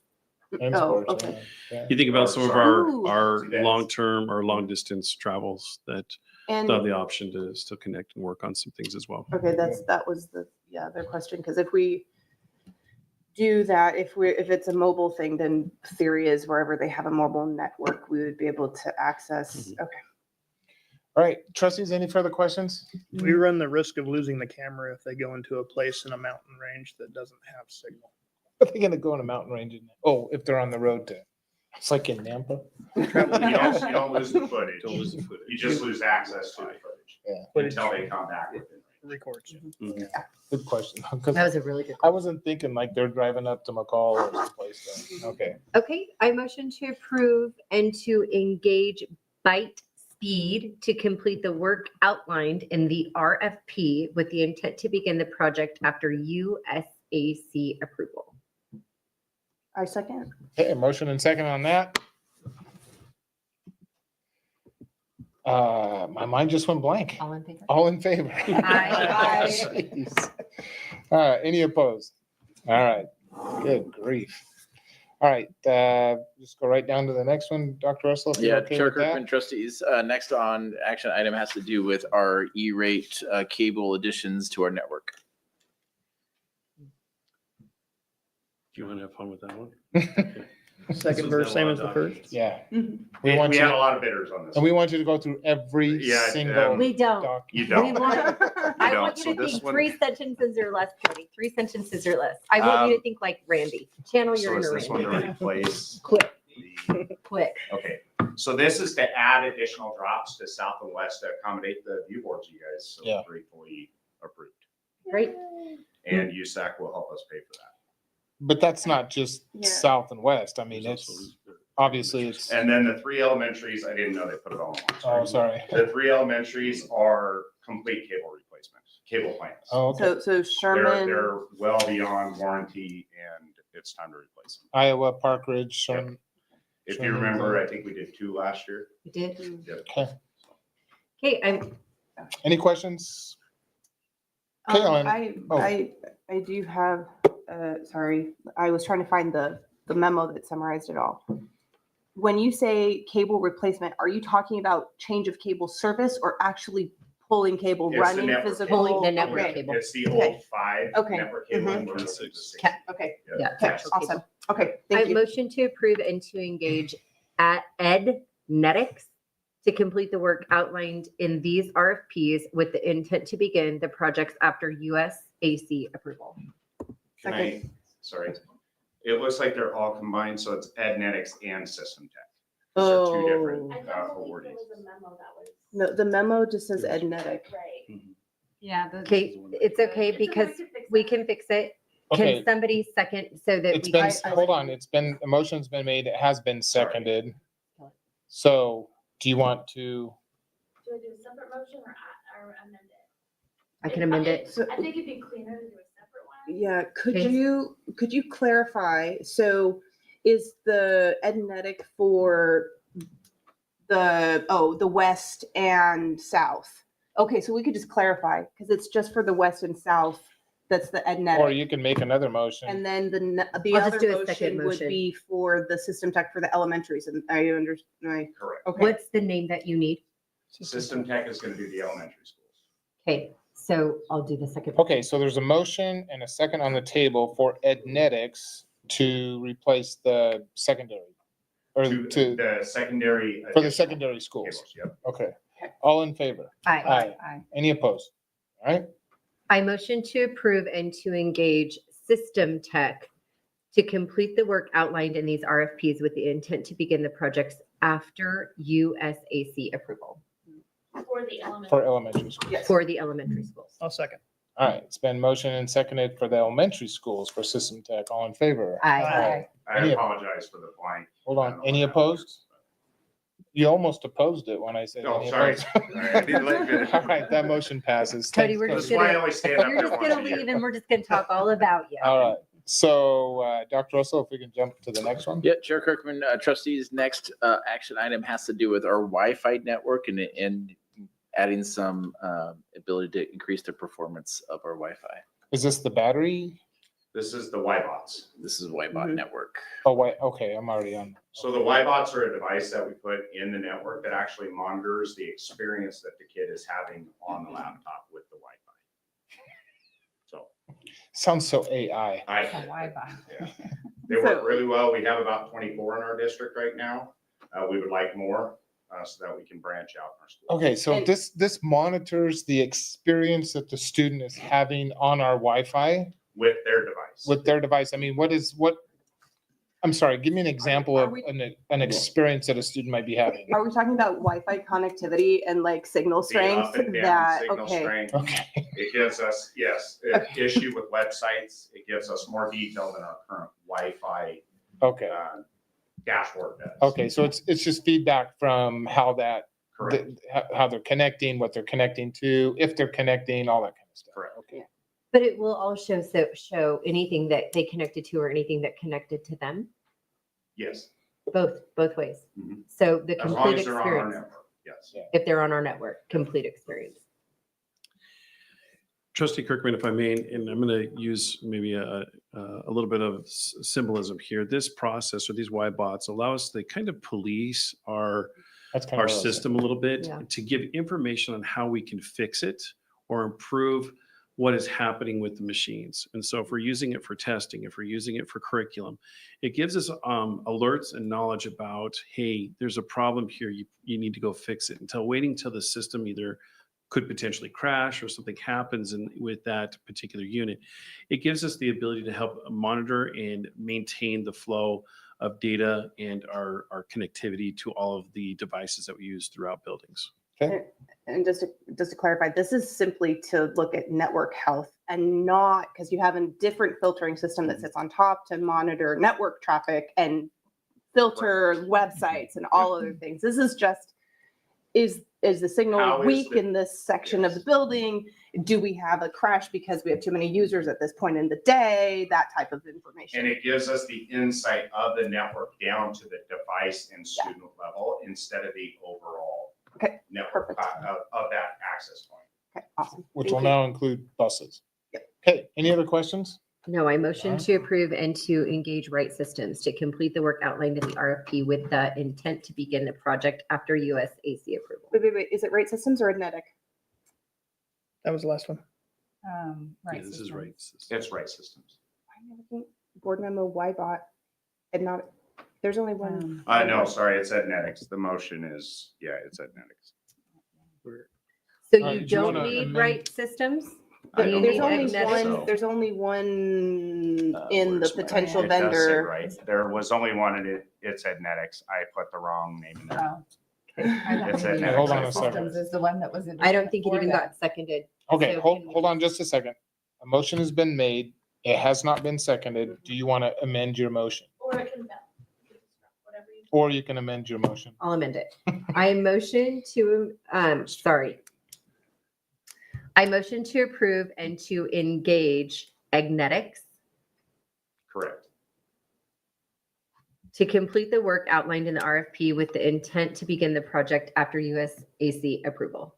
And Oh, sports, okay. yeah. You think about some of Ooh. our long-term or long-distance travels that And- have the option to still connect and work on some things as well. Okay, that was the other question, because if we do that, if it's a mobile thing, then theory is wherever they have a mobile network, we would be able to access. Okay. All right, trustees, any further questions? We run the risk of losing the camera if they go into a place in a mountain range that doesn't have signal. Are they gonna go in a mountain range? Oh, if they're on the road to, it's like in Nampa. You don't lose the footage. Don't lose the footage. You just lose access to the footage. Yeah. Until they come back within. Records. Good question. 'Cause That was a really good I wasn't thinking like they're driving up to McCall or someplace. Okay. Okay, I motion to approve and to engage Byte Speed to complete the work outlined in the RFP with the intent to begin the project after USAC approval. I second. Okay, motion and second on that. My mind just went blank. All in favor? All in favor? Aye. Jeez. Any opposed? All right, good grief. All right, just go right down to the next one, Dr. Russell. if you're Yeah, okay Chair with that. Kirkman, trustees, next on action item has to do with our E-rate cable additions to our network. Do you want to have fun with that one? Second verse, same as the first. Yeah. We want you had to- a lot of bidders on this. And we want you to go through every Yeah, single. We don't. You We don't. want, I don't. want you So to this think one- 3 sentences or less, Cody. 3 sentences or less. I want you to think like Randy. Channel your So is inner this one to Randy. replace? Quick, the- quick. Okay, so this is to add additional drops to south and west to accommodate the view boards you guys so Yeah. gratefully approved. Great. And USAC will help us pay for that. But that's not just Yeah. south and west. I mean, it's, obviously it's, And then the 3 elementaries, I didn't know they put it all on. oh, sorry. The 3 elementaries are complete cable replacements, cable plans. Oh, okay. So Sherman. They're well beyond warranty and it's time to replace them. Iowa, Park Ridge, Sherman. If you Sherman, remember, I think we did 2 last year. You did? Yep. Okay. Okay, I'm, Any questions? Okay, Ellen. Oh. I do have, sorry, I was trying to find the memo that summarized it all. When you say cable replacement, are you talking about change of cable service or actually pulling cable, It's the running network physical? Pulling the network Okay. cable. It's the Okay. old 5 Okay. network cable. Mhm. and we're moving to 6. Okay, yeah. okay, awesome. Okay, I thank you. motion to approve and to engage at EdNetics to complete the work outlined in these RFPs with the intent to begin the projects after USAC approval. Can I, sorry, it looks like they're all combined, so it's EdNetics and System Tech. Those are 2 different awardings. The memo just says EdNetic. Right. Yeah. Okay, it's okay because we can fix it. Okay. Can somebody second so that It's we? been, hold on, it's been, a motion's been made, it has been seconded. So do you want to, Do I do a separate motion or amend it? I can amend it. I think it'd be cleaner to do a separate one. Yeah, Okay. could you clarify? So is the EdNetic for the west and south? Okay, so we could just clarify because it's just for the west and south. That's the or EdNetic. you can make another motion. And then the I'll just other do a second motion would motion. be for the system tech for the elementaries. And I understand. Correct. Okay. What's the name that you need? System Tech is going to do the elementary schools. Okay, so I'll do the second. Okay, so there's a motion and a second on the table for EdNetics to replace the secondary. Or to, The secondary. for the secondary schools. Cables, yep. Okay, all in favor? Aye. Aye. Any opposed? All right, I motion to approve and to engage System Tech to complete the work outlined in these RFPs with the intent to begin the projects after USAC approval For the element. for elementary schools. for the elementary schools. I'll second. All right, it's been motion and seconded for the elementary schools for System Tech. All in favor? Aye. I Any- apologize for the blank. Hold I on, don't know any what that opposed? was. You almost opposed it when I said. Oh, any sorry. opposed. Sorry, I didn't like it. All right, that motion passes. Cody, Thanks, we're Cody. just That's why I gonna, only stand up you're there just once gonna a year. leave and we're just gonna talk all about you. All right, so Dr. Russell, if we can jump to the next one. Yeah, Chair Kirkman, trustees, next action item has to do with our Wi-Fi network and adding some ability to increase the performance of our Wi-Fi. Is this the battery? This is the Y-Bots. This is Wi-Bot network. Oh, wait, okay, I'm already on. So the Y-Bots are a device that we put in the network that actually monitors the experience that the kid is having on the laptop with the Wi-Fi. So Sounds so AI. Wi-Fi. yeah, they work really well. We have about 24 in our district right now. We would like more. so that we can branch out in our school. Okay, so And- this monitors the experience that the student is having on our Wi-Fi With their device. with their device. I mean, I'm sorry, give me an example Are of we- an experience that a student might be having. Are we talking about Wi-Fi connectivity and like signal The strength up and down that, signal okay. strength. Okay. It gives us, yes, an issue with websites. It gives us more detail than our current Wi-Fi Okay, dashboard does. okay, so it's just feedback from how Correct. how they're connecting, what they're connecting to, if they're connecting, all that kind of stuff. Correct. Okay. But it will also show anything that they connected to or anything that connected to them, Yes. both ways. Mhm. So the As long complete as they're on our experience, network, yes. if they're on our network, complete experience. Trustee Kirkman, if I may, and I'm going to use maybe a little bit of symbolism here. This process or these Y bots allow us to kind of police our That's kind of what I was system a little bit Yeah. to give information on how we can fix it or improve what is happening with the machines. And so if we're using it for testing, if we're using it for curriculum, it gives us alerts and knowledge about, hey, there's a problem here. You need to go fix it. Waiting till the system either could potentially crash or something happens with that particular unit. It gives us the ability to help monitor and maintain the flow of data and our connectivity to all of the devices that we use throughout buildings. And just to clarify, this is simply to look at network health and not, because you have a different filtering system that sits on top to monitor network traffic and filter websites and all other things. This is just, is the How signal is weak the- in this section of the Yes. building? Do we have a crash because we have too many users at this point in the day? That type of information. And it gives us the insight of the network down to the device and student level instead of the overall Okay, network perfect. of that access point. Okay, awesome. which Thank will you. now include buses. Okay, any other questions? No, I motion Alright. to approve and to engage Right Systems to complete the work outlined in the RFP with the intent to begin the project after USAC approval. Wait. Is it Right Systems or Adnetic? That was the last one. Yeah, this is right. It's right systems. Board memo Ybot and not, there's only one. No, sorry, it's Ednetics. The motion is, it's Ednetics. So Alright, you do you don't wanna need amend- Right Systems? I You don't need There's only Agnetic? so. one, there's only one in the Where's my- potential it does say vendor. Right, there was only one and it's Ednetics. I put the wrong name in there. Oh. I It's thought maybe Ednetics. Hold on Right a second. Systems is the one that was. I don't think it before even that. got seconded. Okay, So hold, can we hold on just a second. A motion has been made. It has not been seconded. Do you want to amend your motion? Or it can, whatever you. Or you can amend your motion. I'll amend it. I motion to, I motion to approve and to engage Agnetics Correct. to complete the work outlined in the RFP with the intent to begin the project after USAC approval.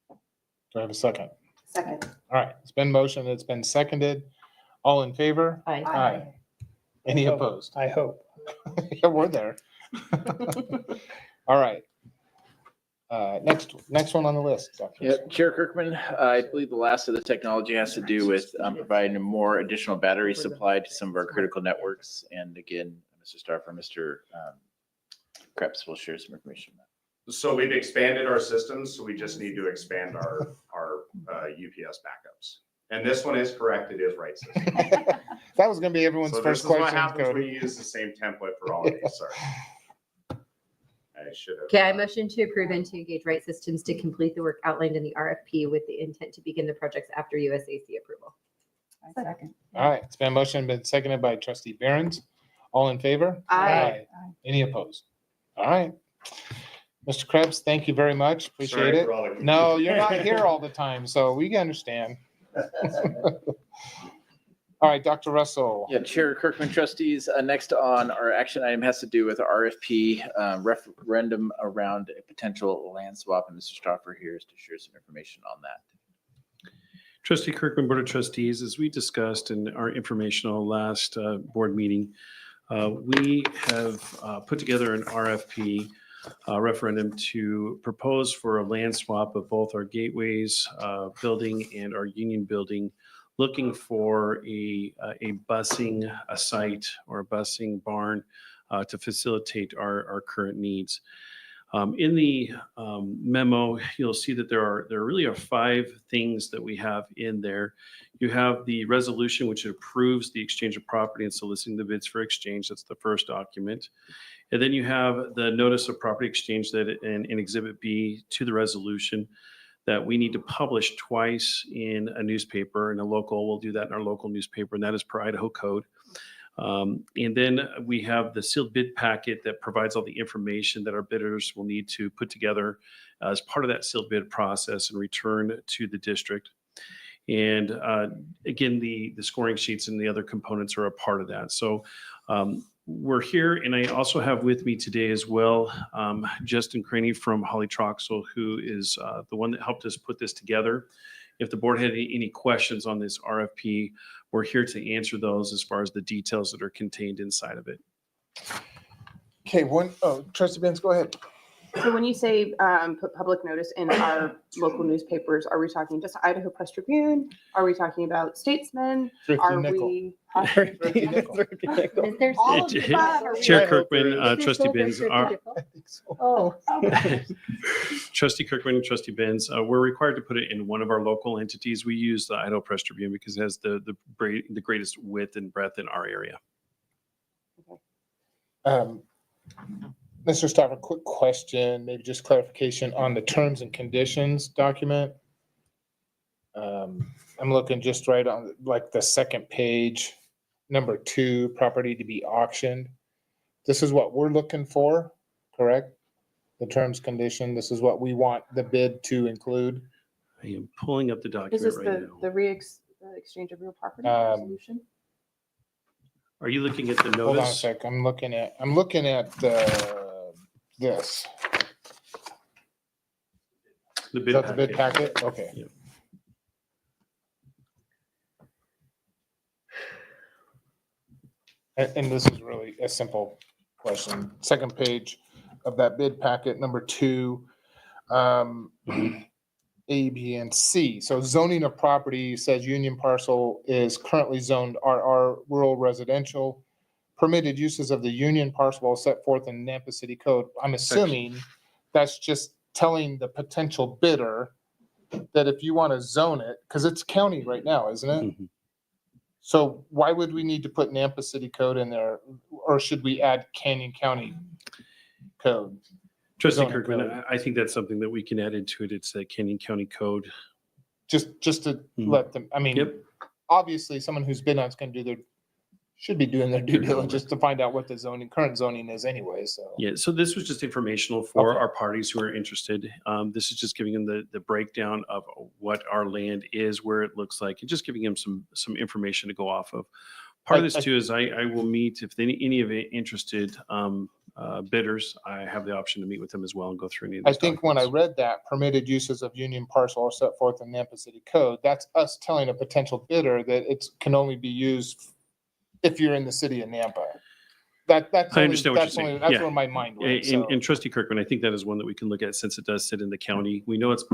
Do I have a second? Second. All right, it's been motioned. It's been seconded. All in favor? Aye. Aye. Any hope. opposed? I hope. Yeah, we're there. All right. Next one on the list. Dr. Yeah, Chair Kirkman, I believe the last of the technology has to do with providing more additional battery supply to some of our critical networks. And again, Mr. Starr, Mr. Krebs will share some information. on that. So we've expanded our systems, so we just need to expand our UPS backups. And this one is correct, it is right system. That was gonna be everyone's So first this is what question, happens when Cody. you use the same template for all of these, sorry. I should have. Okay, I motion to approve and to engage Right Systems to complete the work outlined in the RFP with the intent to begin the projects after USAC approval. I second. All right, it's been motioned, been seconded by trustee Behrens. All in favor? Aye. Any opposed? All right. Mr. Krebs, thank you very much. Appreciate Sorry it. for all the No, confusion. you're not here all the time, so we understand. All right, Dr. Russell. Yeah, Chair Kirkman, trustees, next on our action item has to do with RFP referendum around a potential land swap. And Mr. Stoffer here is to share some information on that. Trustee Kirkman, Board of Trustees, as we discussed in our informational last board meeting, we have put together an RFP referendum to propose for a land swap of both our Gateways building and our Union building, looking for a busing site or a busing barn to facilitate our current needs. In the memo, you'll see that there really are 5 things that we have in there. You have the resolution, which approves the exchange of property and soliciting the bids for exchange. That's the first document. And then you have the notice of property exchange that in Exhibit B to the resolution that we need to publish twice in a newspaper, in a local. We'll do that in our local newspaper, and that is per Idaho code. And then we have the sealed bid packet that provides all the information that our bidders will need to put together as part of that sealed bid process and return to the district. And again, the scoring sheets and the other components are a part of that. So we're here, and I also have with me today as well Justin Craney from Holly Troxel, who is the one that helped us put this together. If the board had any questions on this RFP, we're here to answer those as far as the details that are contained inside of it. Okay, Trustee Benz, go ahead. So when you say put public notice in our local newspapers, are we talking just Idaho Press Tribune? Are we talking about Statesman? Are we? Is there all of the above? Are we- Chair Kirkman, Is this Trustee still Benz, district? Oh, okay. Trustee Kirkman and Trustee Benz, we're required to put it in one of our local entities. We use the Idaho Press Tribune because it has the greatest width and breadth in our area. Mr. Stoffer, quick question, maybe just clarification on the terms and conditions document. I'm looking just right on like the second page, number 2, property to be auctioned. This is what we're looking for, correct? The terms condition, this is what we want the bid to include. I am pulling up the document Is this right now. the exchange of real property resolution? Are you looking at the notice? Hold on a sec, I'm looking at this. The Is bid that the bid packet. packet? Okay. Yep. And this is really a simple question. Second page of that bid packet, number 2, A, B, and C. So zoning of property says Union parcel is currently zoned RR rural residential. Permitted uses of the Union parcel are set forth in Nampa City Code. I'm assuming that's just telling the potential bidder that if you want to zone it, because it's county right now, isn't it? Mm-hmm. So why would we need to put Nampa City Code in there, or should we add Canyon County Code? Trustee zoning Kirkman, code? I think that's something that we can add into it. It's a Canyon County Code. Just to let them, I mean, obviously, someone who's been on is going to do should be doing their due diligence to find out what the current zoning is anyway, so. Yeah, so this was just informational for our parties who are interested. This is just giving them the breakdown of what our land is, where it looks like, and just giving them some information to go off of. Part of this too is I will meet, if any of the interested bidders, I have the option to meet with them as well and go through any of I these think when I read that, permitted uses of Union parcel are set forth in Nampa City Code, that's us telling a potential bidder that it can only be used if you're in the city of Nampa. That's I understand what you're saying. That's Yeah. where my mind went. So. And Trustee Kirkman, I think that is one that we can look at since it does sit in the county. We know it's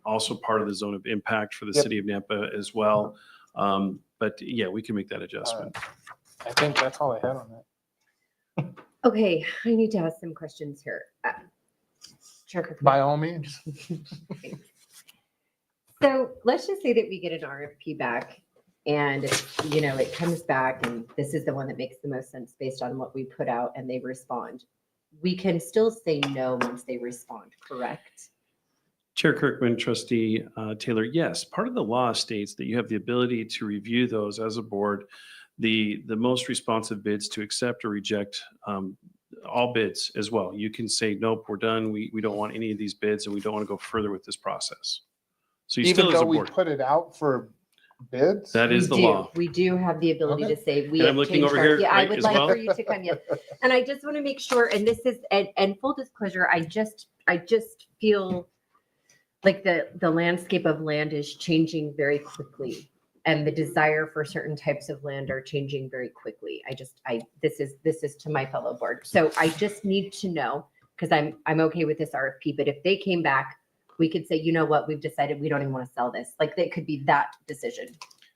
also part of the zone of impact for the city of Nampa as well. But yeah, we can make that adjustment. I think that's all I had on that. Okay, I need to ask some questions here. Chair Kirkman. By all means. So let's just say that we get an RFP back and, it comes back and this is the one that makes the most sense based on what we put out and they respond. We can still say no once they respond, correct? Chair Kirkman, Trustee Taylor, yes, part of the law states that you have the ability to review those as a board, the most responsive bids to accept or reject all bids as well. You can say, nope, we're done. We don't want any of these bids and we don't want to go further with this process. So you Even still as though a we board. put it out for bids? That is the law. We do have the ability Okay. to say we And have I'm looking changed over our- here, Yeah, I Mike, would as like well. for you to come in. And I just want to make sure, and this is, and full disclosure, I just feel like the landscape of land is changing very quickly. And the desire for certain types of land are changing very quickly. This is to my fellow board. So I just need to know, because I'm okay with this RFP, but if they came back, we could say, you know what, we've decided we don't even want to sell this. Like, that could be that decision.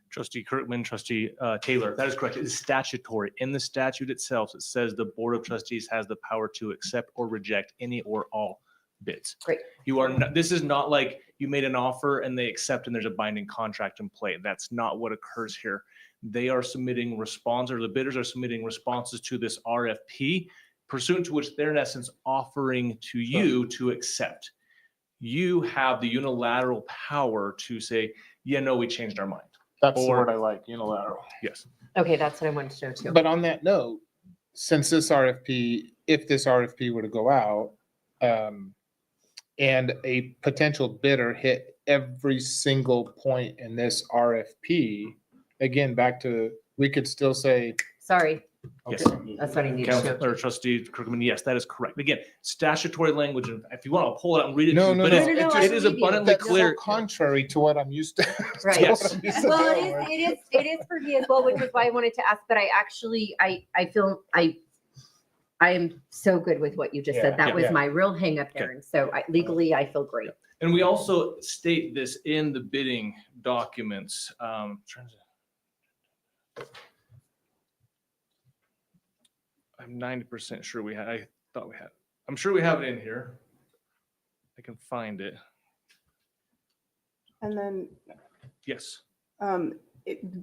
Trustee Kirkman, Trustee Taylor, that is correct. It is statutory. In the statute itself, it says the Board of Trustees has the power to accept or reject any or all bids. Great. You are not, this is not like you made an offer and they accept and there's a binding contract in play. That's not what occurs here. They are submitting response, or the bidders are submitting responses to this RFP, pursuant to which they're in essence offering to you to accept. You have the unilateral power to say, yeah, no, we changed our mind. That's the Or- word I like, unilateral. Yes. Okay, that's what I wanted to know too. But on that note, since this RFP, if this RFP were to go out, and a potential bidder hit every single point in this RFP, again, back to, we could still say, Sorry. Yes. That's what I needed to know. Councilor Trustee Kirkman, yes, that is correct. Again, statutory language, and if you want, I'll pull it out and read it. to no, you, no, but no. it's- just- It is abundantly that's so clear. contrary to what I'm used to. Right. to what I'm used to Well, dealing with. it is for me as well, which is why I wanted to ask, but I actually, I feel, I am so good with what you just said. That was my real hang up there. And so legally, I feel great. And we also state this in the bidding documents. I'm 90% sure we had, I thought we had, I'm sure we have it in here. I can find it. And then Yes.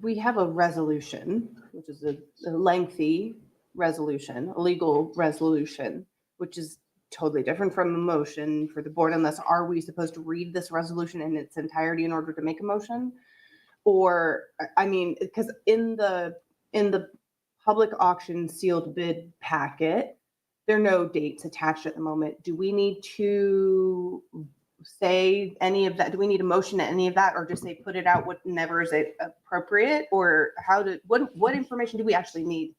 we have a resolution, which is a lengthy resolution, a legal resolution, which is totally different from a motion for the board, unless are we supposed to read this resolution in its entirety in order to make a motion? Or, I mean, because in the public auction sealed bid packet, there are no dates attached at the moment. Do we need to say any of that? Do we need a motion to any of that, or just say put it out whenever is it appropriate? Or what information do we actually need?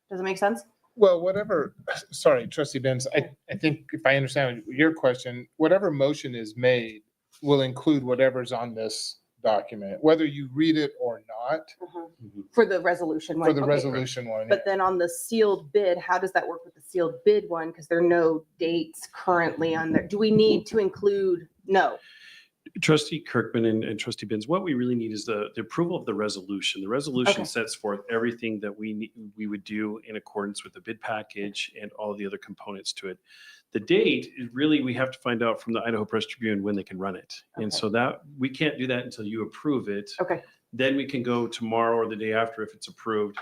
Does it make sense? Well, whatever, sorry, trustee Benz, I think if I understand your question, whatever motion is made will include whatever's on this document, whether you read it or not. For the resolution one. For the Okay. resolution one. But then on the sealed bid, how does that work with the sealed bid one? Because there are no dates currently on there. Do we need to include? No. Trustee Kirkman and Trustee Benz, what we really need is the approval of the resolution. The resolution Okay. sets forth everything that we would do in accordance with the bid package and all the other components to it. The date is really, we have to find out from the Idaho Press Tribune when they can run it. And Okay. so that, we can't do that until you approve it. Okay. Then we can go tomorrow or the day after if it's approved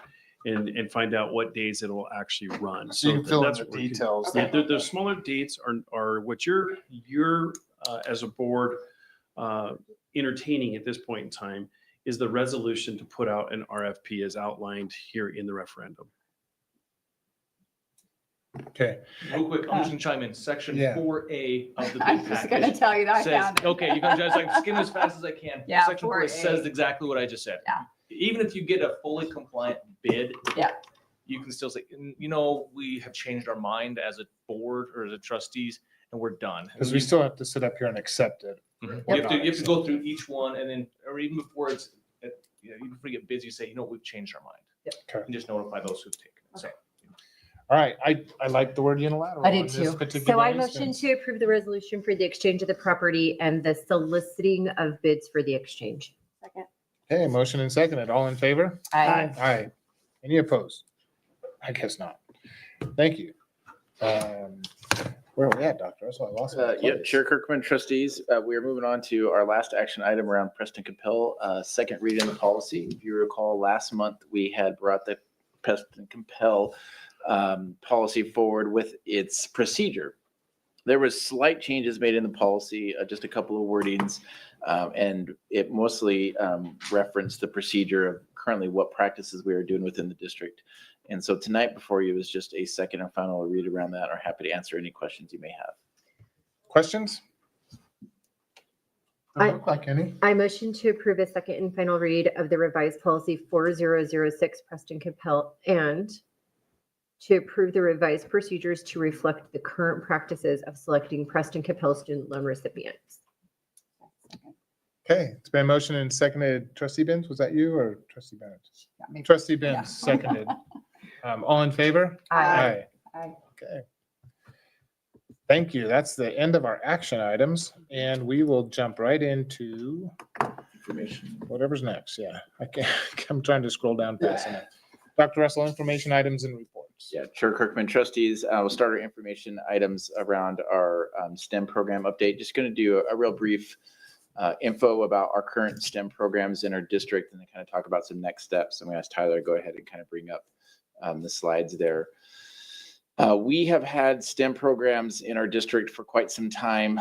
and find out what days it will actually run. So you can fill in that's the what we can- details. Yeah, the smaller dates are what you're as a board entertaining at this point in time is the resolution to put out an RFP as outlined here in the referendum. Okay. Real quick, I'm just gonna chime in. Section Yeah. 4A of the bid I was package. gonna tell you that I says- found it. Okay, you can just like skim as fast as I can. Yeah, Section 4 4A. says exactly what I just said. Yeah. Even if you get a fully compliant bid. Yeah. You can still say, you know, we have changed our mind as a board or as a trustees and we're done. Because we still have to sit up here and accept it. Mhm. Or You have not to go through each one and then, or even before it's, you know, even before you get bids, you say, you know, we've changed our mind. Okay. And just notify those who've taken it. So. All right, I like the word unilateral. I in did this too. particular So I instance. motion to approve the resolution for the exchange of the property and the soliciting of bids for the exchange. Second. Okay, motion and seconded. All in favor? Aye. Aye. Any opposed? I guess not. Thank you. Where are we at, Dr. Russell? I lost my Yeah, place. Chair Kirkman, trustees, we are moving on to our last action item around Preston Compel, second reading of the policy. If you recall, last month, we had brought the Preston Compel policy forward with its procedure. There was slight changes made in the policy, just a couple of wordings, and it mostly referenced the procedure of currently what practices we are doing within the district. And so tonight before you is just a second and final read around that. Are happy to answer any questions you may have. Questions? I- Don't look like any. I motion to approve a second and final read of the revised policy 4006 Preston Compel and to approve the revised procedures to reflect the current practices of selecting Preston Compel student loan recipients. Okay, it's been motion and seconded. Trustee Benz, was that you or trustee Bennett? me. Trustee Benz, Yeah. seconded. All in favor? Aye. Aye. Okay. Thank you. That's the end of our action items, and we will jump right into Information. whatever's next. Yeah, I'm trying to scroll down fast enough. Dr. Russell, information items and reports. Yeah, Chair Kirkman, trustees, we'll start our information items around our STEM program update. Just going to do a real brief info about our current STEM programs in our district and then kind of talk about some next steps. I'm going to ask Tyler to go ahead and kind of bring up the slides there. We have had STEM programs in our district for quite some time,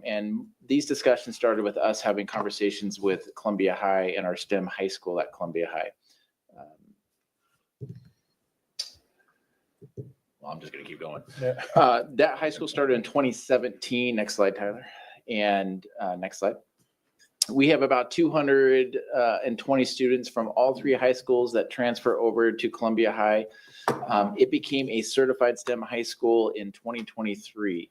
and these discussions started with us having conversations with Columbia High and our STEM high school at Columbia High. Well, I'm just going to keep going. Yeah. That high school started in 2017. Next slide, Tyler. And next slide. We have about 220 students from all three high schools that transfer over to Columbia High. It became a certified STEM high school in 2023.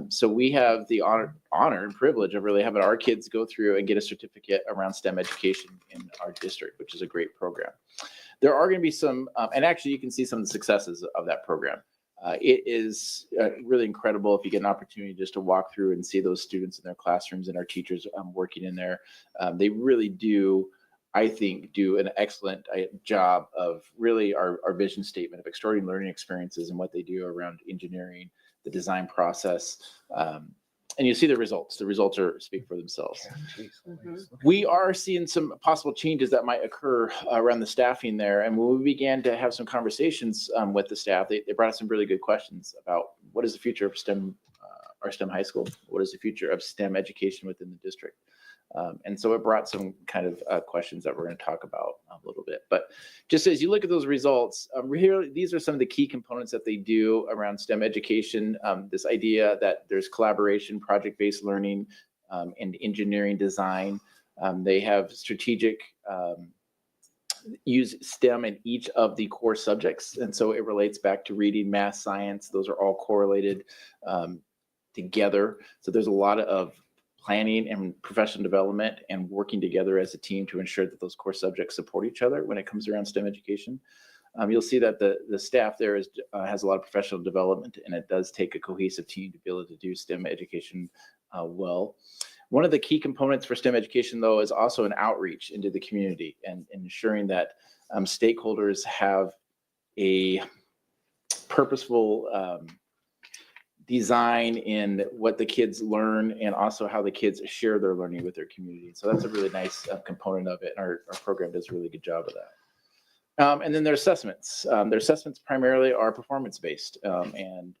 So we have the honor and privilege of really having our kids go through and get a certificate around STEM education in our district, which is a great program. There are going to be some, and actually you can see some of the successes of that program. It is really incredible if you get an opportunity just to walk through and see those students in their classrooms and our teachers working in there. They really do, I think, do an excellent job of really our vision statement of extraordinary learning experiences and what they do around engineering, the design process. And you see the results. The results speak for themselves. We are seeing some possible changes that might occur around the staffing there. And when we began to have some conversations with the staff, they brought us some really good questions about what is the future of STEM, our STEM high school? What is the future of STEM education within the district? And so it brought some kind of questions that we're going to talk about a little bit. But just as you look at those results, here, these are some of the key components that they do around STEM education. This idea that there's collaboration, project-based learning, and engineering design. They have strategic use STEM in each of the core subjects. And so it relates back to reading, math, science. Those are all correlated together. So there's a lot of planning and professional development and working together as a team to ensure that those core subjects support each other when it comes around STEM education. You'll see that the staff there has a lot of professional development, and it does take a cohesive team to be able to do STEM education well. One of the key components for STEM education, though, is also an outreach into the community and ensuring that stakeholders have a purposeful design in what the kids learn and also how the kids share their learning with their community. So that's a really nice component of it. And our program does a really good job of that. And then their assessments. Their assessments primarily are performance-based. And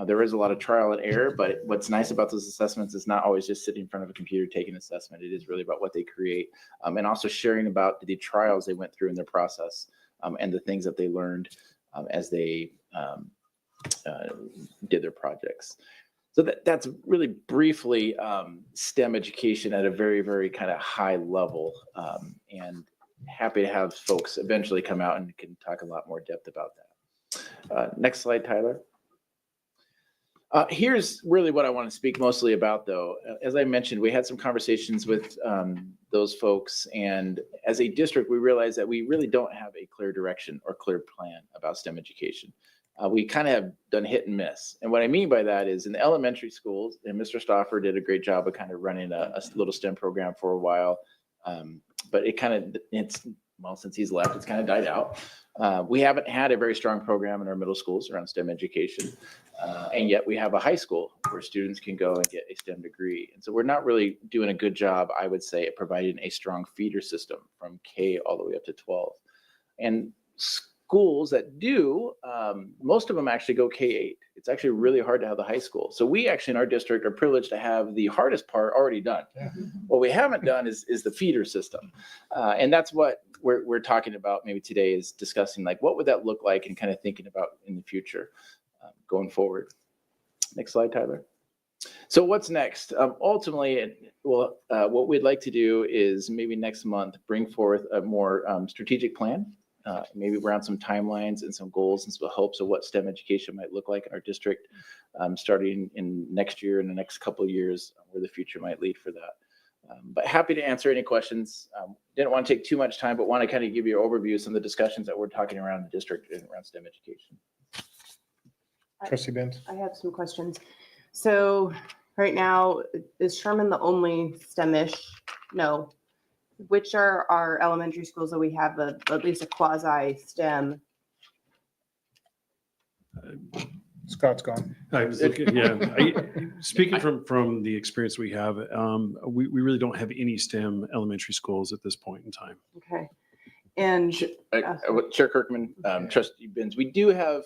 there is a lot of trial and error, but what's nice about those assessments is not always just sitting in front of a computer taking an assessment. It is really about what they create and also sharing about the trials they went through in their process and the things that they learned as they did their projects. So that's really briefly STEM education at a very, very kind of high level, and happy to have folks eventually come out and can talk a lot more depth about that. Next slide, Tyler. Here's really what I want to speak mostly about, though. As I mentioned, we had some conversations with those folks, and as a district, we realized that we really don't have a clear direction or clear plan about STEM education. We kind of have done hit and miss. And what I mean by that is in the elementary schools, and Mr. Stauffer did a great job of kind of running a little STEM program for a while. But well, since he's left, it's kind of died out. We haven't had a very strong program in our middle schools around STEM education. And yet we have a high school where students can go and get a STEM degree. And so we're not really doing a good job, I would say, at providing a strong feeder system from K all the way up to 12. And schools that do, most of them actually go K-8. It's actually really hard to have the high school. So we actually in our district are privileged to have the hardest part already done. Yeah. What we haven't done is the feeder system. And that's what we're talking about maybe today, is discussing like what would that look like and kind of thinking about in the future going forward. Next slide, Tyler. So what's next? Ultimately, what we'd like to do is maybe next month bring forth a more strategic plan. Maybe around some timelines and some goals and some hopes of what STEM education might look like in our district, starting in next year and the next couple of years, where the future might lead for that. But happy to answer any questions. Didn't want to take too much time, but want to kind of give you an overview of some of the discussions that we're talking around the district and around STEM education. Trustee Benz. I have some questions. So right now, is Sherman the only STEM-ish? No. Which are our elementary schools that we have at least a quasi-STEM Scott's gone. I was looking, yeah. Speaking from the experience we have, we really don't have any STEM elementary schools at this point in time. Okay. And Chair Kirkman, Trustee Benz, we do have,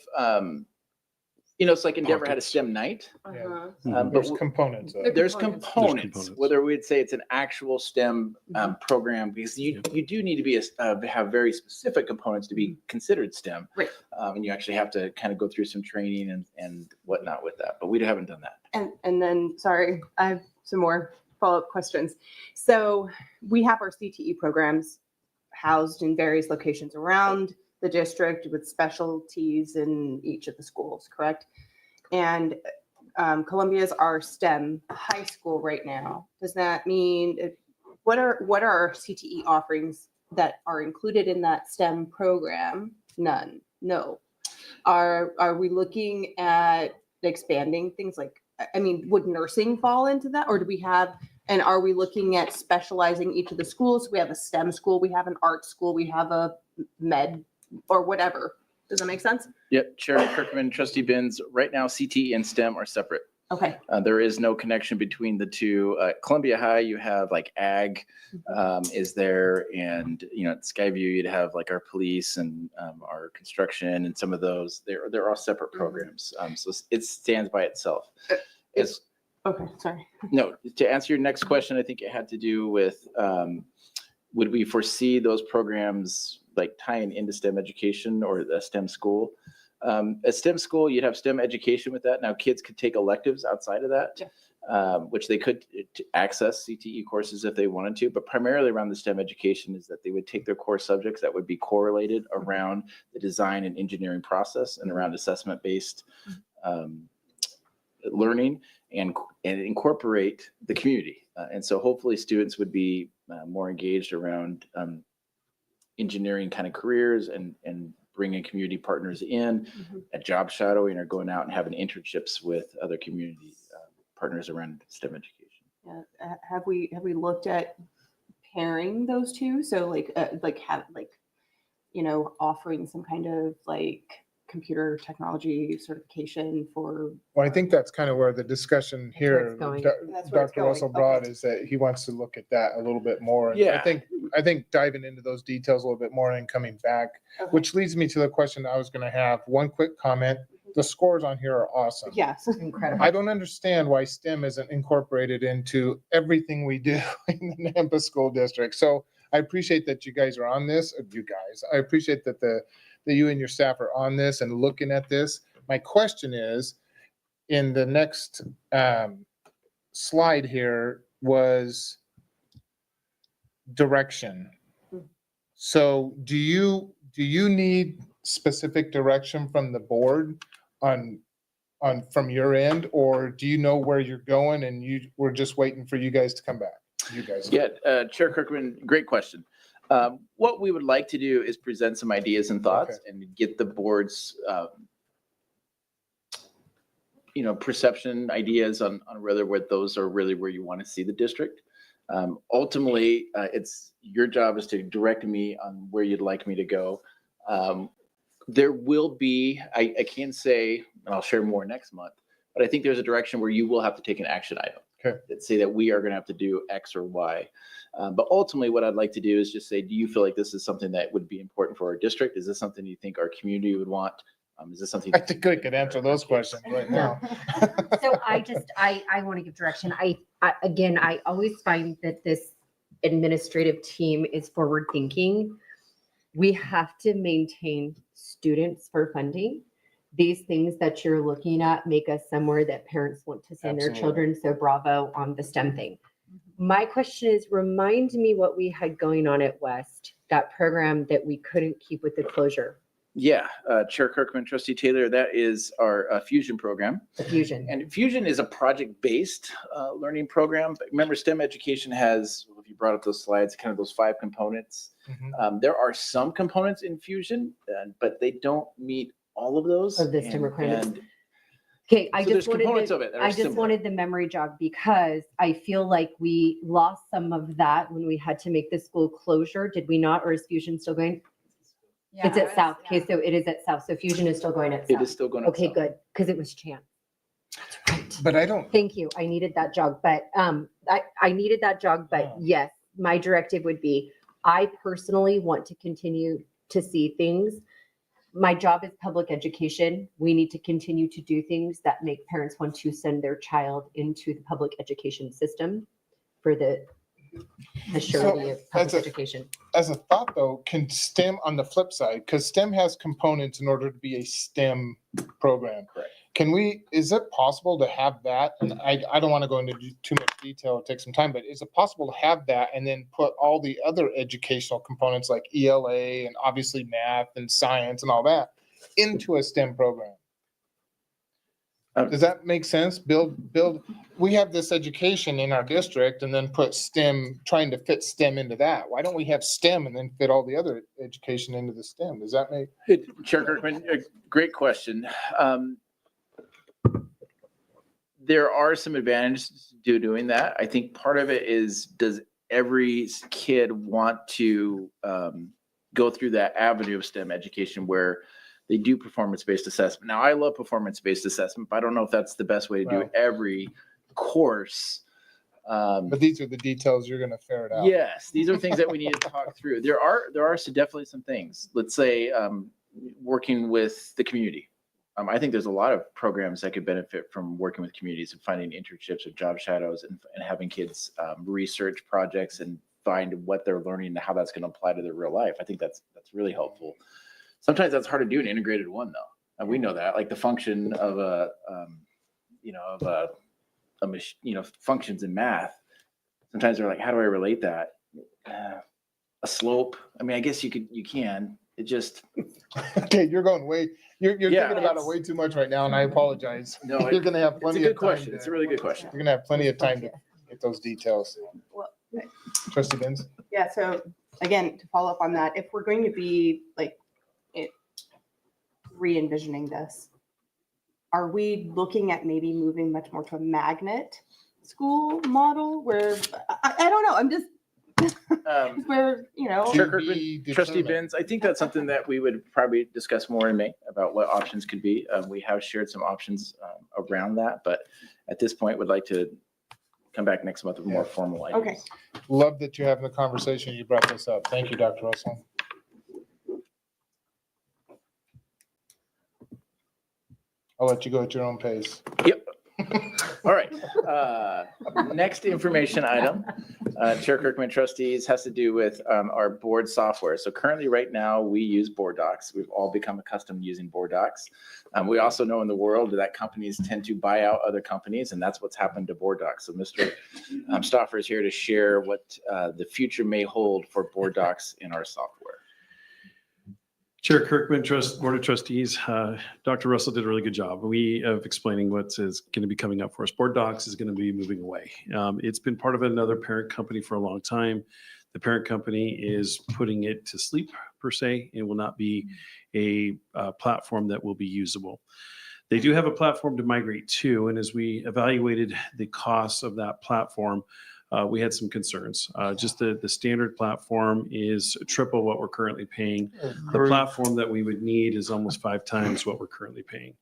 it's like Endeavor had a STEM night. But There's components. of it. There's components, whether we'd say it's an actual STEM program, because you do need to be have very specific components to be considered STEM. Right. And you actually have to kind of go through some training and whatnot with that, but we haven't done that. And then, sorry, I have some more follow-up questions. So we have our CTE programs housed in various locations around the district with specialties in each of the schools, correct? And Columbia is our STEM high school right now. Does that mean, what are our CTE offerings that are included in that STEM program? None, no. Are we looking at expanding things like, I mean, would nursing fall into that? Or do we have, and are we looking at specializing each of the schools? We have a STEM school, we have an art school, we have a med or whatever. Does that make sense? Yep, Chair Kirkman, Trustee Benz, right now CTE and STEM are separate. Okay. There is no connection between the two. Columbia High, you have like ag is there, and at Skyview you'd have like our police and our construction and some of those. They're all separate programs, so it stands by itself. Okay, sorry. No, to answer your next question, I think it had to do with would we foresee those programs like tying into STEM education or the STEM school? A STEM school, you'd have STEM education with that. Now kids could take electives outside of that, which they could access CTE courses if they wanted to, but primarily around the STEM education is that they would take their core subjects that would be correlated around the design and engineering process and around assessment-based learning and incorporate the community. And so hopefully students would be more engaged around engineering kind of careers and bringing community partners in at job shadowing or going out and having internships with other community partners around STEM education. Yeah. Have we looked at pairing those two? So offering some kind of like computer technology certification for. Well, I think that's kind of where the discussion here, Dr. Russell brought, is that he wants to look at that a little bit more. And I think diving into those details a little bit more and coming back, which leads me to the question I was going to have. One quick comment. The scores on here are awesome. Yes, incredible. I don't understand why STEM isn't incorporated into everything we do in the Nampa School District. So I appreciate that you guys are on this. I appreciate that that you and your staff are on this and looking at this. My question is, in the next slide here was direction. So do you need specific direction from the board on from your end, or do you know where you're going and we're just waiting for you guys to come back? You guys. Yeah, Chair Kirkman, great question. What we would like to do is present some ideas and thoughts and get the board's, perception, ideas on whether those are really where you want to see the district. Ultimately, it's your job is to direct me on where you'd like me to go. There will be, I can't say, and I'll share more next month, but I think there's a direction where you will have to take an action item. That say that we are going to have to do X or Y. But ultimately what I'd like to do is just say, do you feel like this is something that would be important for our district? Is this something you think our community would want? Is this something? I think I could answer those questions right now. So I want to give direction. I always find that this administrative team is forward thinking. We have to maintain students for funding. These things that you're looking at make us somewhere that parents want to send their children. So bravo on the STEM thing. My question is, remind me what we had going on at West, that program that we couldn't keep with the closure. Yeah, Chair Kirkman, Trustee Taylor, that is our Fusion program. The Fusion. And Fusion is a project-based learning program. But remember, STEM education has, if you brought up those slides, kind of those 5 components. There are some components in Fusion, but they don't meet all of those. Of the STEM requirements. Okay, I just wanted the memory jog because I feel like we lost some of that when we had to make the school closure. Did we not, or is Fusion still going? It's at South. Okay, so it is at South. So Fusion is still going at South. It is still going. Okay, good, because it was Chance. But I don't, Thank you. I needed that jog, but I needed that jog, but yes, my directive would be, I personally want to continue to see things. My job is public education. We need to continue to do things that make parents want to send their child into the public education system for the surety of public education. as a thought though, can STEM on the flip side, because STEM has components in order to be a STEM program. Correct. Is it possible to have that? And I don't want to go into too much detail, it takes some time, but is it possible to have that and then put all the other educational components like ELA and obviously math and science and all that into a STEM program? Does that make sense? We have this education in our district and then put STEM, trying to fit STEM into that. Why don't we have STEM and then fit all the other education into the STEM? Does that make? Chair Kirkman, great question. There are some advantages to doing that. I think part of it is, does every kid want to go through that avenue of STEM education where they do performance-based assessment? Now, I love performance-based assessment, but I don't know if that's the best way to do every course. But these are the details you're going to ferret out. Yes, these are things that we need to talk through. There are definitely some things. Let's say working with the community. I think there's a lot of programs that could benefit from working with communities and finding internships or job shadows and having kids research projects and find what they're learning and how that's going to apply to their real life. I think that's really helpful. Sometimes that's hard to do an integrated one though. And we know that, like the function of functions in math. Sometimes they're like, how do I relate that? A slope. I mean, I guess you can. It just. Okay, you're going you're thinking about it way too much right now, and I apologize. No, you're going to have plenty it's a good of time. question. It's a really good question. You're going to have plenty of time to get those details. Well, Trustee Benz? yeah, so again, to follow up on that, if we're going to be like re-envisioning this, are we looking at maybe moving much more to a magnet school model where, I don't know, I'm just, where, Chair Kirkman, Trustee Benz, I think that's something that we would probably discuss more in May about what options could be. We have shared some options around that, but at this point would like to come back next month with more formal ideas. Okay. Love that you're having the conversation. You brought this up. Thank you, Dr. Russell. I'll let you go at your own pace. Yep. All right. Next information item, Chair Kirkman, trustees, has to do with our board software. So currently right now we use Board Docs. We've all become accustomed to using Board Docs. We also know in the world that companies tend to buy out other companies, and that's what's happened to Board Docs. So Mr. Stauffer is here to share what the future may hold for Board Docs in our software. Chair Kirkman, Board of Trustees, Dr. Russell did a really good job of explaining what is going to be coming up for us. Board Docs is going to be moving away. It's been part of another parent company for a long time. The parent company is putting it to sleep, per se, and will not be a platform that will be usable. They do have a platform to migrate to, and as we evaluated the costs of that platform, we had some concerns. Just the standard platform is triple what we're currently paying. The platform that we would need is almost 5 times what we're currently paying.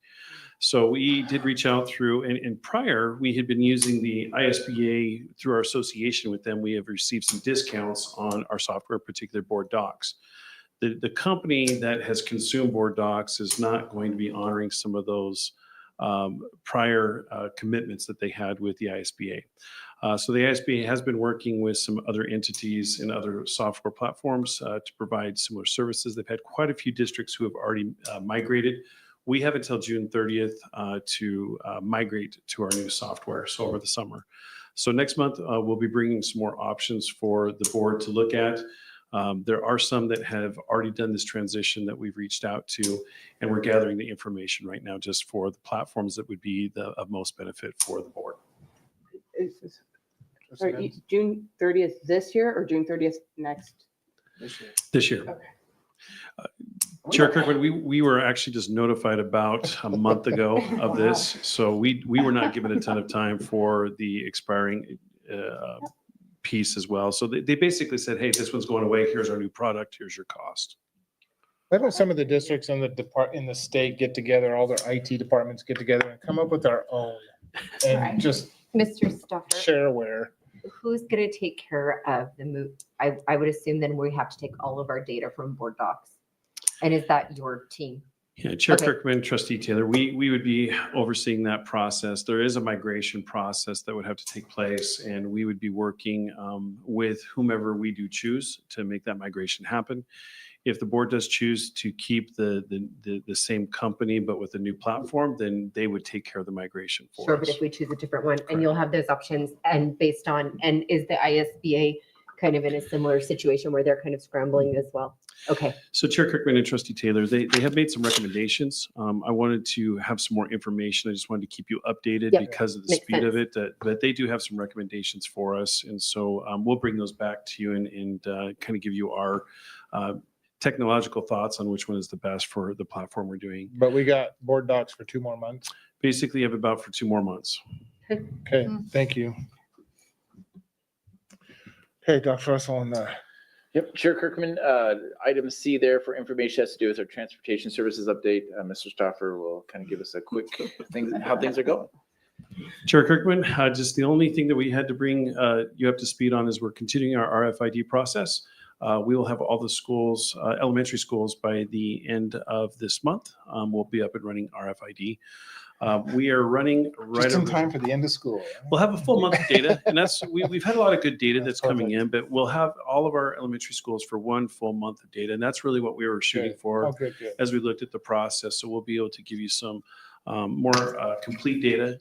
So we did reach out through, and prior we had been using the ISBA through our association with them. We have received some discounts on our software, particular Board Docs. The company that has consumed Board Docs is not going to be honoring some of those prior commitments that they had with the ISBA. So the ISBA has been working with some other entities and other software platforms to provide similar services. They've had quite a few districts who have already migrated. We have until June 30th to migrate to our new software, so over the summer. So next month, we'll be bringing some more options for the board to look at. There are some that have already done this transition that we've reached out to, and we're gathering the information right now just for the platforms that would be of most benefit for the board. June 30th this year or June 30th next? This year. Okay. Chair Kirkman, we were actually just notified about a month ago of this, so we were not given a ton of time for the expiring piece as well. So they basically said, hey, this one's going away. Here's our new product. Here's your cost. Why don't some of the districts in the state get together, all their IT departments get together and come up with our own Right. and just Mr. Stuffer, shareware? who's going to take care of the move? I would assume then we have to take all of our data from board docs. And is that your team? Yeah, Chair Okay. Kirkman, Trustee Taylor, we would be overseeing that process. There is a migration process that would have to take place, and we would be working with whomever we do choose to make that migration happen. If the board does choose to keep the same company but with a new platform, then they would take care of the migration for Sure, us. but if we choose a different one, and you'll have those options, and based on, and is the ISBA kind of in a similar situation where they're kind of scrambling as well? Okay. So Chair Kirkman and Trustee Taylor, they have made some recommendations. I wanted to have some more information. I just wanted to keep you updated Yep, because of the makes speed of sense. it, but they do have some recommendations for us. And so we'll bring those back to you and kind of give you our technological thoughts on which one is the best for the platform we're doing. But we got board docs for 2 more months. Basically, you have about for 2 more months. Okay, thank you. Okay, Dr. Russell on the. Yep, Chair Kirkman, item C there for information has to do with our transportation services update. Mr. Stoffer will kind of give us a quick thing, how things are going. Chair Kirkman, just the only thing that we had to bring you up to speed on is we're continuing our RFID process. We will have all the schools, elementary schools, by the end of this month. We'll be up and running RFID. We are running right Just in over- time for the end of school. We'll have a full month of data, and we've had a lot of good data that's coming in, but we'll have all of our elementary schools for 1 full month of data, and that's really what we were shooting for Oh, good. as we looked at the process. So we'll be able to give you some more complete data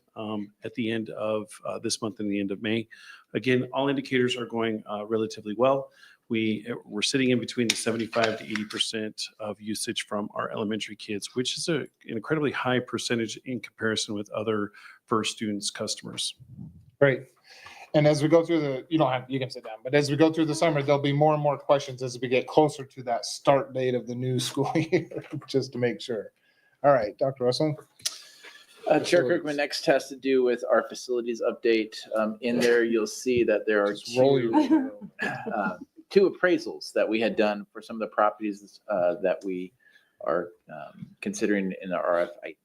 at the end of this month and the end of May. Again, all indicators are going relatively well. We're sitting in between the 75 to 80% of usage from our elementary kids, which is an incredibly high percentage in comparison with other First Students customers. Great. And as we go through you can sit down, but as we go through the summer, there'll be more and more questions as we get closer to that start date of the new school year, just to make sure. All right, Dr. Russell. Chair Kirkman, next has to do with our facilities update. In there, you'll see that there are two appraisals that we had done for some of the properties that we are considering in our RFID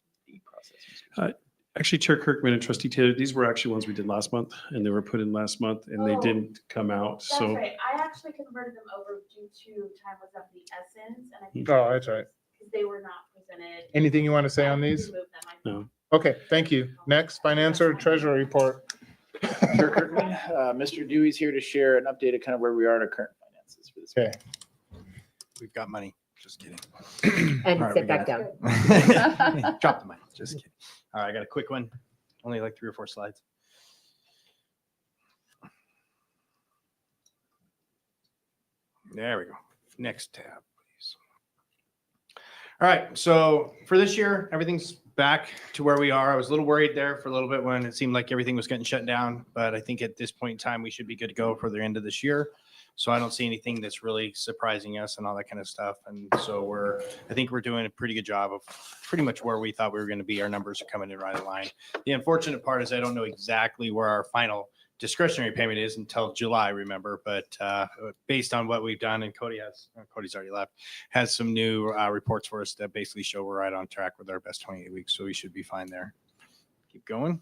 process. Actually, Chair Kirkman and Trustee Taylor, these were actually ones we did last month, and they were put in last month, and they didn't come out. That's So right. I actually converted them over due to time was of the essence, and I think Oh, that's right. because they were not presented. Anything you want to say on these? Remove them. I no. Okay, thank you. Next, finance or treasurer report. Chair Kirkman, Mr. Dewey's here to share an update of kind of where we are in our current finances for this. Okay. We've got money. Just kidding. And All right, sit we back got down. it. Drop the mic. Just kidding. All right, I got a quick one. Only like 3 or 4 slides. There we go. Next tab, please. All right, so for this year, everything's back to where we are. I was a little worried there for a little bit when it seemed like everything was getting shut down, but I think at this point in time, we should be good to go for the end of this year. So I don't see anything that's really surprising us and all that kind of stuff. And so I think we're doing a pretty good job of pretty much where we thought we were going to be. Our numbers are coming in right in line. The unfortunate part is I don't know exactly where our final discretionary payment is until July, remember, but based on what we've done, and Cody's already left, has some new reports for us that basically show we're right on track with our best 28 weeks. So we should be fine there. Keep going.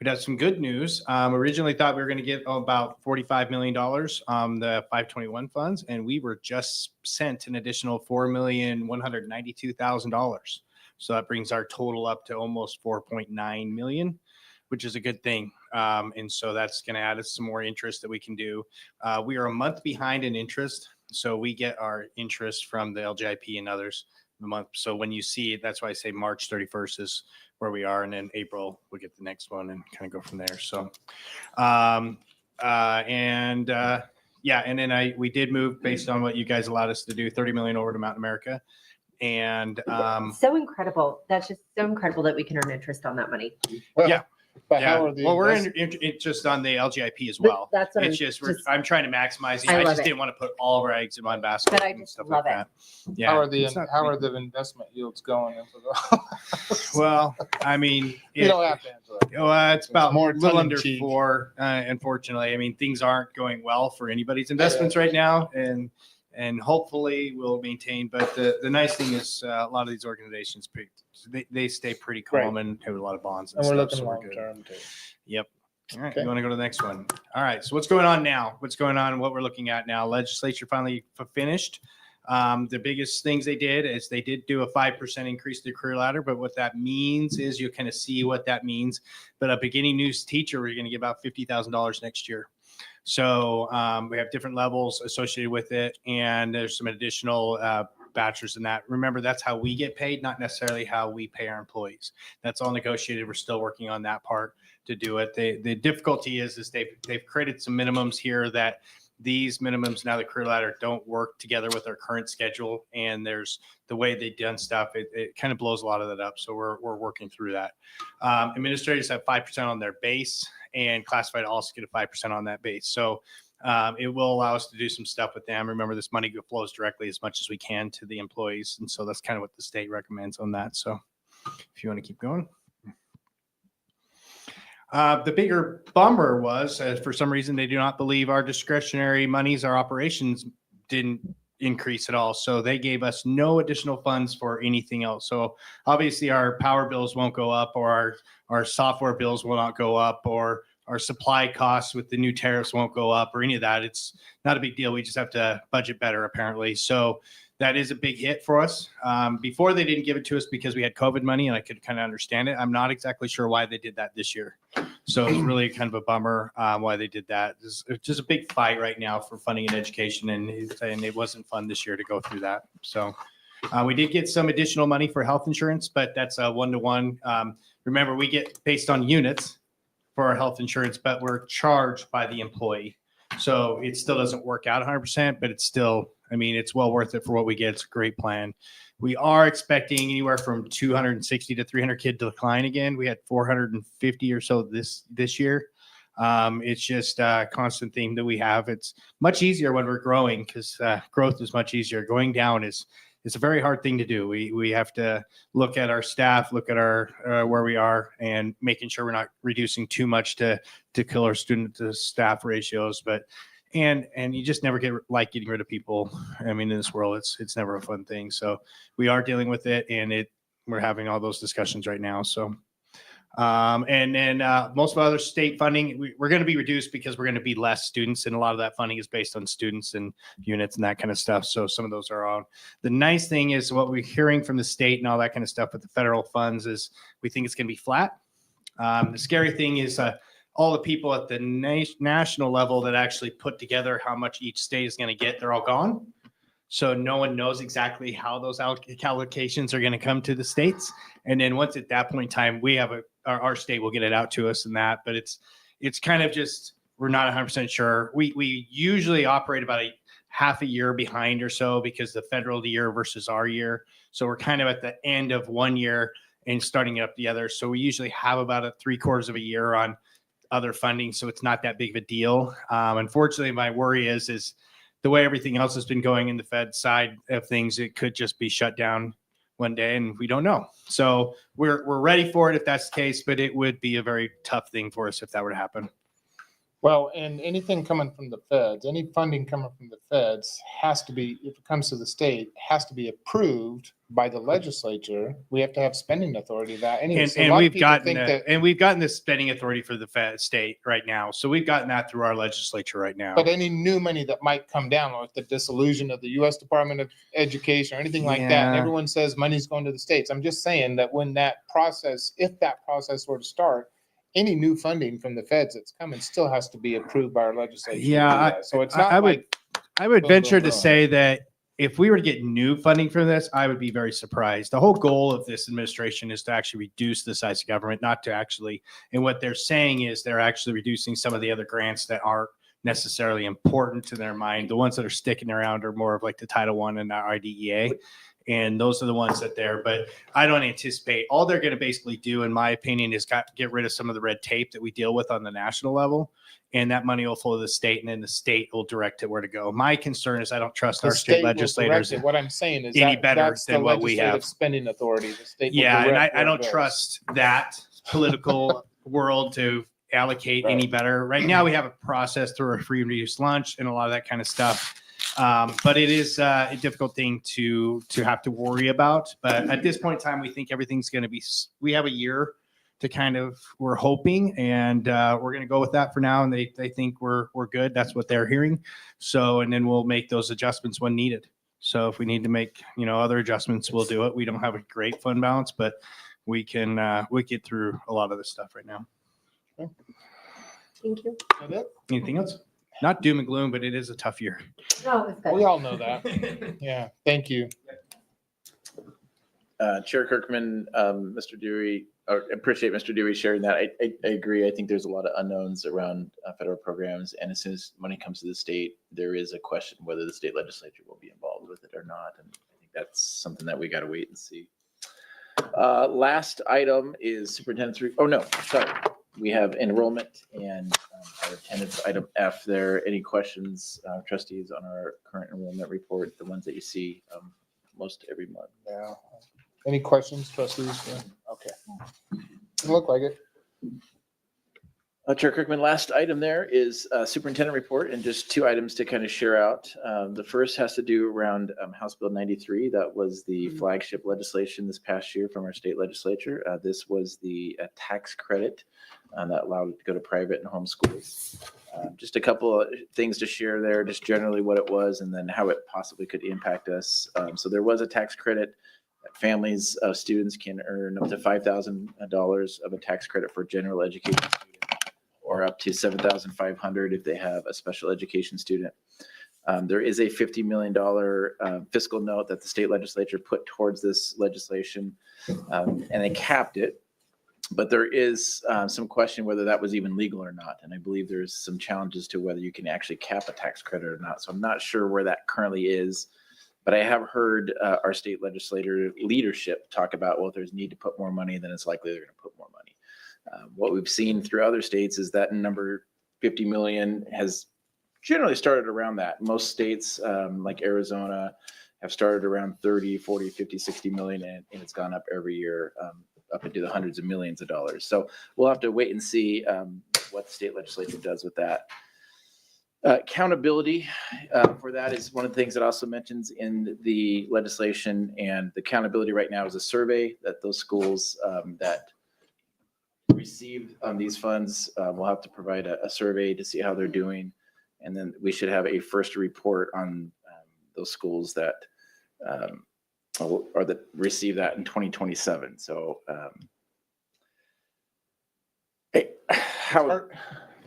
We'd have some good news. Originally thought we were going to get about $45 million the 521 funds, and we were just sent an additional $4,192,000. So that brings our total up to almost 4.9 million, which is a good thing. And so that's going to add us some more interest that we can do. We are a month behind in interest. So we get our interest from the LGIP and others the month. So when you see it, that's why I say March 31st is where we are. And then April, we'll get the next one and kind of go from there. So, yeah, and then we did move based on what you guys allowed us to do, 30 million over to Mountain America. And so incredible. That's just so incredible that we can earn interest on that money. Well, yeah. But Yeah. how are the Well, we're in just on the LGIP as well. That's what It's I'm trying to maximize it. I I love just it. didn't want to put all of our eggs in one basket But I and just stuff love like it. that. Yeah. How are the It's not- investment yields going? Well, I mean, You don't have to answer that. it's about more a little tongue in under cheek. 4. Unfortunately, I mean, things aren't going well for anybody's investments right now, and and hopefully we'll maintain. But the nice thing is a lot of these organizations, they stay pretty calm and have a lot of bonds. And we're stuff, looking so we're long good. term too. Yep. All right. Okay. You want to go to the next one? All right. So what's going on now? What's going on? What we're looking at now? Legislature finally finished. The biggest things they did is they did do a 5% increase to the career ladder. But what that means is you kind of see what that means. But a beginning news teacher, we're going to get about $50,000 next year. So we have different levels associated with it. And there's some additional bachelors in that. Remember, that's how we get paid, not necessarily how we pay our employees. That's all negotiated. We're still working on that part to do it. The difficulty is they've created some minimums here that these minimums now the career ladder don't work together with our current schedule. And there's the way they've done stuff. It kind of blows a lot of that up. So we're working through that. Administrators have 5% on their base, and classified also get a 5% on that base. So it will allow us to do some stuff with them. Remember, this money flows directly as much as we can to the employees. And so that's kind of what the state recommends on that. So if you want to keep going. The bigger bummer was, for some reason, they do not believe our discretionary monies, our operations didn't increase at all. So they gave us no additional funds for anything else. So obviously our power bills won't go up, or our software bills will not go up, or our supply costs with the new tariffs won't go up, or any of that. It's not a big deal. We just have to budget better, apparently. So that is a big hit for us. Before, they didn't give it to us because we had COVID money, and I could kind of understand it. I'm not exactly sure why they did that this year. So it's really kind of a bummer why they did that. It's just a big fight right now for funding and education, and it wasn't fun this year to go through that. So we did get some additional money for health insurance, but that's a one-to-one. Remember, we get based on units for our health insurance, but we're charged by the employee. So it still doesn't work out 100%, but it's still, I mean, it's well worth it for what we get. It's a great plan. We are expecting anywhere from 260 to 300 kid decline again. We had 450 or so this year. It's just a constant theme that we have. It's much easier when we're growing, because growth is much easier. Going down is a very hard thing to do. We have to look at our staff, look at our where we are, and making sure we're not reducing too much to kill our student to staff ratios. But and you just never getting rid of people. I mean, in this world, it's never a fun thing. So we are dealing with it, and we're having all those discussions right now. So. And then most of our other state funding, we're going to be reduced because we're going to be less students, and a lot of that funding is based on students and units and that kind of stuff. So some of those are on. The nice thing is what we're hearing from the state and all that kind of stuff with the federal funds is we think it's going to be flat. The scary thing is all the people at the national level that actually put together how much each state is going to get, they're all gone. So no one knows exactly how those allocations are going to come to the states. And then once at that point in time, we have our state will get it out to us and that, but it's kind of just, we're not 100% sure. We usually operate about a half a year behind or so, because the federal year versus our year. So we're kind of at the end of one year and starting up the other. So we usually have about 3/4 of a year on other funding. So it's not that big of a deal. Unfortunately, my worry is the way everything else has been going in the Fed side of things, it could just be shut down one day, and we don't know. So we're ready for it if that's the case, but it would be a very tough thing for us if that were to happen. Well, and anything coming from the feds, any funding coming from the feds has to be, if it comes to the state, has to be approved by the legislature. We have to have spending authority of that anyway. And, So a and lot of we've people gotten think and we've gotten this spending authority for the Fed state right now. So we've gotten that through our legislature right now. But any new money that might come down, like the dissolution of the U.S. Department of Education or anything like that, and Yeah. everyone says money's going to the states. I'm just saying that when that process, if that process were to start, any new funding from the feds that's coming still has to be approved by our legislature. Yeah, So it's not I like would boom, venture boom, to boom. say that if we were to get new funding from this, I would be very surprised. The whole goal of this administration is to actually reduce the size of government, not to actually, and what they're saying is they're actually reducing some of the other grants that aren't necessarily important to their mind. The ones that are sticking around are more of like the Title I and the IDEA. And those are the ones that but I don't anticipate, all they're going to basically do, in my opinion, is get rid of some of the red tape that we deal with on the national level. And that money will flow to the state, and then the state will direct it where to go. My concern is I don't trust The our state state will direct legislators it. What I'm saying is any that better that's than the what we legislative have. spending authority. The state will Yeah, and direct I where it don't goes. trust that political world to allocate any better. Right now, we have a process through our free and reduced lunch and a lot of that kind of stuff. But it is a difficult thing to have to worry about. But at this point in time, we think everything's going to be, we have a year to kind of, we're hoping, and we're going to go with that for now. And they think we're good. That's what they're hearing. So, and then we'll make those adjustments when needed. So if we need to make, other adjustments, we'll do it. We don't have a great fund balance, but we can, we get through a lot of this stuff right now. Thank you. Anything else? Not doom and gloom, but it is a tough year. No, it's good. We all know that. Yeah, thank you. Chair Kirkman, Mr. Dewey, appreciate Mr. Dewey sharing that. I agree. I think there's a lot of unknowns around federal programs. And as soon as money comes to the state, there is a question whether the state legislature will be involved with it or not. And I think that's something that we got to wait and see. Last item is superintendent's, we have enrollment and our attendance item F there. Any questions, trustees, on our current enrollment report, the ones that you see most every month? Yeah. Any questions, trustees? Okay. Doesn't look like it. Chair Kirkman, last item there is superintendent report, and just two items to kind of share out. The first has to do around House Bill 93. That was the flagship legislation this past year from our state legislature. This was the tax credit that allowed it to go to private and home schools. Just a couple of things to share there, just generally what it was and then how it possibly could impact us. So there was a tax credit. Families of students can earn up to $5,000 of a tax credit for general education student, or up to $7,500 if they have a special education student. There is a $50 million fiscal note that the state legislature put towards this legislation, and they capped it. But there is some question whether that was even legal or not. And I believe there's some challenges to whether you can actually cap a tax credit or not. So I'm not sure where that currently is. But I have heard our state legislator leadership talk about, well, if there's need to put more money, then it's likely they're going to put more money. What we've seen through other states is that number 50 million has generally started around that. Most states like Arizona have started around 30, 40, 50, 60 million, and it's gone up every year up into the hundreds of millions of dollars. So we'll have to wait and see what the state legislature does with that. Accountability for that is one of the things that also mentions in the legislation, and the accountability right now is a survey that those schools that receive these funds will have to provide a survey to see how they're doing. And then we should have a first report on those schools that or that receive that in 2027. So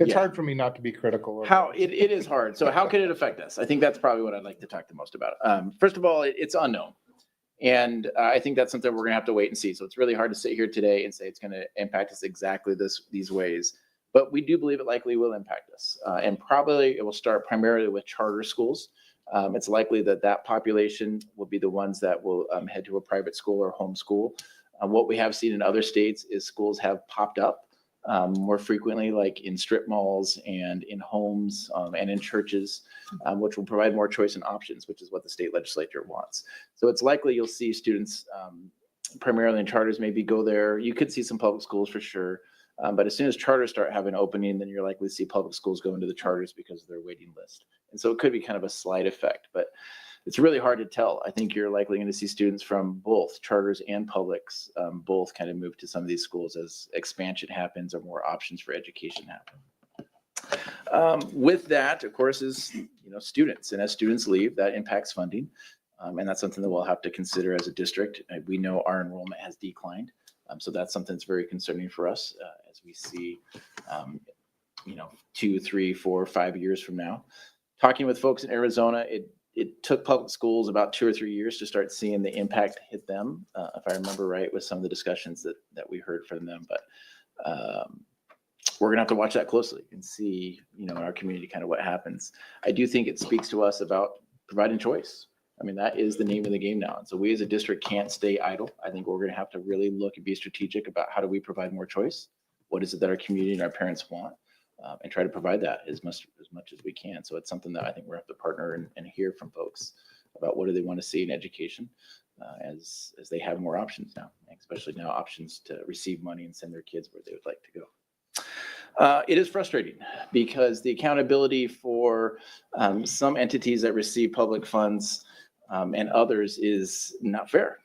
It's hard for me not to be critical. How it is hard. So how could it affect us? I think that's probably what I'd like to talk the most about. First of all, it's unknown. And I think that's something we're going to have to wait and see. So it's really hard to sit here today and say it's going to impact us exactly these ways. But we do believe it likely will impact us. And probably it will start primarily with charter schools. It's likely that population will be the ones that will head to a private school or homeschool. What we have seen in other states is schools have popped up more frequently, like in strip malls and in homes and in churches, which will provide more choice and options, which is what the state legislature wants. So it's likely you'll see students primarily in charters maybe go there. You could see some public schools for sure. But as soon as charters start having an opening, then you're likely to see public schools go into the charters because of their waiting list. And so it could be kind of a slight effect, but it's really hard to tell. I think you're likely going to see students from both charters and publics both kind of move to some of these schools as expansion happens or more options for education happen. With that, of course, is students, and as students leave, that impacts funding, and that's something that we'll have to consider as a district. We know our enrollment has declined, so that's something that's very concerning for us as we see, 2, 3, 4, 5 years from now. Talking with folks in Arizona, it took public schools about 2 or 3 years to start seeing the impact hit them, if I remember right, with some of the discussions that we heard from them. But we're gonna have to watch that closely and see, in our community kind of what happens. I do think it speaks to us about providing choice. I mean, that is the name of the game now. And so we as a district can't stay idle. I think we're gonna have to really look and be strategic about how do we provide more choice? What is it that our community and our parents want? And try to provide that as much as we can. So it's something that I think we're going to have to partner and hear from folks about what do they want to see in education as they have more options now, especially now options to receive money and send their kids where they would like to It is frustrating because the accountability for some entities that receive public funds and others is not fair.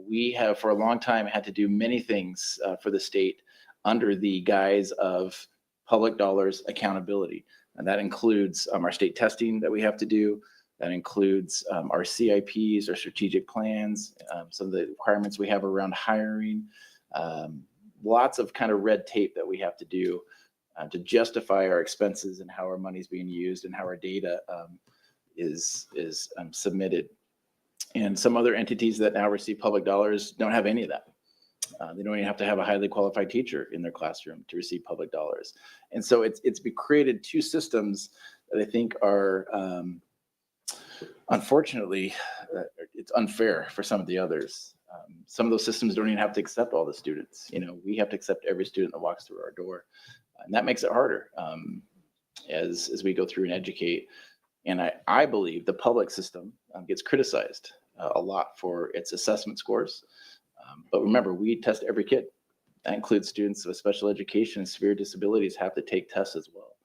We have for a long time had to do many things for the state under the guise of public dollars accountability. And that includes our state testing that we have to do. That includes our CIPs, our strategic plans, some of the requirements we have around hiring, lots of kind of red tape that we have to do to justify our expenses and how our money is being used and how our data is submitted. And some other entities that now receive public dollars don't have any of that. They don't even have to have a highly qualified teacher in their classroom to receive public dollars. And so it's created two systems that I think are, unfortunately, it's unfair for some of the others. Some of those systems don't even have to accept all the students. We have to accept every student that walks through our door. And that makes it harder as we go through and educate. And I believe the public system gets criticized a lot for its assessment scores. But remember, we test every kid. That includes students with special education and severe disabilities have to take tests as well.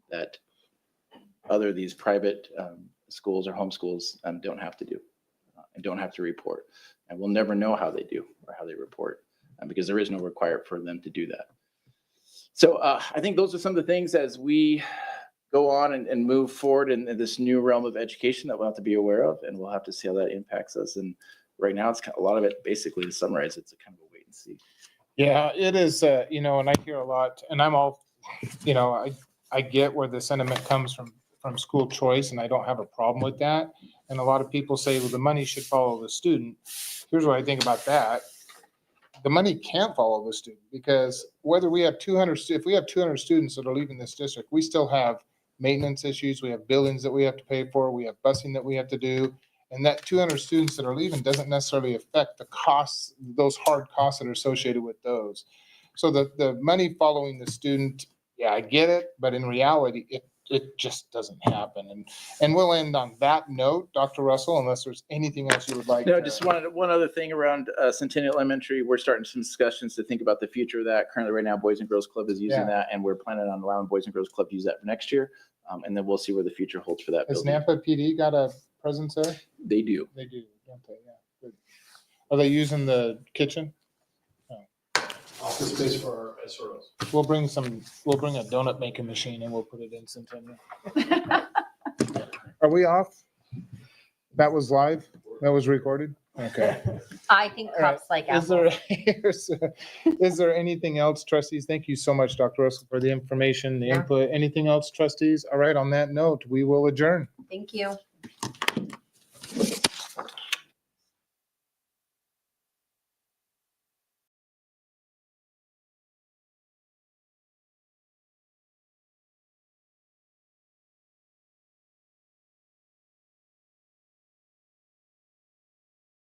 That these private schools or homeschools don't have to do and don't have to report. And we'll never know how they do or how they report because there is no requirement for them to do that. So I think those are some of the things as we go on and move forward in this new realm of education that we'll have to be aware of, and we'll have to see how that impacts us. And right now, it's a lot of it, basically, to summarize, it's a kind of a wait and see. Yeah, it is, and I hear a lot, and I'm all, I get where the sentiment comes from school choice, and I don't have a problem with that. And a lot of people say, well, the money should follow the student. Here's what I think about that. The money can't follow the student because whether we have 200, if we have 200 students that are leaving this district, we still have maintenance issues. We have buildings that we have to pay for. We have busing that we have to do. And that 200 students that are leaving doesn't necessarily affect the costs, those hard costs that are associated with those. So the money following the student, yeah, I get it, but in reality, it just doesn't happen. And we'll end on that note, Dr. Russell, unless there's anything else you would like. No, just one other thing around Centennial Elementary. We're starting some discussions to think about the future of that. Currently, right now, Boys and Girls Club is using that, and we're planning on allowing Boys and Girls Club to use that for next year. And then we'll see where the future holds for that Has building. Nampa PD got a presence there? They do. They do, don't they? Yeah. Good. Are they using the kitchen? Office space for our SROs. We'll bring a donut making machine and we'll put it in Centennial. Are we off? That was live? That was recorded? Okay. I think All right. cops like Is there anything else, trustees? Thank you so much, Dr. Russell, for the information, the input. Anything else, trustees? All right, on that note, we will adjourn. Thank you.